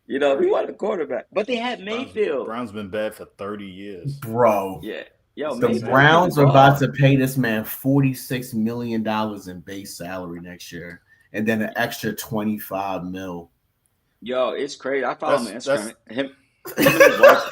You know, we wanted a quarterback, but they had Mayfield. Browns been bad for 30 years, Bro. Yeah, yo, The Mayfield Browns are ball. about to pay this man $46 million in base salary next year, and then an extra $25 million. Yo, it's crazy. I follow him on Instagram. Him and his wife.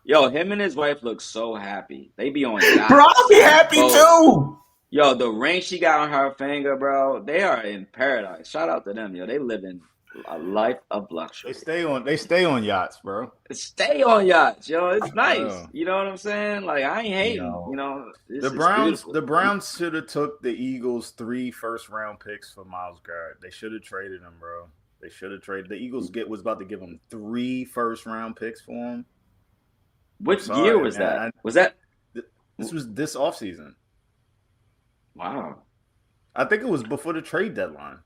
Yo, him and his wife look so happy. They be on yachts. Bro, I'll be happy too. Yo, the ring she got on her finger, bro. They are in paradise. Shout out to them, yo. They live in a life of luxury. They stay on yachts, bro. Stay on yachts, yo. It's nice. Bro. You know what I'm saying? Like I ain't hating. Yo. You know, The Browns should have took the Eagles 3 first-round picks for Myles Garrett. They should have traded him, bro. They should have traded. The Eagles was about to give him 3 first-round picks for him. Which year was man. that? This was this offseason. Wow. I think it was before the trade deadline.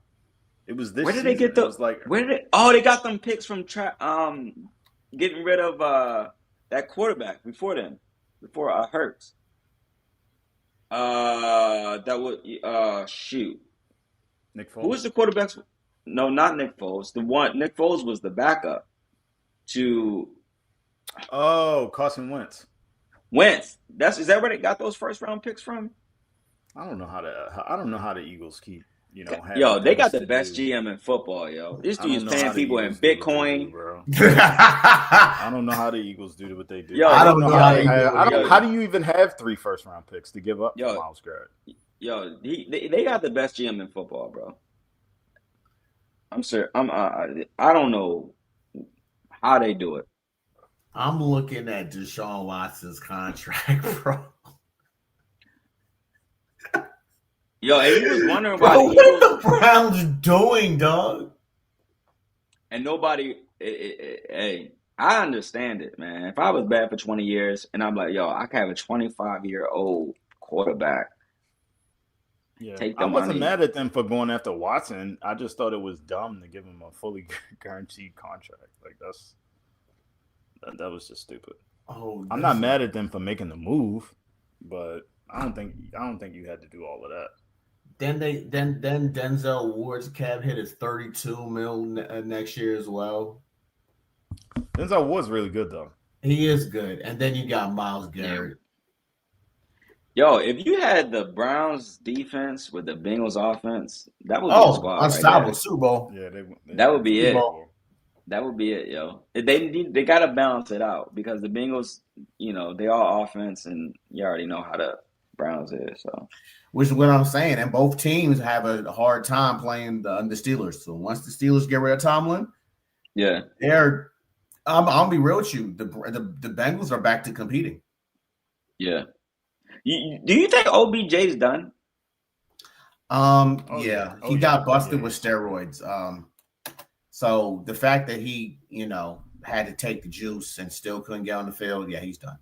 It was this. Where did they get those? They got them picks from getting rid of that quarterback before Hurts. That would shoot. Nick Foles. Who was the quarterback? No, not Nick Foles. Nick Foles was the backup to. Oh, Carson Wentz. Is that where they got those first round picks from? I don't know how the Eagles keep, Yo, they got the best GM in football, yo. This dude's paying people in Bitcoin. Bro. I don't know how the Eagles do what they do. Yo, I don't know how do you even have 3 first-round picks to give up for Myles Garrett? Yo, they got the best GM in football, bro. I'm serious. I don't know how they do it. I'm looking at Deshaun Watson's contract, bro. Yo, and he was wondering why Bro, what are the Browns doing, dog? And nobody, hey, I understand it, man. If I was bad for 20 years and I'm like, yo, I can have a 25-year-old quarterback. Yeah, Take the I wasn't money. mad at them for going after Watson. I just thought it was dumb to give him a fully guaranteed contract. Like that was just stupid. Oh, I'm not mad at them for making the move, but I don't think you had to do all of that. Then Denzel Ward's cap hit is $32 million next year as well. Denzel Ward's really good though. He is good, and then you got Myles Garrett. Yo, if you had the Browns defense with the Bengals offense, that would be a squad unstoppable right Super Bowl. Yeah, that would be it. Bowl. That would be it, yo. They got to balance it out because the Bengals, they are offense, and you already know how the Browns is. So, which is what I'm saying, and both teams have a hard time playing the Steelers. So once the Steelers get rid of Tomlin, yeah, I'll be real with you. The Bengals are back to competing. Yeah. Do you think OBJ's done? Yeah, he got busted with steroids. So the fact that he, had to take the juice and still couldn't get on the field, yeah, he's done.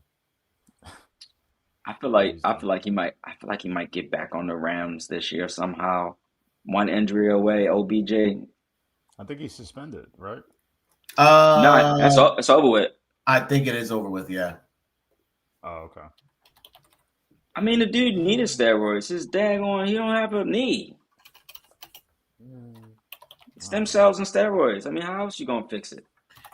I feel like he might get back on the Rams this year somehow. One injury away, OBJ. I think he's suspended, right? No, it's over with. I think it is over with, yeah. Oh, okay. I mean, the dude needed steroids. His daggone, he don't have a knee. Stem cells and steroids. I mean, how else you gonna fix it?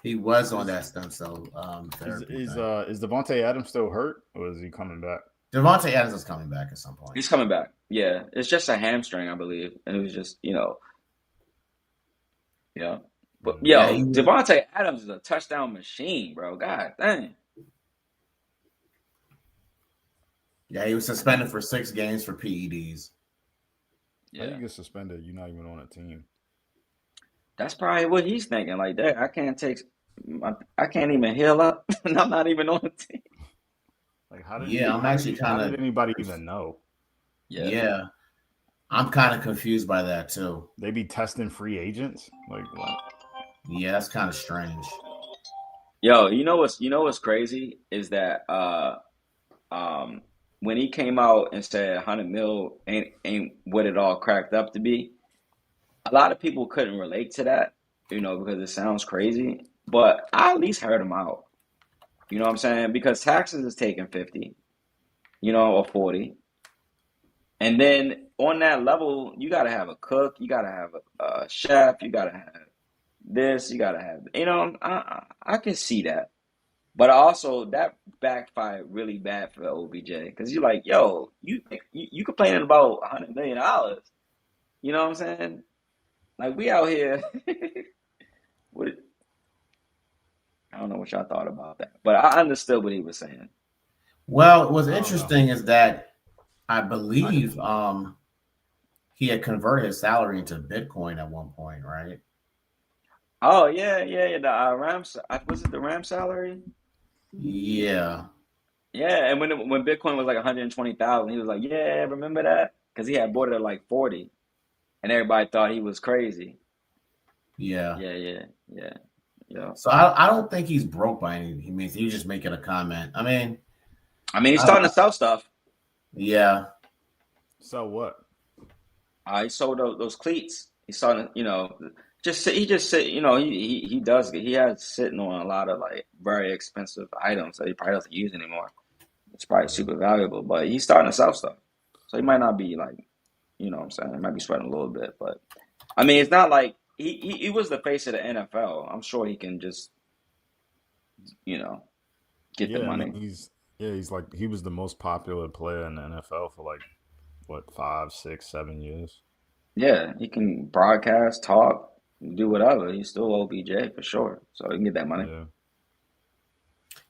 He was on that stem cell therapy. Is Devontae Adams still hurt, or is he coming back? Devontae Adams is coming back at some point. He's coming back. Yeah, it's just a hamstring, I believe, and it was just yeah. But Devontae Adams is a touchdown machine, bro. God dang. Yeah, he was suspended for 6 games for PEDs. Yeah, how you get suspended? You're not even on a team. That's probably what he's thinking. Like that, I can't even heal up, and I'm not even on the team. Like, how did? I'm actually kind of. How did anybody even know? Yeah, I'm kind of confused by that too. They be testing free agents, like what? Yeah, that's kind of strange. Yo, you know what's crazy is that when he came out and said 100 mil ain't what it all cracked up to be, a lot of people couldn't relate to that, because it sounds crazy. But I at least heard him out. You know what I'm saying? Because taxes is taking 50, or 40. And then on that level, you got to have a cook, you got to have a chef, you got to have this, you got to have, I can see that. But also that backfired really bad for OBJ because you're like, yo, you complaining about $100 million. You know what I'm saying? Like we out here. I don't know what y'all thought about that, but I understood what he was saying. Well, what's interesting is that I believe he had converted his salary into Bitcoin at one point, right? Oh yeah. The Rams, was it the Ram salary? Yeah. Yeah, and when Bitcoin was like 120,000, he was like, "Yeah, remember that?" Because he had bought it at like 40, and everybody thought he was crazy. Yeah. Yeah. So I don't think he's broke by any means. He's just making a comment. I mean, he's starting to sell stuff. Yeah. So what? He sold those cleats. He's starting to, he has sitting on a lot of like very expensive items that he probably doesn't use anymore. It's probably super valuable, but he's starting to sell stuff. So he might not be like, what I'm saying? He might be sweating a little bit, but I mean, it's not like he was the face of the NFL. I'm sure he can just, get the money. I mean, he's like, he was the most popular player in the NFL for like, what, 5, 6, 7 years? Yeah, he can broadcast, talk, do whatever. He's still OBJ for sure. So he can get that money.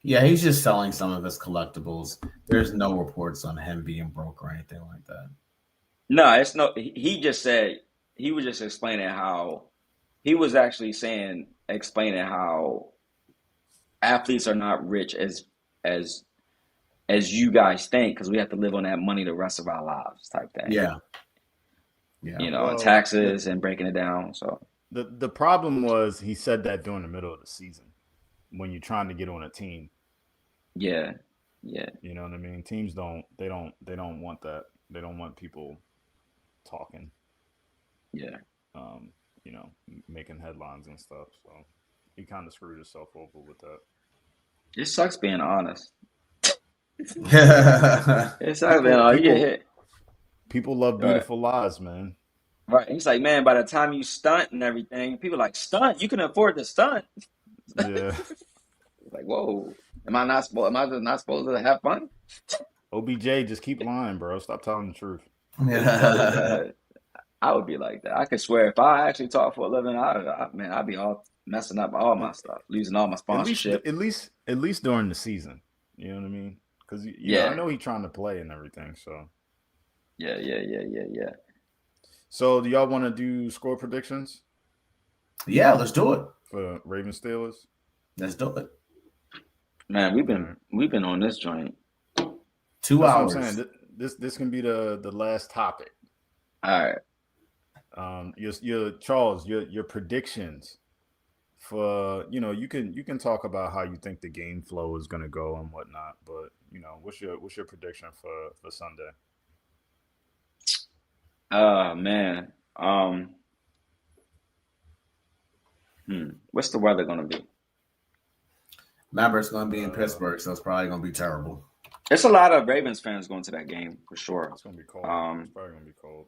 Yeah, he's just selling some of his collectibles. There's no reports on him being broke or anything like that. No, it's no. He just said he was just explaining how he was actually explaining how athletes are not rich as you guys think because we have to live on that money the rest of our lives type thing. Yeah. Taxes and breaking it down. So the problem was he said that during the middle of the season when you're trying to get on a team. Yeah. You know what I mean? Teams don't want that. They don't want people talking. Yeah. Making headlines and stuff. So he kind of screwed himself over with that. It sucks being honest. It sucks being honest. You get hit. People love beautiful lies, man. Right. He's like, man, by the time you stunt and everything, people are like, stunt? You can afford to stunt. Yeah. Like, whoa. Am I just not supposed to have fun? OBJ, just keep lying, bro. Stop telling the truth. I would be like that. I could swear if I actually talk for a living, I'd be all messing up all my stuff, losing all my sponsorship. At least during the season. You know what I mean? Because I know he's trying to play and everything. So yeah. So do y'all want to do score predictions? Yeah, let's do it for Ravens Steelers. Let's do it. Man, we've been on this joint 2 hours. What I'm saying. This can be the last topic. All right. Your Charles, your predictions for you can talk about how you think the game flow is gonna go and whatnot, but what's your prediction for Sunday? Man. What's the weather gonna be? Remember, it's gonna be in Pittsburgh, so it's probably gonna be terrible. There's a lot of Ravens fans going to that game for sure. It's gonna be cold. It's probably gonna be cold.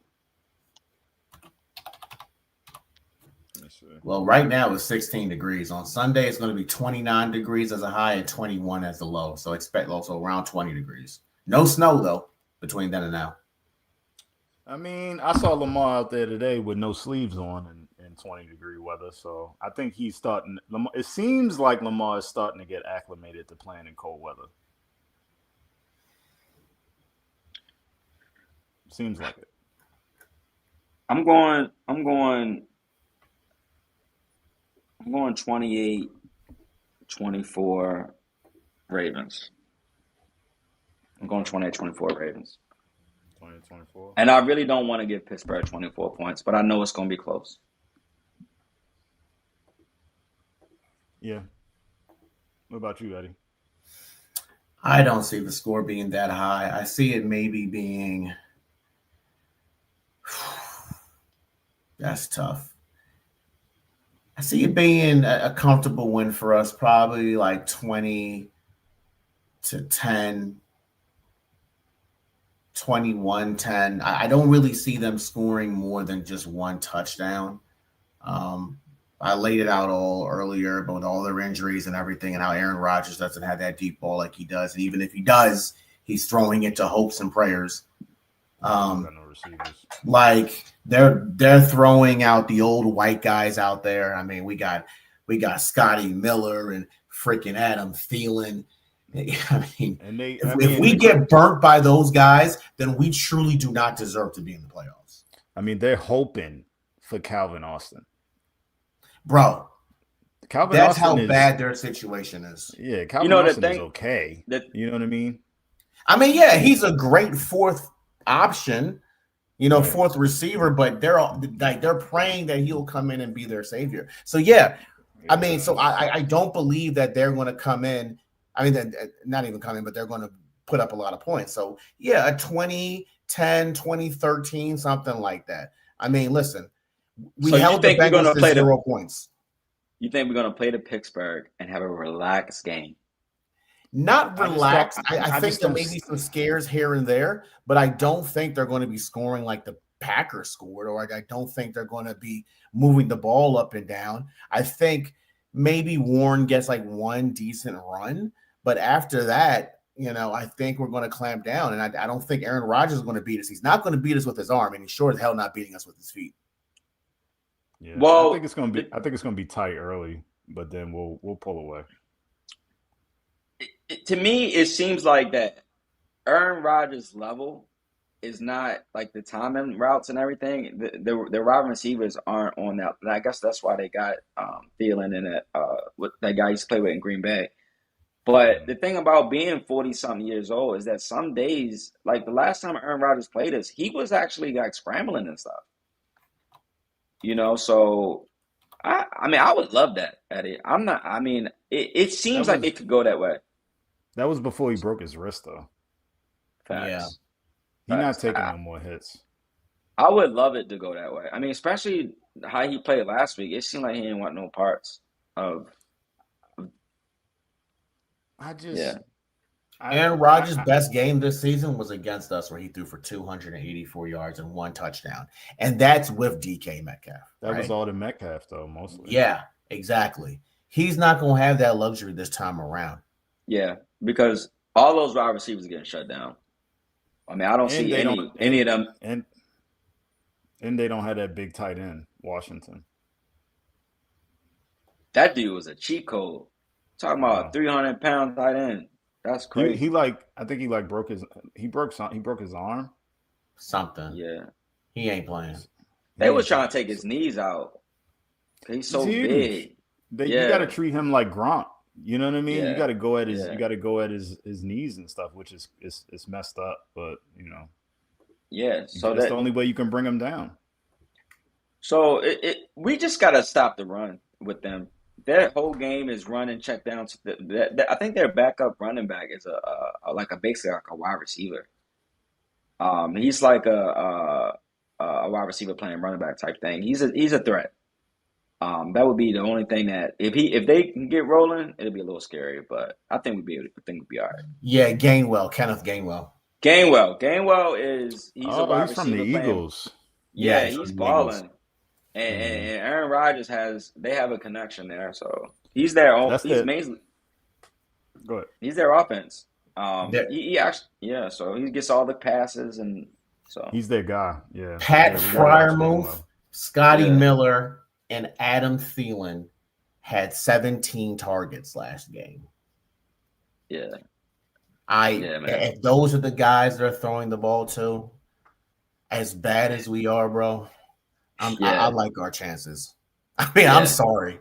Well, right now it's 16 degrees. On Sunday, it's going to be 29 degrees as a high and 21 as a low. So expect also around 20 degrees. No snow, though, between then and now. I mean, I saw Lamar out there today with no sleeves on in 20-degree weather. So I think he's starting. It seems like Lamar is starting to get acclimated to playing in cold weather. Seems like it. I'm going 28-24 Ravens. I'm going 28-24 Ravens. 20-24. And I really don't want to give Pittsburgh 24 points, but I know it's going to be close. Yeah. What about you, Eddie? I don't see the score being that high. I see it maybe being that's tough. I see it being a comfortable win for us, probably like 20-10, 21-10. I don't really see them scoring more than just one touchdown. I laid it out all earlier about all their injuries and everything and how Aaron Rodgers doesn't have that deep ball like he does. And even if he does, he's throwing it to hopes and prayers. Like they're throwing out the old white guys out there. I mean, we got Scotty Miller and freaking Adam Thielen. I mean, if we get burnt by those guys, then we truly do not deserve to be in the playoffs. I mean, they're hoping for Calvin Austin. Bro, that's Austin how bad their situation is. Yeah, Calvin Austin is okay. You know what I mean? I mean, yeah, he's a great fourth option, fourth receiver, but they're praying that he'll come in and be their savior. So yeah, I mean, so I don't believe that they're going to come in. I mean, not even come in, but they're going to put up a lot of points. So yeah, a 20-10, 20-13, something like that. I mean, listen, we held the Bengals to 0 points. You think we're going to play the Pittsburgh and have a relaxed game? Not relaxed. I think there may be some scares here and there, but I don't think they're going to be scoring like the Packers scored, or I don't think they're going to be moving the ball up and down. I think maybe Warren gets like one decent run, but after that, I think we're going to clamp down, and I don't think Aaron Rodgers is going to beat us. He's not going to beat us with his arm, and he's sure as hell not beating us with his feet. Yeah, well, I think it's going to be tight early, but then we'll pull away. To me, it seems like that Aaron Rodgers' level is not like the timing routes and everything. The wide receivers aren't on that. And I guess that's why they got Thielen in it. With that guy used to play with in Green Bay. But the thing about being 40-something years old is that some days, like the last time Aaron Rodgers played us, he was actually like scrambling and stuff. So I mean, I would love that, Eddie. I'm not. I mean, it seems like it could go that way. That was before he broke his wrist, though. Facts. Yeah. He's not taking no more hits. I would love it to go that way. I mean, especially how he played last week. It seemed like he didn't want no parts of. Aaron Rodgers' best game this season was against us, where he threw for 284 yards and 1 touchdown. And that's with DK Metcalf. That was all to Metcalf, though, mostly. Yeah, exactly. He's not going to have that luxury this time around. Yeah, because all those wide receivers are getting shut down. I mean, I don't see any of them. And they don't have that big tight end, Washington. That dude was a cheat code. Talking about a 300-pound tight end. That's crazy. I think he broke his arm. Something. Yeah. He ain't playing. They was trying to take his knees out. He's so big. You got to treat him like Gronk. You know what I mean? Yeah. You got to go at his his knees and stuff, which is messed up, but Yeah, so that's the only way you can bring him down. So we just got to stop the run with them. Their whole game is run and check down. I think their backup running back is basically like a wide receiver. He's like a wide receiver playing running back type thing. He's a threat. That would be the only thing that if they can get rolling, it'll be a little scary. But I think we'd be all right. Yeah, Kenneth Gainwell. Gainwell is he's a wide receiver from the Eagles. Yeah, he's balling. and Aaron Rodgers they have a connection there, so he's their own. He's mainly. Go ahead. He's their offense. He actually, so he gets all the passes, and so he's their guy. Yeah. Pat Freiermuth, Scotty Miller, and Adam Thielen had 17 targets last game. Yeah. If those are the guys they're throwing the ball to, as bad as we are, bro, I like our chances. I mean, I'm sorry.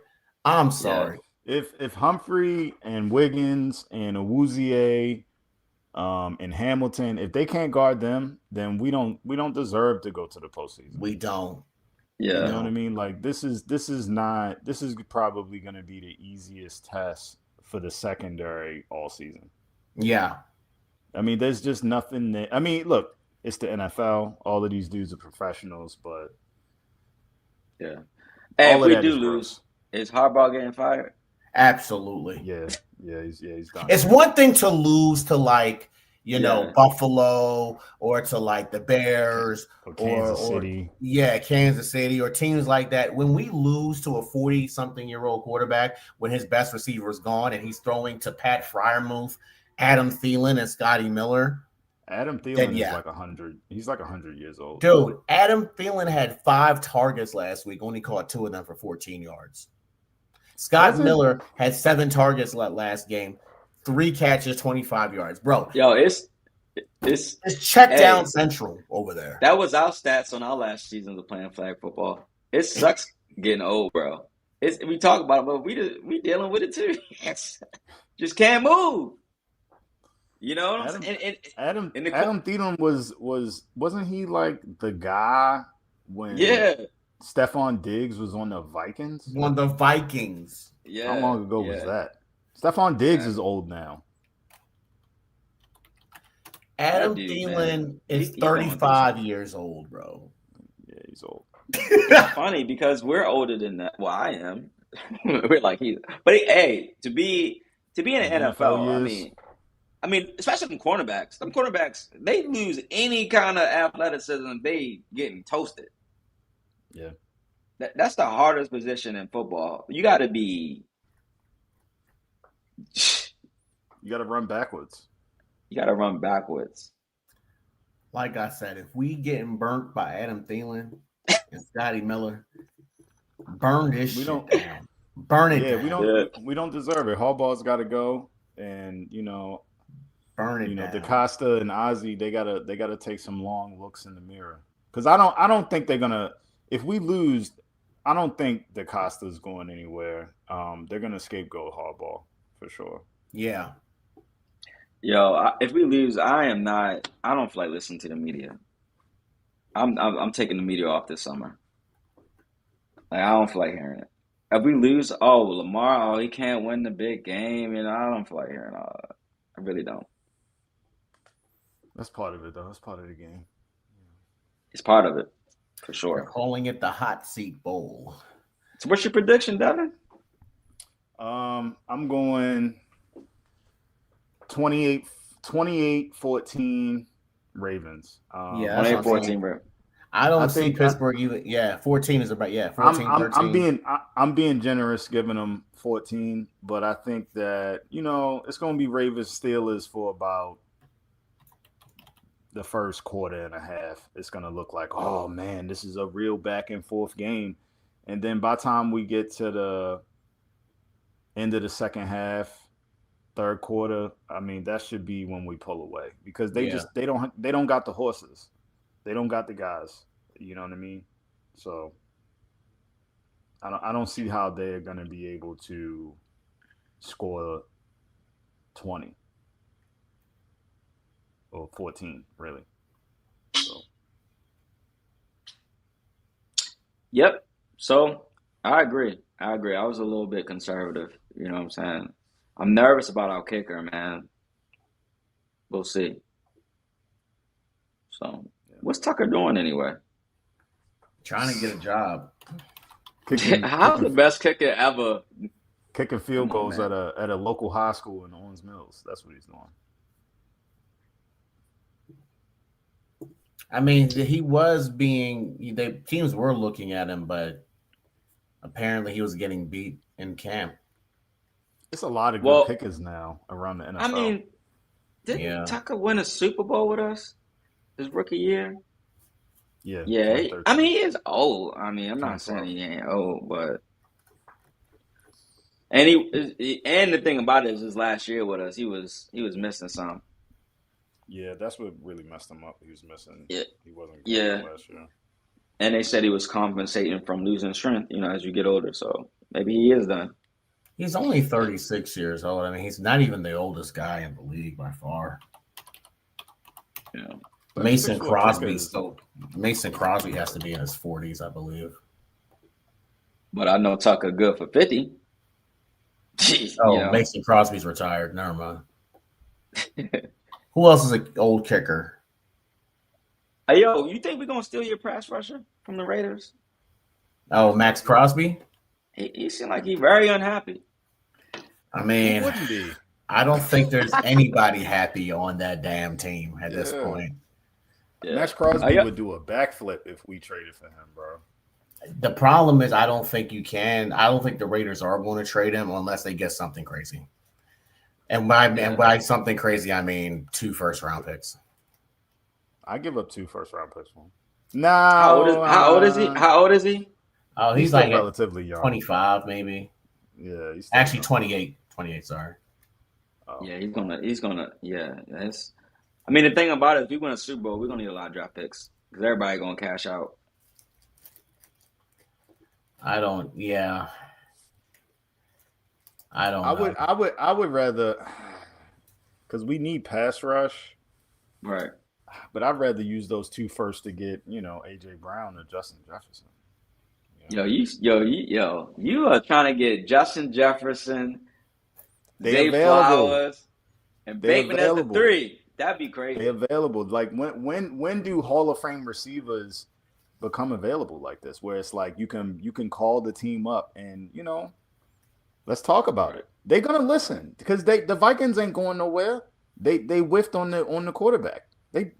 If Humphrey and Wiggins and Awuzie and Hamilton, if they can't guard them, then we don't deserve to go to the postseason. We don't. Yeah. You know what I mean? Like this is probably going to be the easiest test for the secondary all season. Yeah. I mean, there's just nothing that, I mean, look, it's the NFL. All of these dudes are professionals, but yeah. And if we do lose, is Harbaugh getting fired? Absolutely. Yeah, he's done. It's one thing to lose to like, Buffalo or to like the Bears or Kansas City. Kansas City or teams like that. When we lose to a 40-something-year-old quarterback when his best receiver is gone and he's throwing to Pat Freiermuth, Adam Thielen, and Scotty Miller. Adam Thielen is like 100. He's like 100 years old. Dude, Adam Thielen had 5 targets last week, only caught 2 of them for 14 yards. Scott Miller had 7 targets last game, 3 catches, 25 yards. Bro, yo, it's check down central over there. That was our stats on our last season of playing flag football. It sucks getting old, bro. We talk about it, but we dealing with it too. Just can't move. You know what I'm saying? Adam Thielen wasn't he like the guy when Stephon Diggs was on the Vikings? On the Vikings. Yeah. How long ago was that? Stephon Diggs is old now. Adam Thielen is 35 years old, bro. Yeah, he's old. It's funny because we're older than that. Well, I am. We're like but hey, to be in the NFL, I mean, especially from cornerbacks. Some cornerbacks, they lose any kind of athleticism, they getting toasted. Yeah. That's the hardest position in football. You got to be. You got to run backwards. Like I said, if we getting burnt by Adam Thielen and Scotty Miller, burn this shit down. Burn it down. We don't deserve it. Harbaugh's got to go, and burn it down. DaCosta and Ozzie, they gotta take some long looks in the mirror. Because I don't think they're gonna. If we lose, I don't think DaCosta's going anywhere. They're gonna scapegoat Harbaugh for sure. Yeah. Yo, if we lose, I don't feel like listening to the media. I'm taking the media off this summer. Like, I don't feel like hearing it. If we lose, Lamar, he can't win the big game, I don't feel like hearing all that. I really don't. That's part of it, though. That's part of the game. It's part of it, for sure. They're calling it the hot seat bowl. So what's your prediction, Devin? I'm going 28-14 Ravens. 28-14 Ravens. I don't see Pittsburgh even. 14 is about 14-13. I'm being generous giving them 14, but I think that it's going to be Ravens Steelers for about the first quarter and a half. It's going to look like, oh man, this is a real back and forth game, and then by the time we get to the end of the second half, third quarter, I mean that should be when we pull away because they don't got the horses. They don't got the guys, you know what I mean? So I don't see how they're going to be able to score 20 or 14, really. So. Yep. So I agree. I was a little bit conservative. You know what I'm saying? I'm nervous about our kicker, man. We'll see. So. What's Tucker doing anyway? Trying to get a job. How's the best kicker ever? Kicking field goals at a local high school in Owens Mills. That's what he's doing. I mean, he was being. The teams were looking at him, but apparently he was getting beat in camp. It's a lot of good Well, pickers now around the I NFL. mean, didn't Yeah, Tucker win a Super Bowl with us his rookie year? Yeah, Yeah, I 2013, mean, he is old. I mean, I'm not saying 2012. he ain't old, but and the thing about it is his last year with us, he was missing some. Yeah, that's what really messed him up. He was missing. Yeah, He wasn't good his yeah. last year. And they said he was compensating from losing strength, as you get older. So maybe he is done. he's only 36 years old. I mean, he's not even the oldest guy in the league by far. Yeah. Mason 36 for a kicker Crosby is. still. Mason Crosby has to be in his 40s, I believe. But I know Tucker good for 50. Jeez, Oh, Mason Crosby's retired. Never mind. Who else is an old kicker? Hey, yo, you think we're going to steal your pass rusher from the Raiders? Oh, Max Crosby. He seemed like he's very unhappy. I Who mean, wouldn't be? I don't think there's anybody happy on that damn team at this Yeah. point. Yeah. Max Crosby would do a backflip if we traded for him, bro. The problem is, I don't think you can. I don't think the Raiders are going to trade him unless they get something crazy. And by something crazy, I mean 2 first-round picks. I give up 2 first-round picks for him. No. How old is he? How old is he? Oh, He's he's still like relatively young. 25, maybe. Yeah, he's still Actually young. 28. 28, sorry. Oh. Yeah, he's gonna. Yeah, that's. I mean, the thing about it is, if we win a Super Bowl, we're gonna need a lot of draft picks because everybody gonna cash out. I don't. Yeah. I don't know. I would rather, because we need pass rush, Right. but I'd rather use those 2 first to get AJ Brown or Justin Jefferson. Yo, you are trying to get Justin Jefferson, They Zay available. Flowers, and They Bateman as the available. 3. That'd be crazy. They available. Like when do Hall of Fame receivers become available like this? Where it's like you can call the team up and let's talk about it. They're gonna listen because the Vikings ain't going nowhere. They whiffed on the quarterback. They're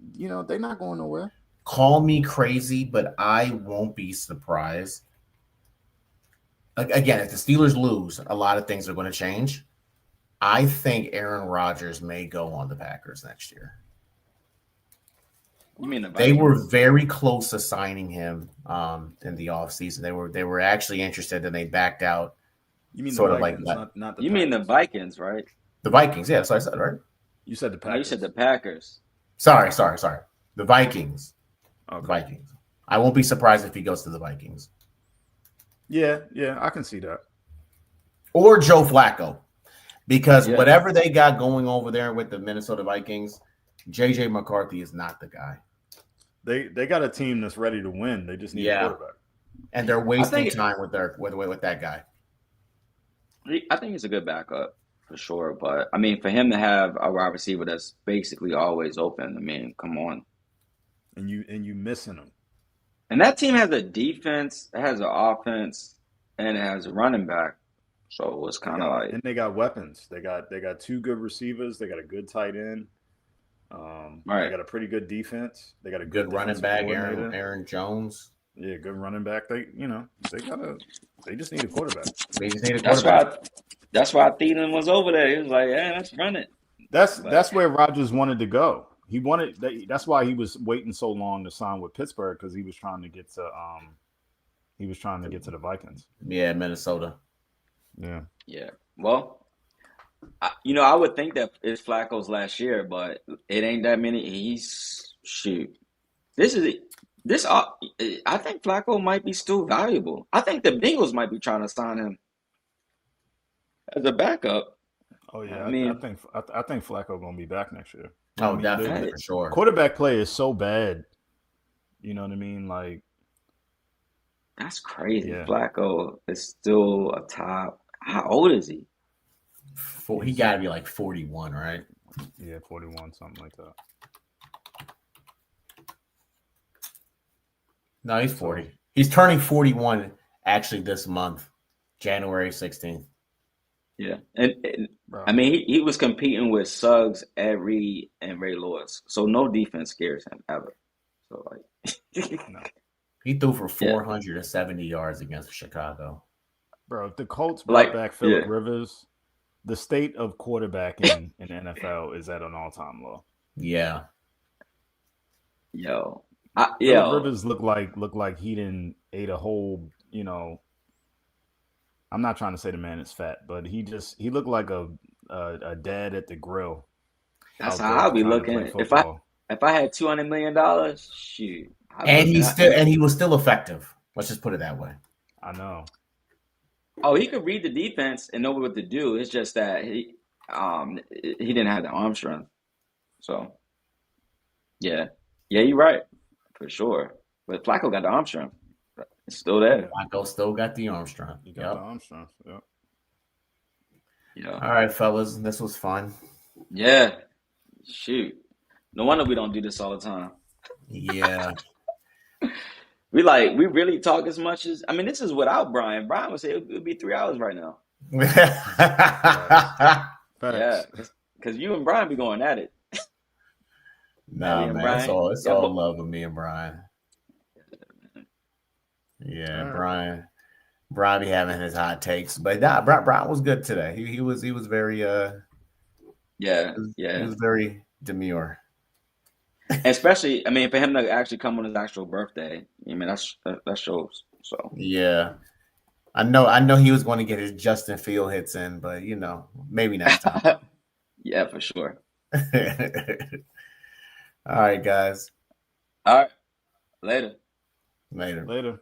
not going nowhere. Call me crazy, but I won't be surprised. Again, if the Steelers lose, a lot of things are going to change. I think Aaron Rodgers may go on the Packers next year. You mean the They Vikings? were very close to signing him in the offseason. They were actually interested, and they backed out. You mean sort the of like Vikings, not the You Packers. mean the Vikings, right? The Vikings. Yeah, so I said, right? You said the Packers. No, you said the Packers. Sorry. The Vikings. Okay. The Vikings. I won't be surprised if he goes to the Vikings. Yeah, I can see that. Or Joe Flacco. Because Yeah. whatever they got going over there with the Minnesota Vikings, J.J. McCarthy is not the guy. They got a team that's ready to win. They just need a quarterback. And they're wasting time with that guy. I think he's a good backup for sure, but I mean, for him to have a wide receiver that's basically always open, I mean, come on. And you missing him. And that team has a defense, it has an offense, and it has a running back. So it's kind of like, and they got weapons. They got 2 good receivers. They got a good tight end. right. They got a pretty good defense. They got a Good running back, coordinator. Aaron Jones. Yeah, good running back. They just need a quarterback. They just need a quarterback. That's why Thielen was over there. He was like, "Yeah, let's run it." That's where Rodgers wanted to go. That's why he was waiting so long to sign with Pittsburgh, because he was trying to get to the Vikings. Yeah, Minnesota. Yeah. Yeah. Well, I would think that it's Flacco's last year, but it ain't that many. I think Flacco might be still valuable. I think the Bengals might be trying to sign him as a backup. Oh yeah, I mean, I think Flacco gonna be back next year. Oh, definitely, for sure. Quarterback play is so bad. You know what I mean? Like, that's crazy. Yeah. Flacco is still a top. How old is he? He got to be like 41, right? Yeah, 41, something like that. No, he's 40. He's turning 41 actually this month, January 16th. Yeah, and I mean, he was competing with Suggs, Ed Reed, and Ray Lewis, so no defense scares him ever. So like, No. He threw for 470 yards against Chicago. Bro, if the Colts brought back Phillip yeah. Rivers, the state of quarterbacking in NFL is at an all-time low. Yeah. Yo. Phillip Rivers looked like he didn't ate a whole, you know. I'm not trying to say the man is fat, but he looked like a dad at the grill. That's how I'll be looking. If I had $200 million, shoot. And he was still effective. Let's just put it that way. I know. Oh, he could read the defense and know what to do. It's just that he didn't have the arm strength. So, yeah, you're right for sure. But Flacco got the arm strength. It's still there. Flacco still got the arm strength. He got the arm strength. Yep. Yeah. All right, fellas, this was fun. Yeah. Shoot. No wonder we don't do this all the time. Yeah. We really talk as much as, I mean, this is without Brian. Brian would say it would be 3 hours right now. Yeah, because you and Brian be going at it. Nah, man, Brian. It's all love with me and Brian. Yeah, right. Brian be having his hot takes, but nah, Brian was good today. He was very He was very demure. Especially, I mean, for him to actually come on his actual birthday, I mean, that shows. So yeah, I know he was going to get his Justin Field hits in, but maybe next time. Yeah, for sure. All right, guys. All right, later. Later.